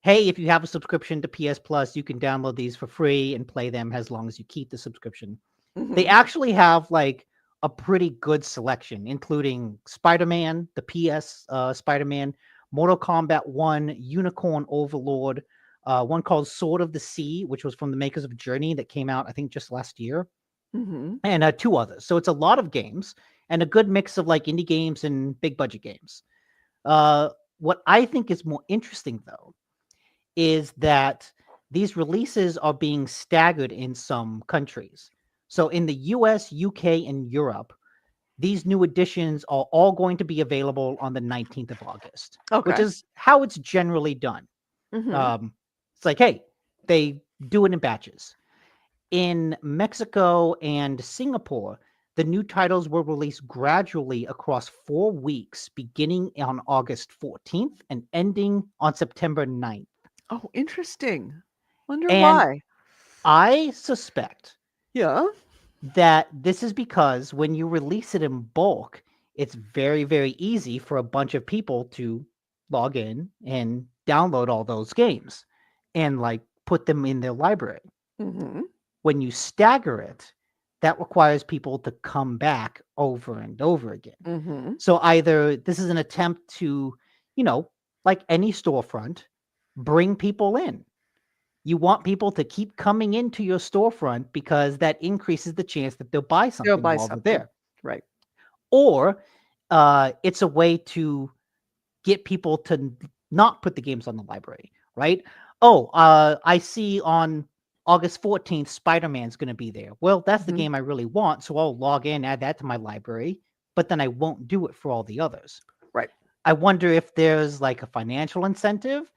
hey, if you have a subscription to PS Plus, you can download these for free and play them as long as you keep the subscription. They actually have like a pretty good selection, including Spider-Man, the PS Spider-Man, Mortal Kombat 1, Unicorn Overlord, one called Sword of the Sea, which was from the makers of Journey that came out, I think, just last year, and two others. So it's a lot of games and a good mix of like indie games and big budget games. What I think is more interesting, though, is that these releases are being staggered in some countries. So in the US, UK, and Europe, these new editions are all going to be available on the 19th of August, which Okay. is how it's generally done. Mm-hmm. It's like, hey, they do it in batches. In Mexico and Singapore, the new titles were released gradually across 4 weeks, beginning on August 14th and ending on September 9th. Oh, interesting. Wonder And why. I suspect Yeah. that this is because when you release it in bulk, it's very, very easy for a bunch of people to log in and download all those games and like put them in their library. Mm-hmm. When you stagger it, that requires people to come back over and over again. Mm-hmm. So either this is an attempt to, like any storefront, bring people in. You want people to keep coming into your storefront because that increases the chance that they'll buy Go something buy while they're something. there. Right. Or it's a way to get people to not put the games on the library, right? Oh, I see on August 14th, Spider-Man's going to be there. Well, that's the Mm-hmm. game I really want. So I'll log in, add that to my library, but then I won't do it for all the others. Right. I wonder if there's like a financial incentive.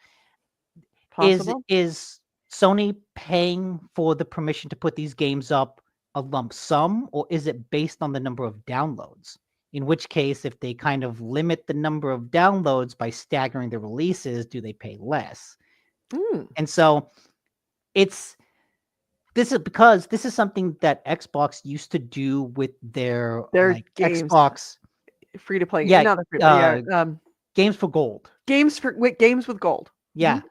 Possible. Is Sony paying for the permission to put these games up a lump sum, or is it based on the number of downloads? In which case, if they kind of limit the number of downloads by staggering the releases, do they pay less? Mm. And so this is because this is something that Xbox used to do with their Their like games Xbox, free to play. yeah, Not the free to play. Yeah. games for gold. Games with gold. Yeah.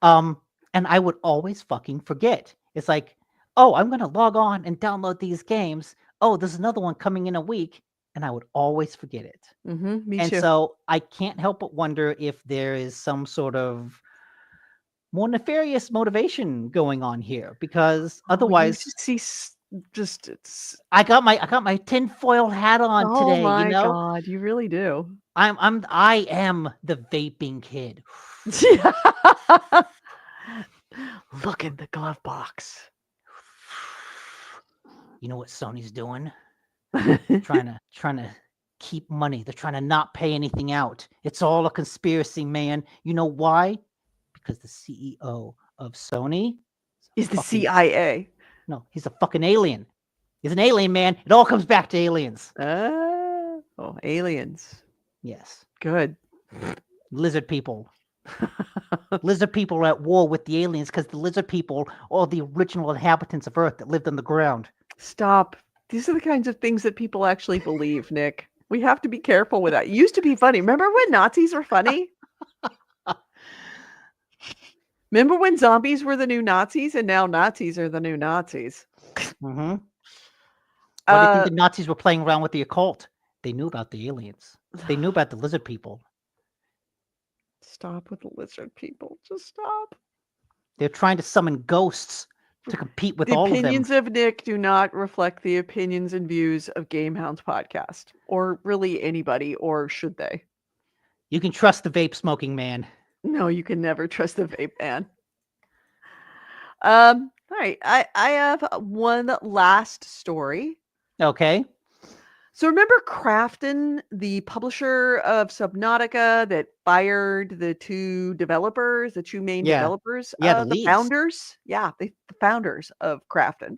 And I would always fucking forget. It's like, oh, I'm gonna log on and download these games. Oh, there's another one coming in a week, and I would always forget it. Mm-hmm. Me And too. so I can't help but wonder if there is some sort of more nefarious motivation going on here, because You otherwise, just see just it's. I got my tinfoil hat on Oh today. my God, you really do. I am the vaping kid. Look in the glove box. You know what Sony's doing? trying to keep money. They're trying to not pay anything out. It's all a conspiracy, man. You know why? Because the CEO of Sony Is the fucking- CIA. No, he's a fucking alien. He's an alien, man. It all comes back to aliens. Oh, aliens. Yes. Good. Lizard people. Lizard people are at war with the aliens because the lizard people are the original inhabitants of Earth that lived on the ground. Stop. These are the kinds of things that people actually believe, Nick. We have to be careful with that. It used to be funny. Remember when Nazis were funny? Remember when zombies were the new Nazis and now Nazis are the new Nazis? Mm-hmm. Why do you think the Nazis were playing around with the occult? They knew about the aliens. They knew about the lizard people. Stop with the lizard people. Just stop. They're trying to summon ghosts to compete with The all of them. opinions of Nick do not reflect the opinions and views of GameHounds podcast, or really anybody, or should they? You can trust the vape smoking man. No, you can never trust the vape man. All right. I have one last story. Okay. So remember Crafton, the publisher of Subnautica that fired the two developers, the two main developers, the the leads. founders? Yeah, the founders of Crafton,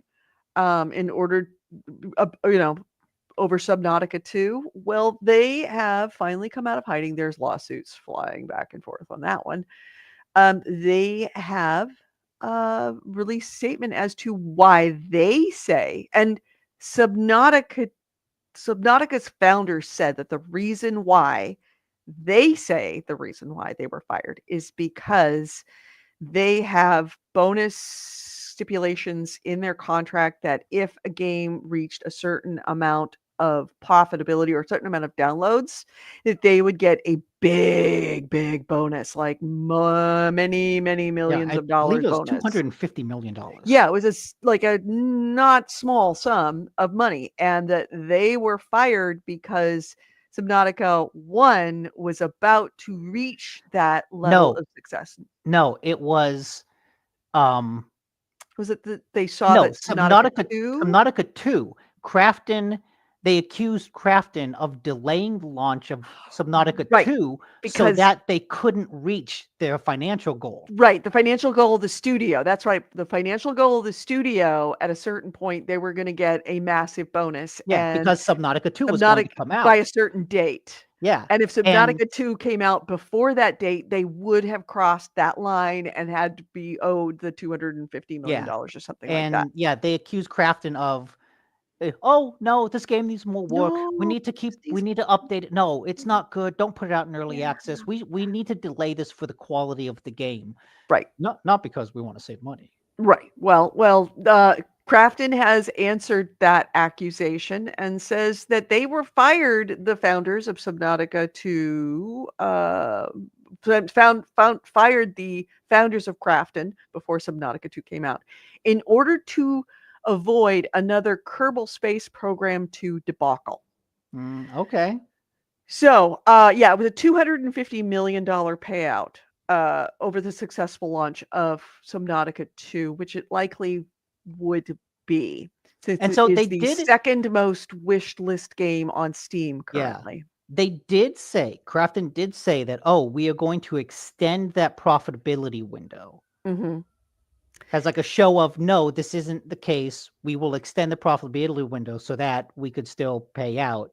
in order, over Subnautica 2. Well, they have finally come out of hiding. There's lawsuits flying back and forth on that one. They have released a statement as to why they say, and Subnautica's founders said that the reason why they were fired is because they have bonus stipulations in their contract that if a game reached a certain amount of profitability or a certain amount of downloads, that they would get a big bonus, like many millions of dollars I believe it was bonus. $250 million. Yeah, it was like a not small sum of money, and that they were fired because Subnautica 1 was about to reach that level No, of success. no, it was Was it that they saw no, that Subnautica 2? Subnautica 2, Crafton, they accused Crafton of delaying the launch of Subnautica Right, 2 so because that they couldn't reach their financial goal. right, the financial goal of the studio. That's right. The financial goal of the studio, at a certain point, they were gonna get a massive bonus, Yeah, and because Subnautica 2 was going Subnautica to come by out. a certain date. Yeah. And if And Subnautica 2 came out before that date, they would have crossed that line and had to be owed the $250 million yeah. or something like that. And yeah, they accused Crafton of oh no, this game needs more work. We No, need to this we needs need to update it. No, it's not good. Don't put it out in early yeah. access. We need to delay this for the quality of the game. Right, Not because we want to save money. right. Well, Crafton has answered that accusation and says that they were fired, the founders of Subnautica, to fired the founders of Crafton before Subnautica 2 came out in order to avoid another Kerbal Space Program 2 debacle. Okay. So, yeah, it was a $250 million payout over the successful launch of Subnautica 2, which it likely would be, since And it so is they the did second most wished list game on Steam yeah. currently. They did say Crafton did say that we are going to extend that profitability window. Mhm. As like a show of no, this isn't the case. We will extend the profitability window so that we could still pay out.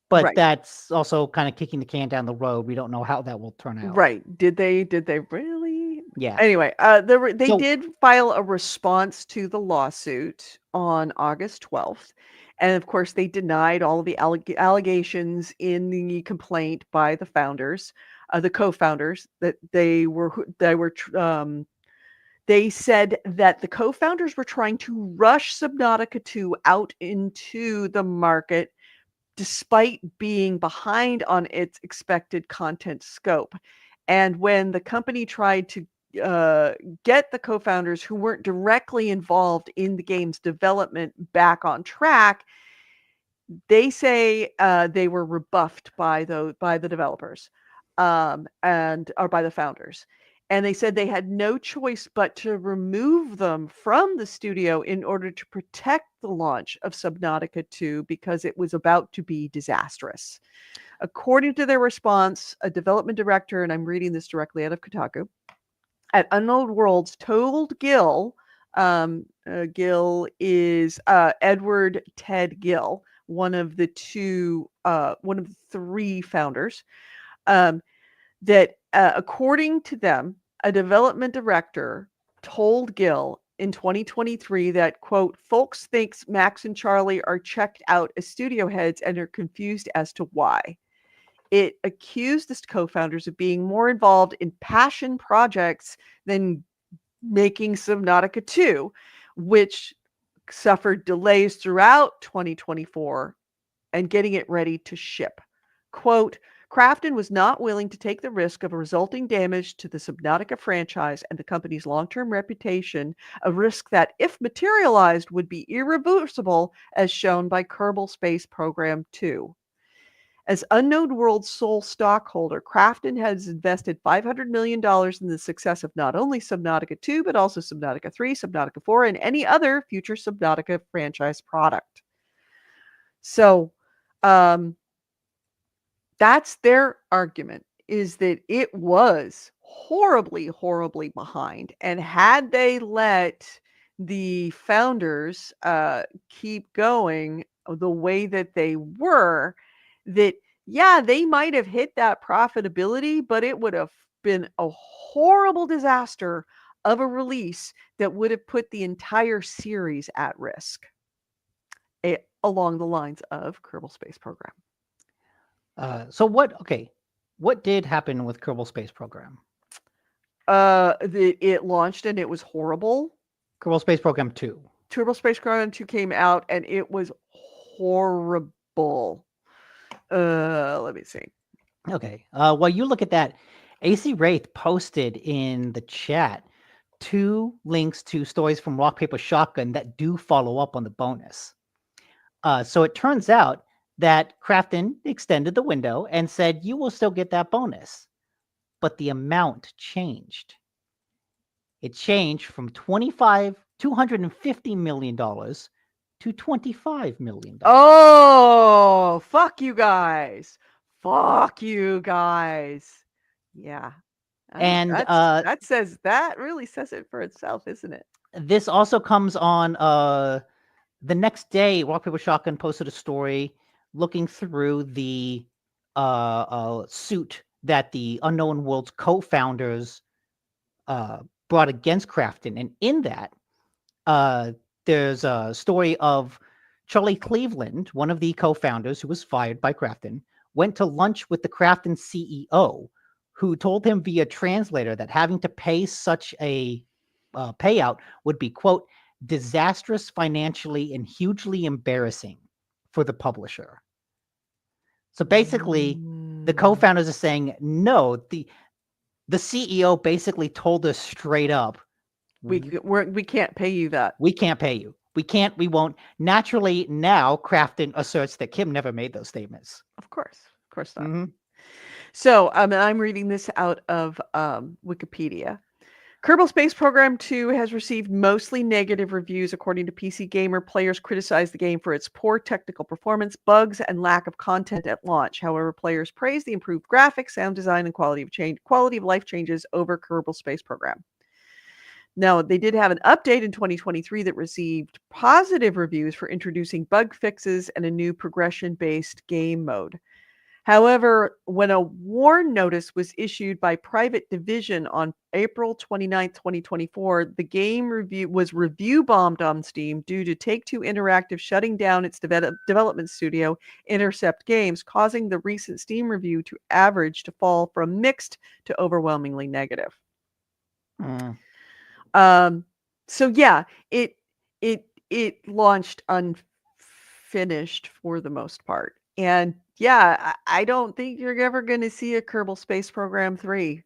But Right. that's also kind of kicking the can down the road. We don't know how that will turn out. Right. Did they really? Yeah. Anyway, they So did file a response to the lawsuit on August 12th. And of course, they denied all of the allegations in the complaint by the founders, the co-founders, that they said that the co-founders were trying to rush Subnautica 2 out into the market despite being behind on its expected content scope. And when the company tried to get the co-founders who weren't directly involved in the game's development back on track, they say they were rebuffed by the developers, and or by the founders. And they said they had no choice but to remove them from the studio in order to protect the launch of Subnautica 2 because it was about to be disastrous. According to their response, a development director, and I'm reading this directly out of Kotaku, at Unknown Worlds told Gill, Gill is Edward Ted Gill, one of the three founders, that according to them, a development director told Gill in 2023 that, quote, folks thinks Max and Charlie are checked out as studio heads and are confused as to why. It accused the co-founders of being more involved in passion projects than making Subnautica 2, which suffered delays throughout 2024 and getting it ready to ship. Quote, Crafton was not willing to take the risk of resulting damage to the Subnautica franchise and the company's long-term reputation, a risk that, if materialized, would be irreversible, as shown by Kerbal Space Program 2. As Unknown World's sole stockholder, Crafton has invested $500 million in the success of not only Subnautica 2, but also Subnautica 3, Subnautica 4, and any other future Subnautica franchise product. So, that's their argument, is that it was horribly, horribly behind. And had they let the founders keep going the way that they were, that, yeah, they might have hit that profitability, but it would have been a horrible disaster of a release that would have put the entire series at risk, along the lines of Kerbal Space Program. so what did happen with Kerbal Space Program? It launched and it was horrible. Kerbal Space Program 2. Kerbal Space Program 2 came out and it was horrible. Let me see. Okay. While you look at that, AC Wraith posted in the chat 2 links to stories from Rock Paper Shotgun that do follow up on the bonus. So it turns out that Crafton extended the window and said, you will still get that bonus. But the amount changed. It changed from $250 million to $25 million. Oh, fuck you guys. Fuck you guys. Yeah. And that really says it for itself, isn't it? this also comes on the next day. Rock Paper Shotgun posted a story looking through the suit that the Unknown Worlds co-founders brought against Crafton, and in that there's a story of Charlie Cleveland, one of the co-founders who was fired by Crafton, went to lunch with the Crafton CEO, who told him via translator that having to pay such a payout would be, quote, disastrous financially and hugely embarrassing for the publisher. So basically, the co-founders are saying, no, the CEO basically told us straight up, we can't pay you that. We can't pay you. We won't. Naturally, now Crafton asserts that Kim never made those statements. Of course not. Mm-hmm. So I'm reading this out of Wikipedia. Kerbal Space Program 2 has received mostly negative reviews, according to PC Gamer. Players criticize the game for its poor technical performance, bugs, and lack of content at launch. However, players praise the improved graphics, sound design, and quality of life changes over Kerbal Space Program. Now, they did have an update in 2023 that received positive reviews for introducing bug fixes and a new progression-based game mode. However, when a warn notice was issued by Private Division on April 29, 2024, the game was review bombed on Steam due to Take-Two Interactive shutting down its development studio, Intercept Games, causing the recent Steam review to average to fall from mixed to overwhelmingly negative. So yeah, it launched unfinished for the most part. And yeah, I don't think you're ever going to see a Kerbal Space Program 3,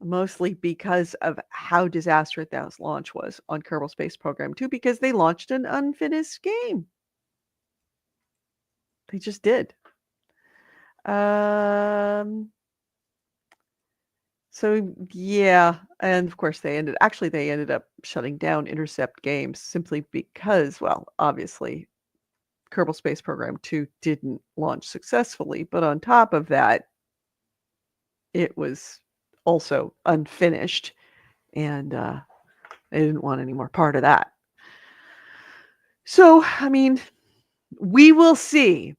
mostly because of how disastrous that launch was on Kerbal Space Program 2, because they launched an unfinished game. They just did. So yeah, and of course they ended up shutting down Intercept Games simply because, well, obviously Kerbal Space Program 2 didn't launch successfully, but on top of that, it was also unfinished, and they didn't want any more part of that. So, I mean, we will see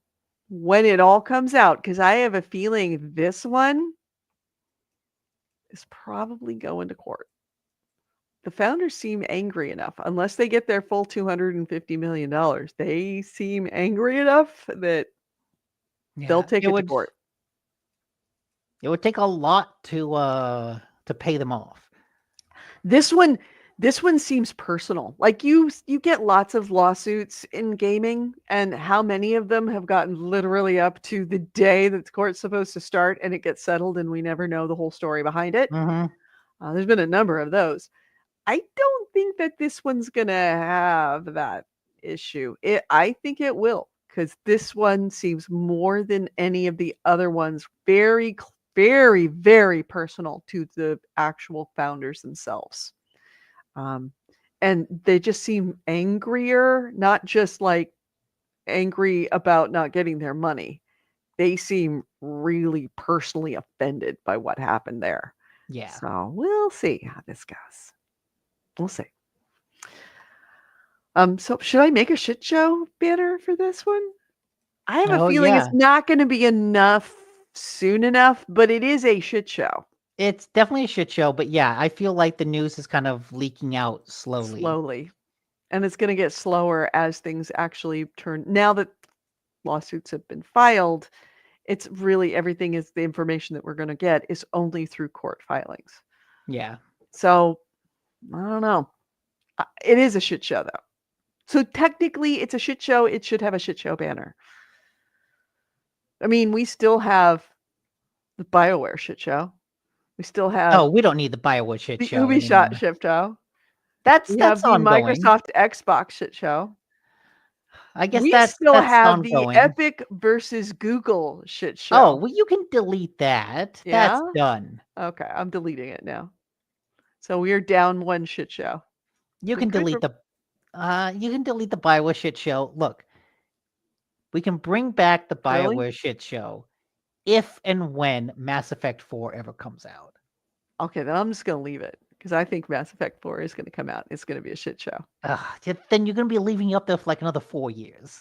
when it all comes out, because I have a feeling this one is probably going to court. The founders seem angry enough, unless they get their full $250 million. They seem angry enough that they'll take it to court. It would take a lot to pay them off. This one seems personal. Like you get lots of lawsuits in gaming, and how many of them have gotten literally up to the day that the court's supposed to start and it gets settled and we never know the whole story behind it. Mm-hmm. There's been a number of those. I don't think that this one's going to have that issue. I think it will, because this one seems more than any of the other ones very, very, very personal to the actual founders themselves. And they just seem angrier, not just like angry about not getting their money. They seem really personally offended by what happened there. Yeah. So we'll see how this goes. We'll see. So should I make a shit show banner for this one? I have a feeling it's not going to be enough soon enough, but it is a shit show. It's definitely a shit show, but yeah, I feel like the news is kind of leaking out slowly. And it's going to get slower as things actually turn. Now that lawsuits have been filed, it's really everything is the information that we're going to get is only through court filings. Yeah. So I don't know. It is a shit show, though. So technically, it's a shit show. It should have a shit show banner. I mean, we still have the BioWare shit show. We still have. Oh, we don't need the BioWare shit show. The Ubisoft shit show. That's the ongoing. Microsoft Xbox shit show. I guess We that's still have the ongoing. Epic versus Google shit Oh, show. well, you can delete that. Yeah? That's done. Okay, I'm deleting it now. So we are down one shit show. You We can could delete the BioWare shit show. Look, we can bring back the Really? BioWare shit show if and when Mass Effect 4 ever comes out. Okay, then I'm just gonna leave it because I think Mass Effect 4 is gonna come out. It's gonna be a shit show. Then you're gonna be leaving it up there for like another 4 years.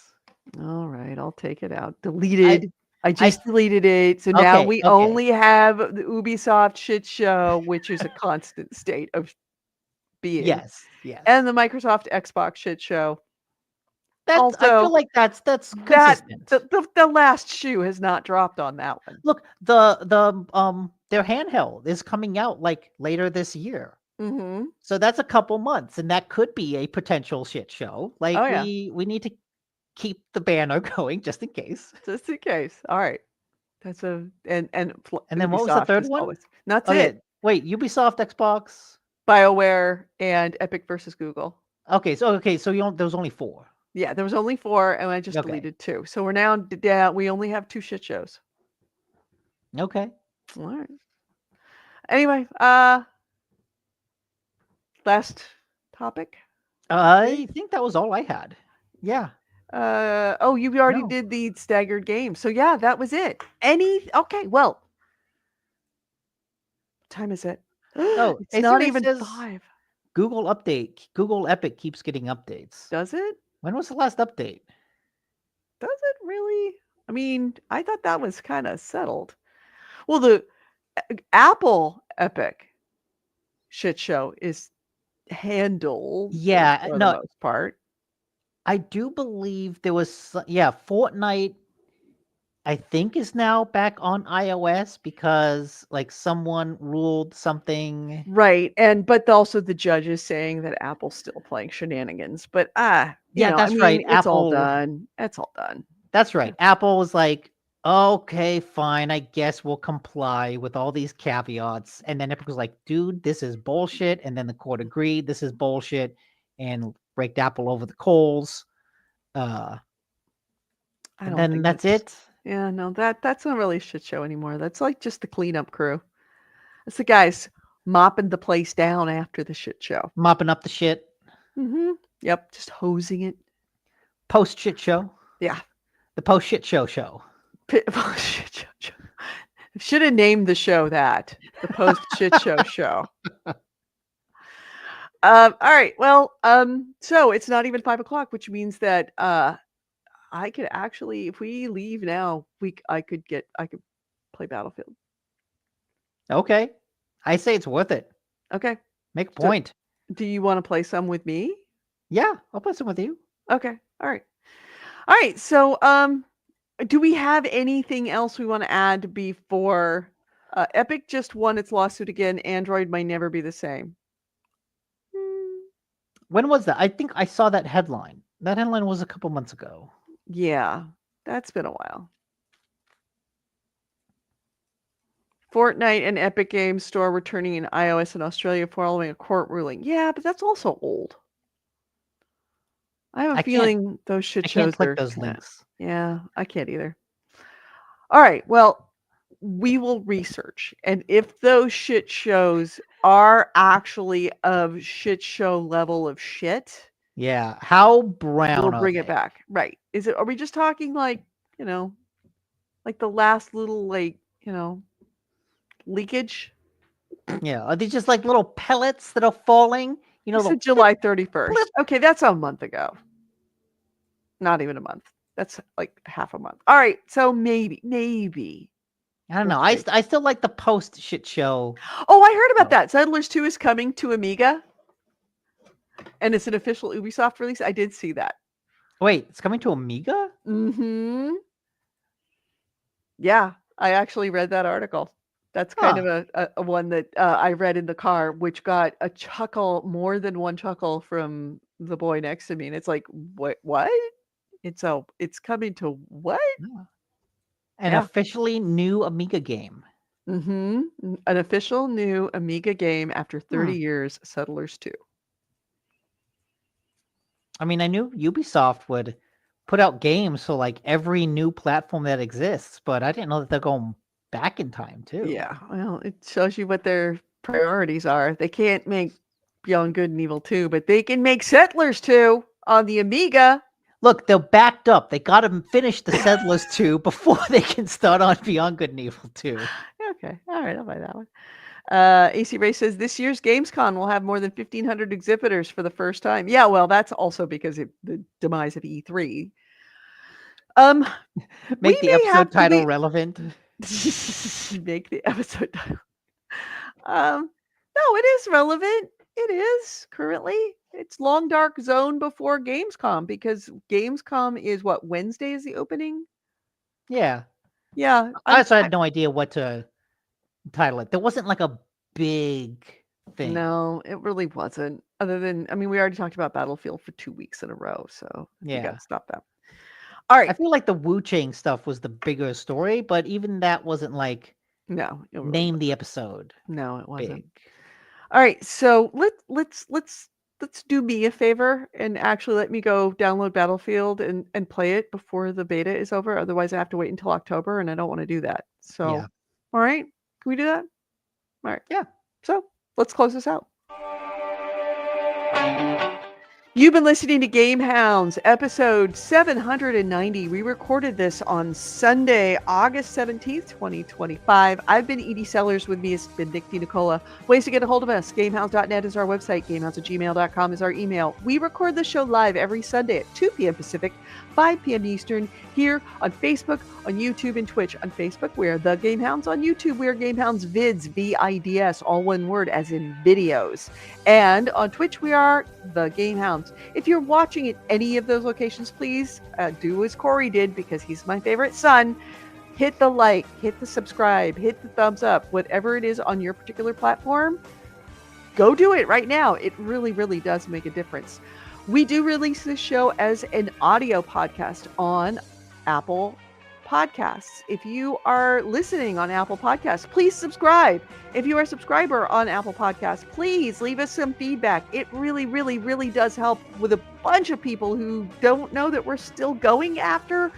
All right, I'll take it out. I Deleted. I I just deleted it. So now we okay. only have the Ubisoft shit show, which is a constant state of being, Yes, yes. and the Microsoft Xbox shit show. I feel Also, like that's that consistent. the last shoe has not dropped on that one. Look, their handheld is coming out like later this year. Mm-hmm. So that's a couple months, and that could be a potential shit show. Like Oh yeah, we need to keep the banner going just in case. just in case. All right, that's a and And then what was the Ubisoft third is one? always. That's Oh yeah, it. wait, Ubisoft, Xbox. BioWare and Epic versus Google. Okay, so there was only 4. Yeah, there was only 4, and I just Okay. deleted 2. So we're now down. We only have 2 shit shows. Okay. All right. Anyway, last topic. I think that was all I had. Yeah. Oh, you already No. did the staggered game. So yeah, that was it. Okay, well. What time is it? Oh, It's it not says- even says 5. Google update. Google Epic keeps getting updates. Does it? When was the last update? Does it really? I mean, I thought that was kind of settled. Well, the Apple Epic shit show is handled Yeah, for the no, most part. I do believe there was Fortnite I think is now back on iOS because like someone ruled something. Right. But also the judge is saying that Apple's still playing shenanigans. But I That's mean, right. it's all Apple. done. It's all done. That's right. Apple was like, okay, fine. I guess we'll comply with all these caveats. And then Epic was like, dude, this is bullshit. And then the court agreed this is bullshit and raked Apple over the coals. I And don't then think that's it. Yeah, no, that's not really a shit show anymore. That's like just the cleanup crew. It's the guys mopping the place down after the shit show. Mopping up the shit. Mm-hmm. Yep, just hosing it. Post shit show. Yeah. The post shit show show. Shit show. Should have named the show that. The post shit show. All right. Well, so it's not even 5:00, which means that I could actually, if we leave now, I could play Battlefield. Okay. I say it's worth it. Okay. Make a point. Do you want to play some with me? Yeah, I'll play some with you. Okay. All right. All right. So, do we have anything else we want to add before Epic just won its lawsuit again? Android might never be the same. When was that? I think I saw that headline. That headline was a couple months ago. Yeah, that's been a while. Fortnite and Epic Games Store returning in iOS in Australia following a court ruling. Yeah, but that's also old. I have a feeling those shit I shows can't click are those kinda- links. Yeah, I can't either. All right, well, we will research. And if those shit shows are actually of shit show level of shit, Yeah, how brown we'll are bring they? it back. Right. Are we just talking like, like the last little, leakage? Yeah, are they just like little pellets that are falling? You know, You said the July 31st. blip. Okay, that's a month ago. Not even a month. That's like half a month. All right, so maybe. I don't know. We'll see. I still like the post shit show. Oh, I heard about that. Settlers 2 is coming to Amiga. And it's an official Ubisoft release. I did see that. Wait, it's coming to Amiga? Mm-hmm. Yeah, I actually read that article. That's kind of a one that I read in the car, which got a chuckle, more than one chuckle from the boy next to me. And it's like, what? It's coming to what? An officially new Amiga game. Mm-hmm. An official new Amiga game after 30 years, Settlers 2. I mean, I knew Ubisoft would put out games for like every new platform that exists, but I didn't know that they're going back in time too. Yeah, well, it shows you what their priorities are. They can't make Beyond Good and Evil 2, but they can make Settlers 2 on the Amiga. Look, they're backed up. They got to finish the Settlers 2 before they can start on Beyond Good and Evil 2. Okay, all right, I'll buy that one. AC Ray says this year's Gamescom will have more than 1,500 exhibitors for the first time. Yeah, well, that's also because of the demise of E3. Make the episode title relevant. Make the episode title. No, it is relevant. It is currently. It's Long Dark Zone before Gamescom because Gamescom is what, Wednesday is the opening? Yeah. Yeah. I also had no idea what to title it. There wasn't like a big thing. No, it really wasn't. Other than, I mean, we already talked about Battlefield for 2 weeks in a row, so we got to stop that. All right. I feel like the Wu Chang stuff was the bigger story, but even that wasn't like name the episode. No, it wasn't. Big. All right, so let's do me a favor and actually let me go download Battlefield and play it before the beta is over. Otherwise, I have to wait until October, and I don't want to do that. So, yeah. All right, can we do that? All right, yeah. So let's close this out. You've been listening to GameHounds, episode 790. We recorded this on Sunday, August 17th, 2025. I've been Edie Sellers. With me has been Nick DiNicola. Ways to get a hold of us. GameHounds.net is our website. GameHounds@gmail.com is our email. We record the show live every Sunday at 2 p.m. Pacific, 5 p.m. Eastern, here on Facebook, on YouTube, and Twitch. On Facebook, we are The GameHounds. On YouTube, we are GameHounds Vids, V-I-D-S, all one word, as in videos. And on Twitch, we are The GameHounds. If you're watching at any of those locations, please do as Corey did, because he's my favorite son. Hit the like, hit the subscribe, hit the thumbs up, whatever it is on your particular platform. Go do it right now. It really, really does make a difference. We do release this show as an audio podcast on Apple Podcasts. If you are listening on Apple Podcasts, please subscribe. If you are a subscriber on Apple Podcasts, please leave us some feedback. It really, really, really does help with a bunch of people who don't know that we're still going after,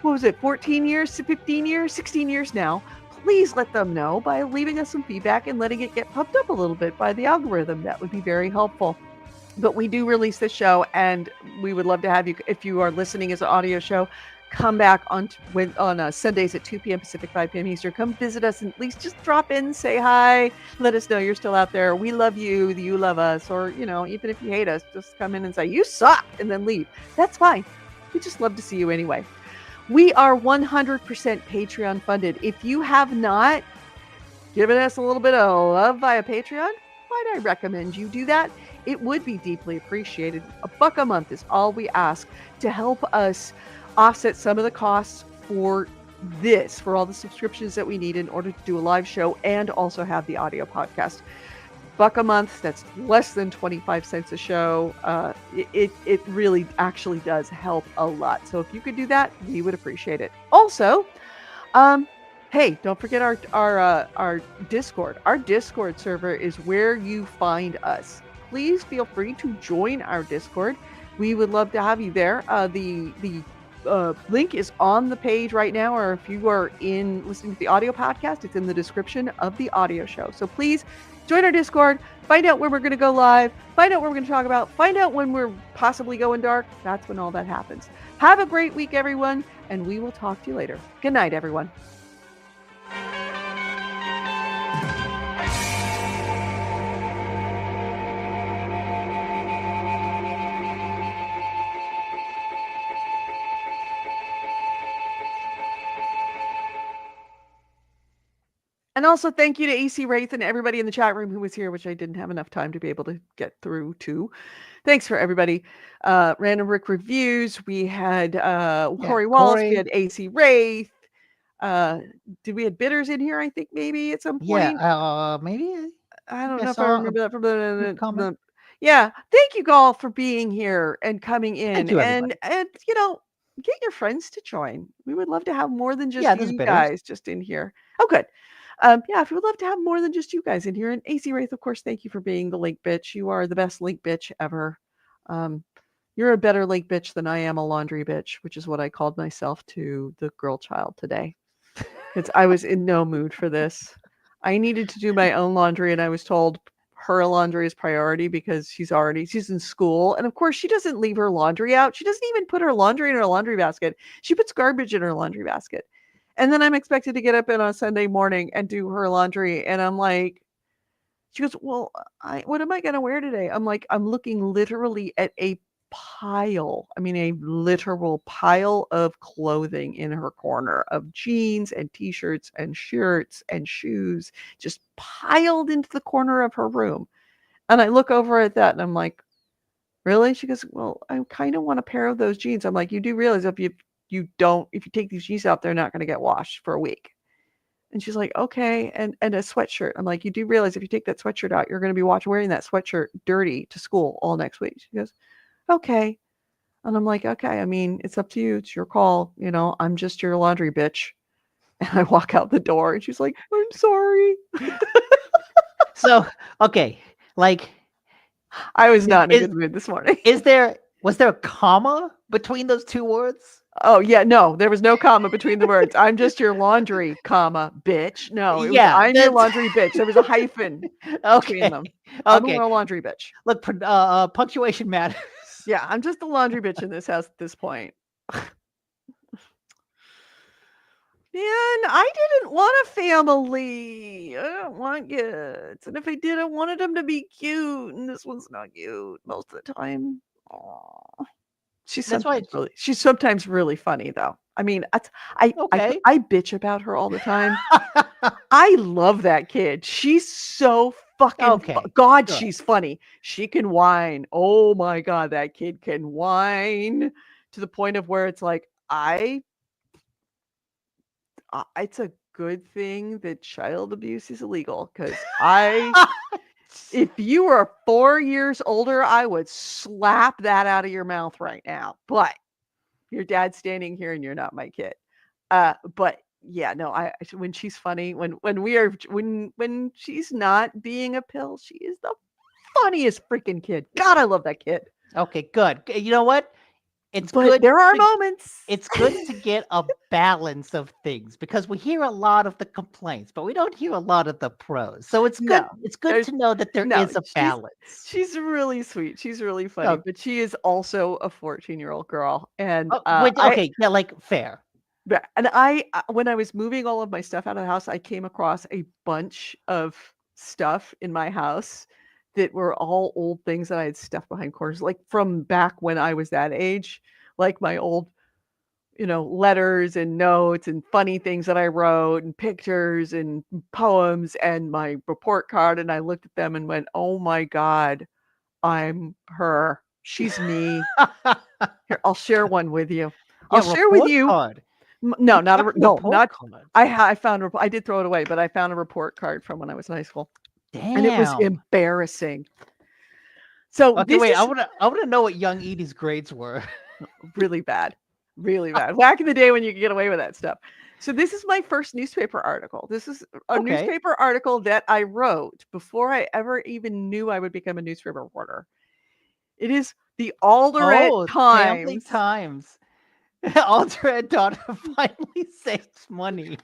14 years to 15 years, 16 years now. Please let them know by leaving us some feedback and letting it get pumped up a little bit by the algorithm. That would be very helpful. But we do release this show, and we would love to have you, if you are listening as an audio show, come back on Sundays at 2 p.m. Pacific, 5 p.m. Eastern. Come visit us and at least just drop in, say hi, let us know you're still out there. We love you, you love us, or, even if you hate us, just come in and say, you suck, and then leave. That's fine. We just love to see you anyway. We are 100% Patreon funded. If you have not given us a little bit of love via Patreon, might I recommend you do that? It would be deeply appreciated. $1 a month is all we ask to help us offset some of the costs for this, for all the subscriptions that we need in order to do a live show and also have the audio podcast. $1 a month, that's less than 25 cents a show. It really actually does help a lot. So if you could do that, we would appreciate it. Also, hey, don't forget our Discord. Our Discord server is where you find us. Please feel free to join our Discord. We would love to have you there. The link is on the page right now, or if you are listening to the audio podcast, it's in the description of the audio show. So please join our Discord, find out when we're going to go live, find out what we're going to talk about, find out when we're possibly going dark. That's when all that happens. Have a great week, everyone, and we will talk to you later. Good night, everyone. And also thank you to AC Wraith and everybody in the chat room who was here, which I didn't have enough time to be able to get through to. Thanks for everybody. Random Rick Reviews. We had Corey Wallace. We had AC Wraith. Did we have Bitters in here? I think maybe at some point. Yeah, maybe. I don't know if I remember that from the comment. Yeah. Thank you all for being here and coming in. Thank you, and get your friends to join. We would love to have more than just you guys just in here. Oh, good. If you would love to have more than just you guys in here. And AC Wraith, of course, thank you for being the link bitch. You are the best link bitch ever. You're a better lake bitch than I am a laundry bitch, which is what I called myself to the girl child today. Because I was in no mood for this. I needed to do my own laundry, and I was told her laundry is priority because she's in school. And of course, she doesn't leave her laundry out. She doesn't even put her laundry in her laundry basket. She puts garbage in her laundry basket. And then I'm expected to get up on a Sunday morning and do her laundry. And I'm like, she goes, well, what am I going to wear today? I'm like, I'm looking literally at a literal pile of clothing in her corner of jeans and t-shirts and shirts and shoes just piled into the corner of her room. And I look over at that and I'm like, really? She goes, well, I kind of want a pair of those jeans. I'm like, you do realize if you take these jeans out, they're not going to get washed for a week. And she's like, okay. And a sweatshirt. I'm like, you do realize if you take that sweatshirt out, you're going to be wearing that sweatshirt dirty to school all next week. She goes, okay. And I'm like, okay, I mean, it's up to you. It's your call. You know, I'm just your laundry bitch. And I walk out the door and she's like, I'm sorry. So, okay, like, I was not in a good mood this morning. was there a comma between those two words? Oh, yeah, no, there was no comma between the words. I'm just your laundry, comma, bitch. No, I'm your laundry bitch. There was a hyphen between them. I'm a laundry bitch. Look, punctuation matters. Yeah, I'm just the laundry bitch in this house at this point. Man, I didn't want a family. I don't want kids. And if I did, I wanted them to be cute. And this one's not cute most of the time. Aww. She's sometimes really funny though. I mean, I bitch about her all the time. I love that kid. She's so fucking God, sure. She's funny. She can whine. Oh my God, that kid can whine to the point of where it's like, it's a good thing that child abuse is illegal because if you were 4 years older, I would slap that out of your mouth right now. But your dad's standing here and you're not my kid. But yeah, no, when she's funny, when she's not being a pill, she is the funniest freaking kid. God, I love that kid. Okay, good. You know what? There are moments. It's good to get a balance of things because we hear a lot of the complaints, but we don't hear a lot of the pros. So it's good. It's good to know that there is a balance. She's really sweet. She's really funny, but she is also a 14-year-old girl. And fair. And when I was moving all of my stuff out of the house, I came across a bunch of stuff in my house that were all old things that I had stuffed behind corners, like from back when I was that age, like my old, letters and notes and funny things that I wrote and pictures and poems and my report card. And I looked at them and went, oh my God, I'm her. She's me. Here, I'll share one with you. I'll share with you. Card. No, not I found I did throw it away, but I found a report card from when I was in high school. Damn. And it was embarrassing. So wait, I want to know what young Edie's grades were. Really bad. Really bad. Back in the day when you could get away with that stuff. So this is my first newspaper article. This is a newspaper article that I wrote before I ever even knew I would become a newspaper reporter. It is the Alderette Times. Times. Alderette daughter finally saves money.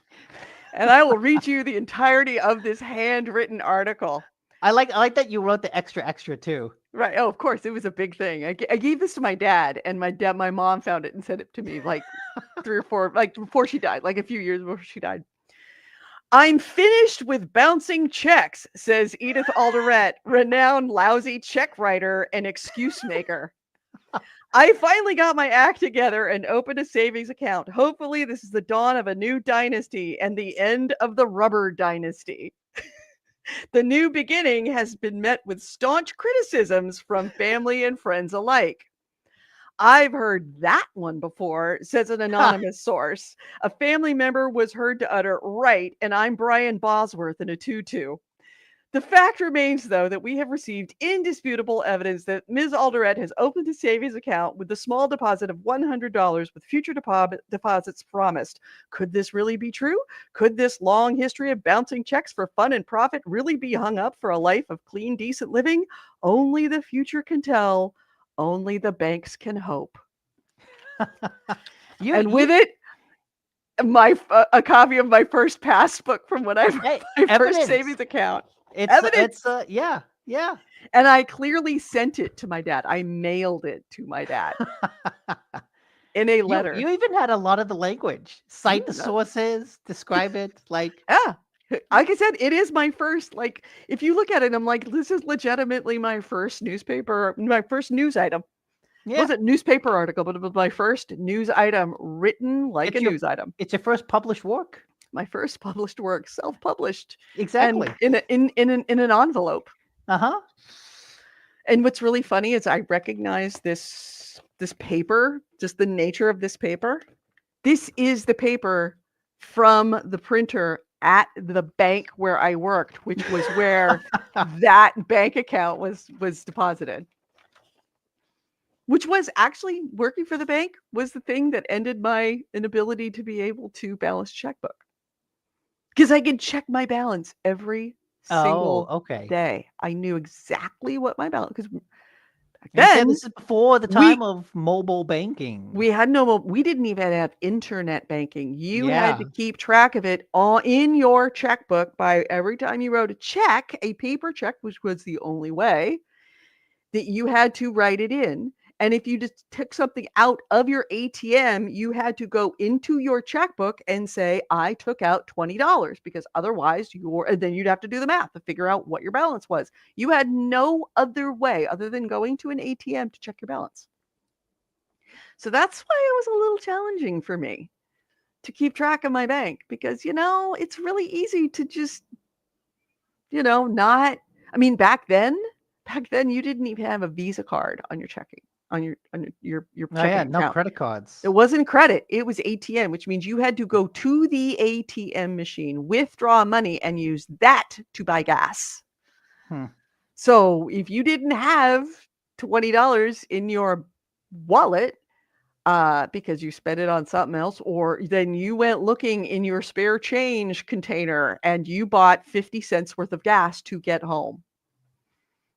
And I will read you the entirety of this handwritten article. I like that you wrote the extra too. Right. Oh, of course. It was a big thing. I gave this to my dad, and my mom found it and sent it to me like 3 or 4, like before she died, like a few years before she died. I'm finished with bouncing checks, says Edith Alderette, renowned lousy check writer and excuse maker. I finally got my act together and opened a savings account. Hopefully, this is the dawn of a new dynasty and the end of the rubber dynasty. The new beginning has been met with staunch criticisms from family and friends alike. I've heard that one before, says an anonymous source. A family member was heard to utter, right, and I'm Brian Bosworth in a tutu. The fact remains, though, that we have received indisputable evidence that Ms. Alderette has opened a savings account with a small deposit of $100 with future deposits promised. Could this really be true? Could this long history of bouncing checks for fun and profit really be hung up for a life of clean, decent living? Only the future can tell. only the banks can hope. You With it, a copy of my first passbook from when I hey, my first evidence. savings account. It's Evidence. yeah. And I clearly sent it to my dad. I mailed it to my dad in a letter. You even had a lot of the language. Cite the No. sources, describe it like Yeah. Like I said, it is my first, like, if you look at it, I'm like, this is legitimately my first newspaper, my first news item. It yeah. wasn't newspaper article, but it was my first news item written like a news item. It's your first published work. My first published work, self-published. Exactly. And in an envelope. Uh-huh. And what's really funny is I recognize this paper, just the nature of this paper. This is the paper from the printer at the bank where I worked, which was where that bank account was deposited. Which was actually working for the bank was the thing that ended my inability to be able to balance checkbook. Because I could check my balance every single day. I knew exactly what my balance, because then this is before the time of mobile banking. We had we didn't even have internet banking. You had to keep track of it all in your checkbook by every time you wrote a check, a paper check, which was the only way that you had to write it in. And if you just took something out of your ATM, you had to go into your checkbook and say, I took out $20, because otherwise and then you'd have to do the math to figure out what your balance was. You had no other way other than going to an ATM to check your balance. So that's why it was a little challenging for me to keep track of my bank, because, it's really easy to just, not, I mean, back then you didn't even have a Visa card on your checking, on your checking account. No credit cards. It wasn't credit. It was ATM, which means you had to go to the ATM machine, withdraw money, and use that to buy gas. So if you didn't have $20 in your wallet, because you spent it on something else, or then you went looking in your spare change container and you bought 50 cents worth of gas to get home.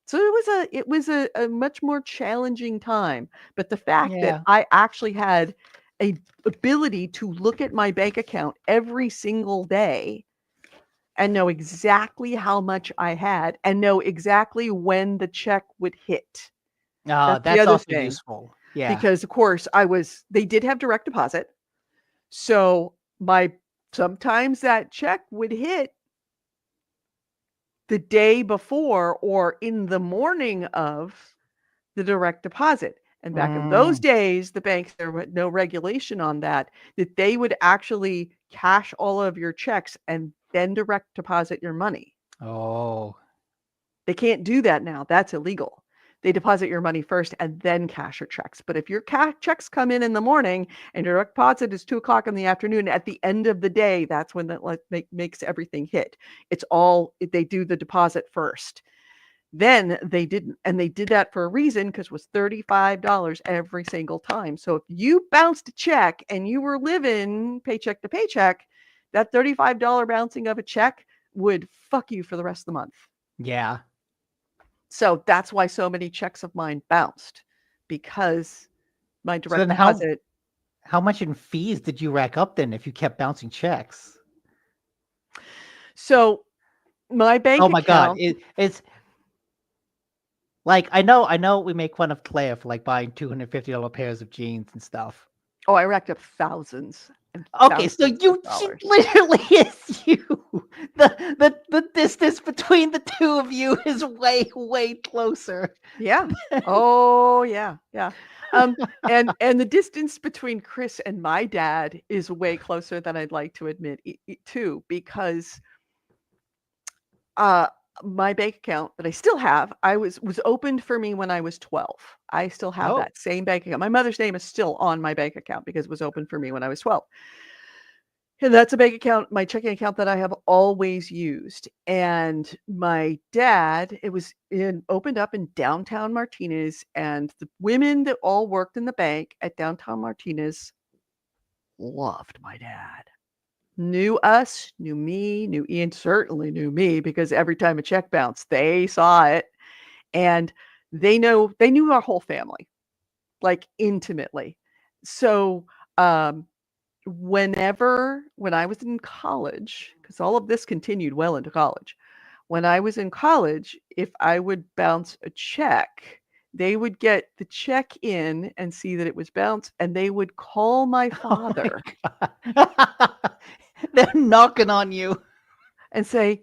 So it was a much more challenging time. But the fact that I actually had a ability to look at my bank account every single day and know exactly how much I had and know exactly when the check would hit. That's also useful. Yeah. Because of course they did have direct deposit. So sometimes that check would hit the day before or in the morning of the direct deposit. And back in those days, the banks, there was no regulation on that they would actually cash all of your checks and then direct deposit your money. Oh. They can't do that now. That's illegal. They deposit your money first and then cash your checks. But if your checks come in the morning and your direct deposit is 2:00 in the afternoon, at the end of the day, that's when that makes everything hit. They do the deposit first. Then they didn't. And they did that for a reason, because it was $35 every single time. So if you bounced a check and you were living paycheck to paycheck, that $35 bouncing of a check would fuck you for the rest of the month. Yeah. So that's why so many checks of mine bounced, because my direct deposit. How much in fees did you rack up then if you kept bouncing checks? So my bank account. Oh my God. It's like, I know we make fun of Claire for like buying $250 pairs of jeans and stuff. Oh, I racked up thousands. Okay, so she literally is you. The distance between the two of you is way, way closer. Yeah. Oh, yeah. Yeah. And the distance between Chris and my dad is way closer than I'd like to admit too, because my bank account that I still have, was opened for me when I was 12. I still have that same bank account. My mother's name is still on my bank account because it was opened for me when I was 12. And that's a bank account, my checking account, that I have always used. And my dad, opened up in downtown Martinez, and the women that all worked in the bank at downtown Martinez loved my dad. Knew us, knew me, knew Ian, certainly knew me, because every time a check bounced, they saw it. And they knew our whole family. like intimately. So when I was in college, because all of this continued well into college, when I was in college, if I would bounce a check, they would get the check in and see that it was bounced, and they would call my father They're knocking on you. and say,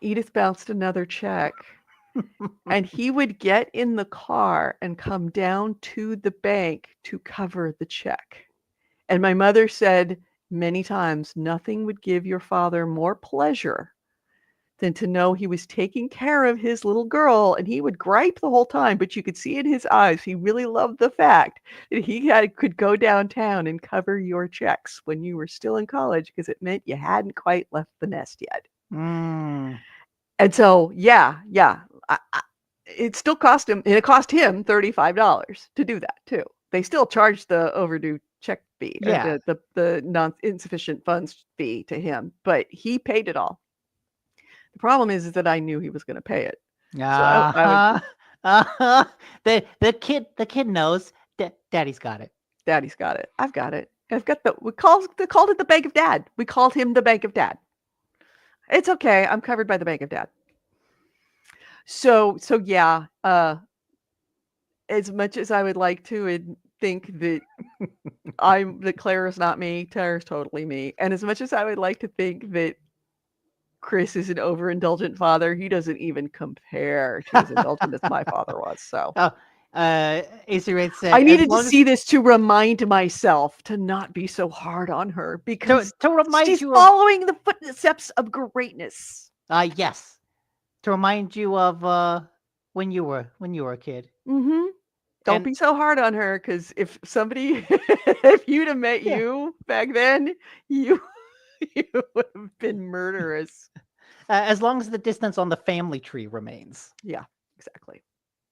Edith bounced another check. And he would get in the car and come down to the bank to cover the check. And my mother said many times, nothing would give your father more pleasure than to know he was taking care of his little girl. And he would gripe the whole time, but you could see in his eyes, he really loved the fact that could go downtown and cover your checks when you were still in college, because it meant you hadn't quite left the nest yet. Mm. And so, yeah, it still cost him, and it cost him $35 to do that too. They still charged the overdue check fee, Yeah. the insufficient funds fee to him, but he paid it all. The problem is that I knew he was going to pay it. Uh-huh. The kid knows that daddy's got it. Daddy's got it. I've got it. We called it the Bank of Dad. We called him the Bank of Dad. It's okay. I'm covered by the Bank of Dad. So yeah, as much as I would like to think that that Claire is not me, Claire is totally me. And as much as I would like to think that Chris is an overindulgent father, he doesn't even compare to as indulgent as my father was. So AC Red said, I needed to see this to remind myself to not be so hard on her, because to remind she's you following the footsteps of greatness. Yes. To remind you of when you were a kid. Mm-hmm. Don't be so hard on her, because if you'd have met you back then, you would have been murderous. As long as the distance on the family tree remains. Yeah, exactly.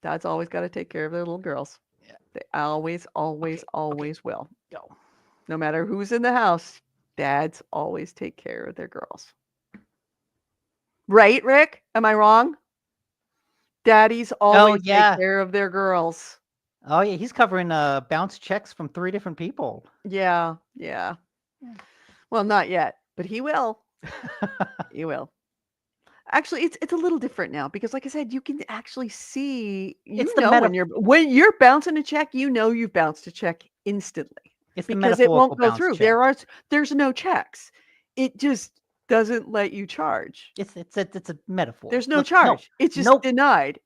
Dad's always got to take care of their little girls. Yeah. They always will. Go. No matter who's in the house, dads always take care of their girls. Right, Rick? Am I wrong? Daddies always take care of their girls. Oh, yeah. He's covering bounce checks from 3 different people. Yeah. Well, not yet, but he will. He will. Actually, it's a little different now, because, like I said, you can actually see. When you're bouncing a check, you've bounced a check instantly. It's because it won't go through. Check. There's no checks. It just doesn't let you charge. It's a metaphor. There's no charge. It's just denied.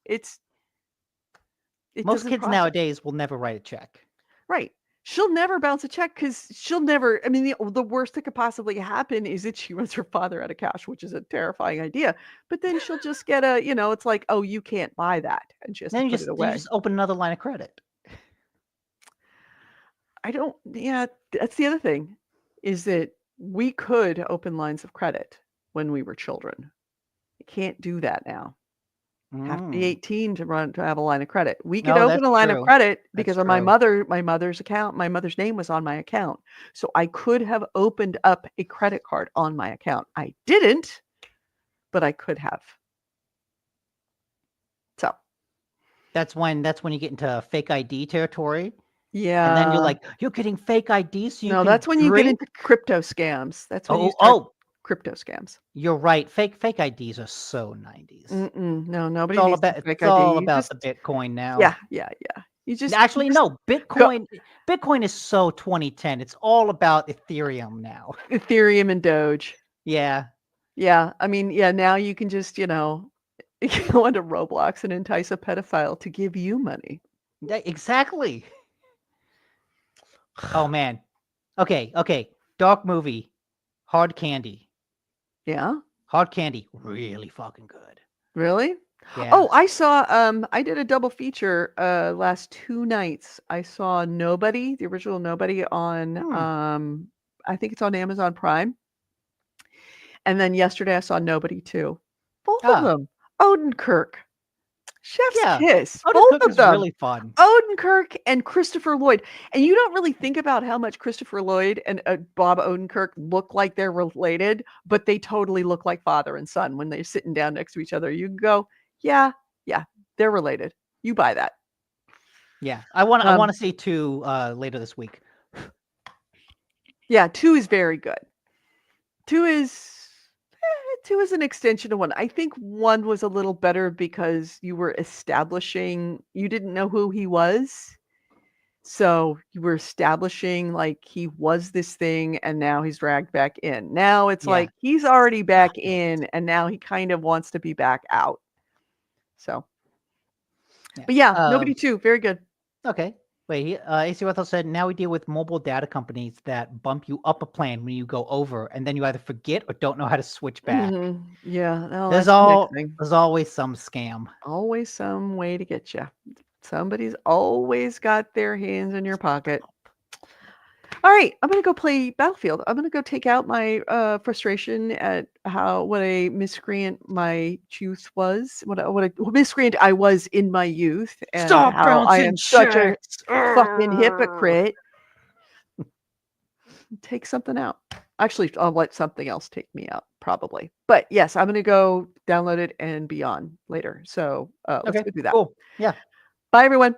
Most kids nowadays will never write a check. Right. She'll never bounce a check, because she'll never. I mean, the worst that could possibly happen is that she runs her father out of cash, which is a terrifying idea. But then she'll just get it's like, oh, you can't buy that, and she has to put it away. Then you just open another line of credit. That's the other thing, is that we could open lines of credit when we were children. You can't do that now. Have to be 18 to have a line of credit. We could open a line of credit because of my mother's account. My mother's name was on my account. So I could have opened up a credit card on my account. I didn't, but I could have. So that's when you get into fake ID territory. Yeah. And then you're like, you're getting fake ID. So that's when you get into crypto scams. That's when crypto scams. You're right. Fake IDs are so 90s. No, nobody. It's all about the Bitcoin now. Yeah. You just no. Bitcoin is so 2010. It's all about Ethereum now. Ethereum and Doge. Yeah. I mean, now you can just go into Roblox and entice a pedophile to give you money. Exactly. Oh man. Okay. Dark movie. Hard Candy. Yeah. Hard Candy. Really fucking good. Really? Yeah. Oh, I saw I did a double feature last 2 nights. I saw Nobody, the original Nobody on I think it's on Amazon Prime. And then yesterday I saw Nobody 2. Both of them. Odenkirk. Chef's Kiss. Both of them. Really fun. Odenkirk and Christopher Lloyd. And you don't really think about how much Christopher Lloyd and Bob Odenkirk look like they're related, but they totally look like father and son when they're sitting down next to each other. You can go, yeah, they're related. You buy that. Yeah, I want to see 2 later this week. Yeah, 2 is very good. 2 is 2 is an extension of 1. I think 1 was a little better because you were establishing you didn't know who he was. So you were establishing like he was this thing and now he's dragged back in. Now it's Yeah. like he's already back in and now he kind of wants to be back out. So, but yeah, Nobody 2, very good. Okay. Wait, AC Russell said, now we deal with mobile data companies that bump you up a plan when you go over, and then you either forget or don't know how to switch back. Yeah, no, There's that's the next thing. there's always some scam. Always some way to get you. Somebody's always got their hands in your pocket. All right, I'm gonna go play Battlefield. I'm gonna go take out my frustration at what a miscreant my youth was. What a miscreant I was in my youth, and how I am such a fucking hypocrite. Take something out. Actually, I'll let something else take me out, probably. But yes, I'm gonna go download it and be on later. So let's Okay, go do that. cool. Yeah. Bye, everyone.